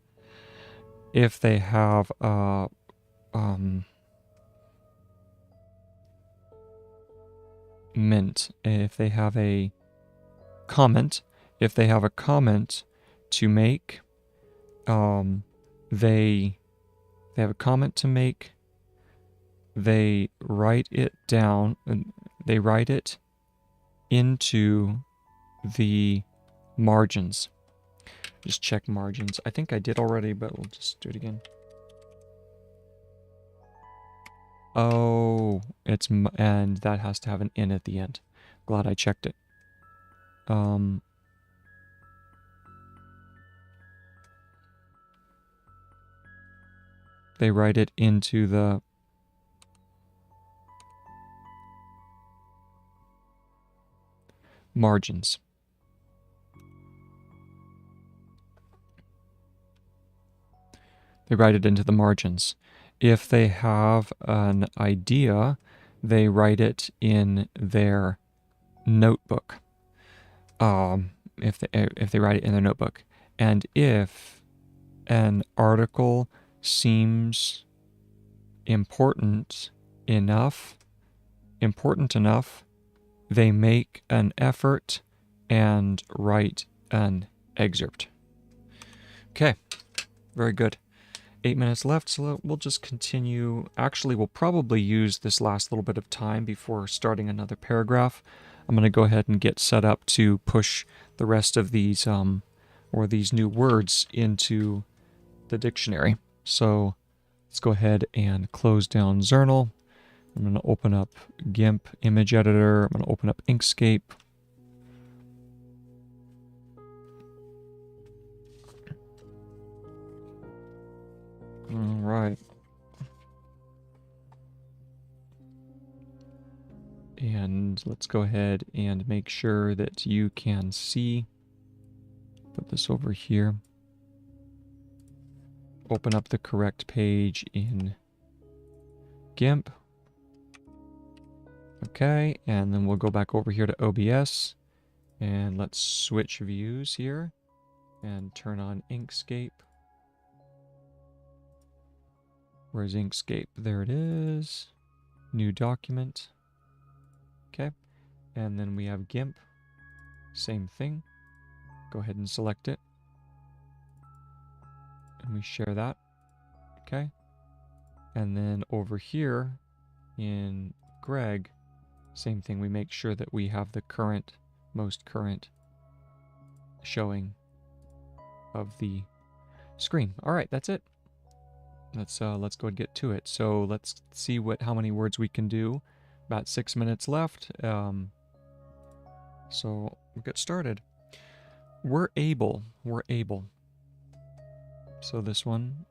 comment, to make, they have a comment to make, they write it down, and they write it into the margins. Just check margins. I think I did already, but we'll just do it again. Oh, and that has to have an N at the end. Glad I checked it. They write it into the margins. They write it into the margins. If they have an idea, they write it in their notebook. If they write it in their notebook. And if an article seems important enough, they make an effort and write an excerpt. Okay, very good. 8 minutes left, so we'll just continue. Actually, we'll probably use this last little bit of time before starting another paragraph. I'm going to go ahead and get set up to push the rest of these, or these new words into the dictionary. So let's go ahead and close down Zernal. I'm going to open up GIMP image editor. I'm going to open up Inkscape. All right. And let's go ahead and make sure that you can see. Put this over here. Open up the correct page in GIMP. Okay, and then we'll go back over here to OBS. And let's switch views here and turn on Inkscape. Where's Inkscape? There it is. New document. Okay. And then we have GIMP. Same thing. Go ahead and select it. And we share that. Okay. And then over here in Gregg, same thing. We make sure that we have the current most current showing of the screen. All right, that's it. Let's go and get to it. So let's see how many words we can do. About 6 minutes left. So we'll get started. We're able. So this one.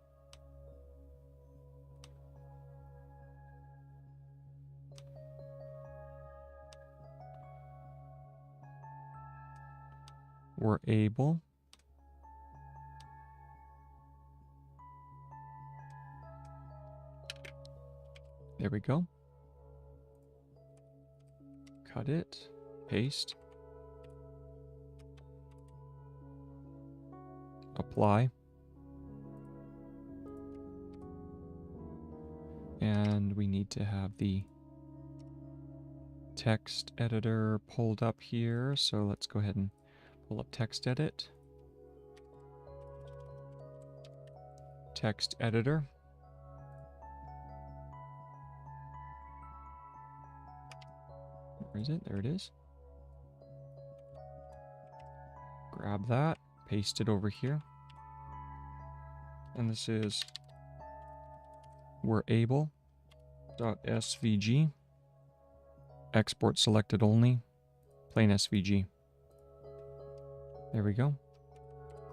We're able. There we go. Cut it. Paste. Apply. And we need to have the text editor pulled up here. So let's go ahead and pull up text edit. Text editor. Where is it? There it is. Grab that, paste it over here. And this is we're able.svg. Export selected only. Plain SVG. There we go.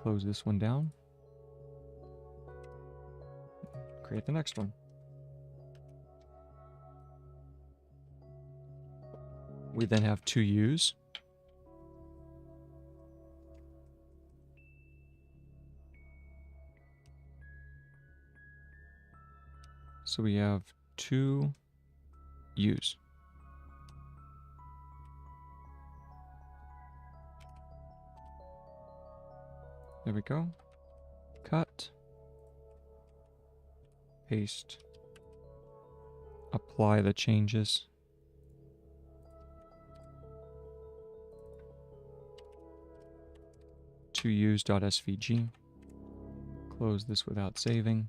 Close this one down. Create the next one. We then have to use. So we have to use. There we go. Cut. Paste. Apply the changes. To use.svg. Close this without saving.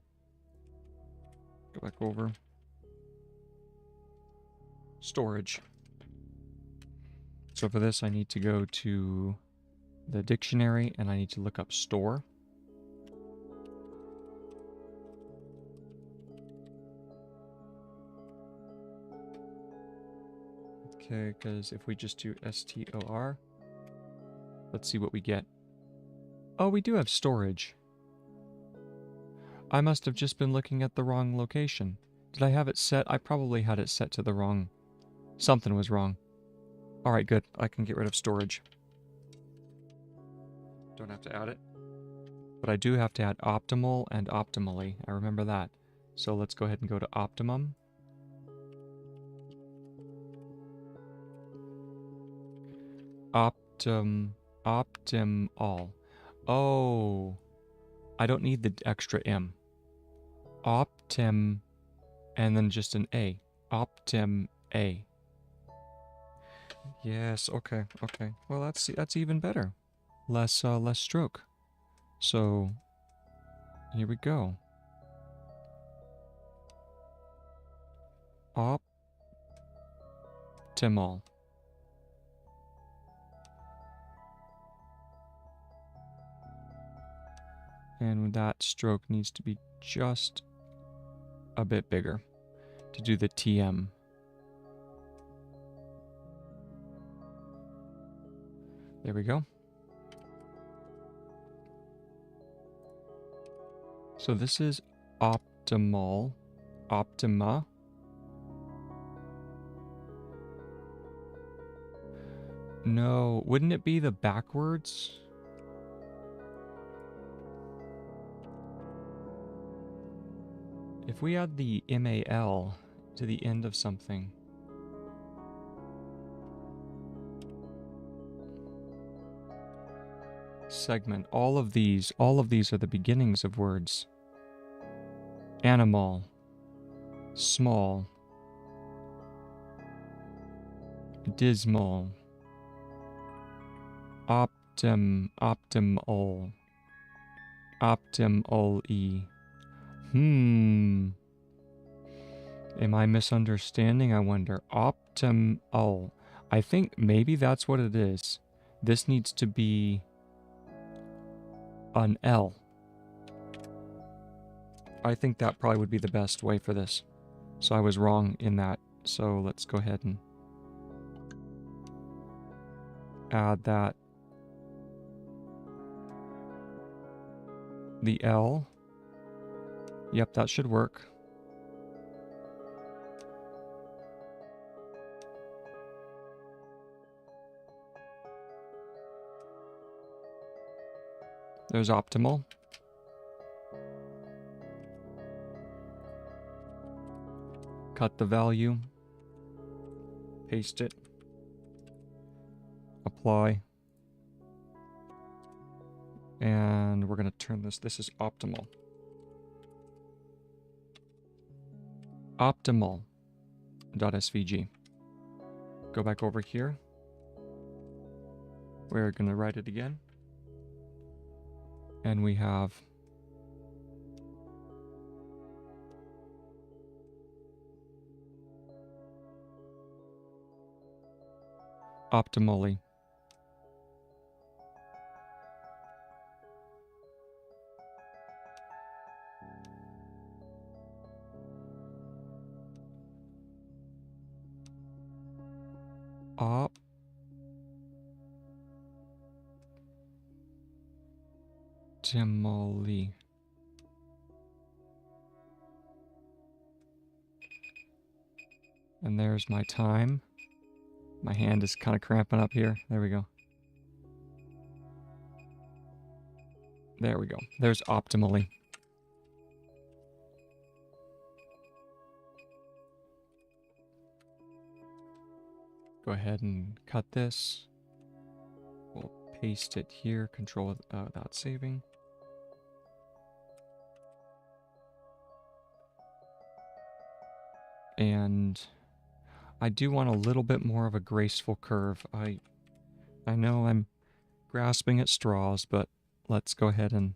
Go back over. Storage. So for this, I need to go to the dictionary and I need to look up store. Okay, because if we just do STOR, let's see what we get. Oh, we do have storage. I must have just been looking at the wrong location. Did I have it set? I probably had it set to the wrong. Something was wrong. Alright, good. I can get rid of storage. Don't have to add it. But I do have to add optimal and optimally. I remember that. So let's go ahead and go to optimum. Optimal. Oh. I don't need the extra M. Optim, and then just an A. Optim A. Yes, okay. Well, that's even better. Less stroke. So, here we go. Optimal. And that stroke needs to be just a bit bigger to do the TM. There we go. So this is optimal, optima. No, wouldn't it be the backwards? If we add the MAL to the end of something. Segment, all of these are the beginnings of words. Animal, small, dismal, optimal, optimally. Am I misunderstanding? I wonder. Optimal. I think maybe that's what it is. This needs to be an L. I think that probably would be the best way for this. So I was wrong in that. So let's go ahead and add that. The L. Yep, that should work. There's optimal. Cut the value. Paste it. Apply. And we're going to turn this. This is optimal. Optimal.svg. Go back over here. We're going to write it again. And we have optimally. Optimally. And there's my time. My hand is kind of cramping up here. There we go. There we go. There's optimally. Go ahead and cut this. We'll paste it here. Control without saving. And I do want a little bit more of a graceful curve. I know I'm grasping at straws, but let's go ahead and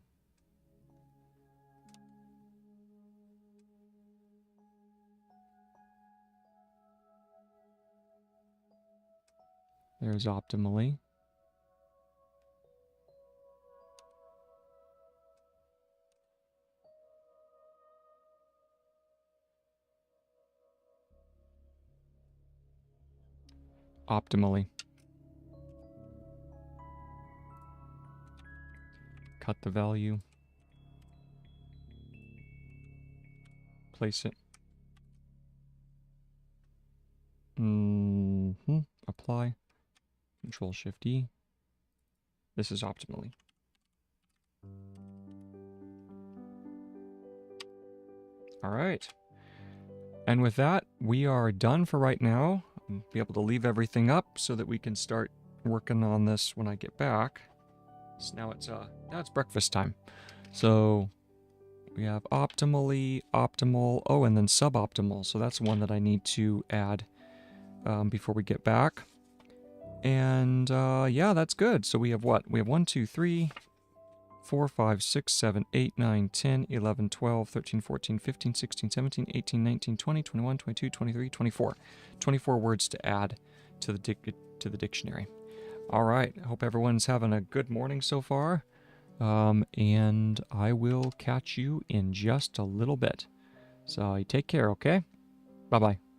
there's optimally. Optimally. Cut the value. Place it. Apply. Control Shift E. This is optimally. All right. And with that, we are done for right now. I'll be able to leave everything up so that we can start working on this when I get back. So now it's breakfast time. So we have optimally, optimal, oh, and then suboptimal. So that's one that I need to add before we get back. And yeah, that's good. So we have what? We have 1, 2, 3, 4, 5, 6, 7, 8, 9, 10, 11, 12, 13, 14, 15, 16, 17, 18, 19, 20, 21, 22, 23, 24. 24 words to add to the dictionary. All right. I hope everyone's having a good morning so far. And I will catch you in just a little bit. So you take care, okay? Bye-bye.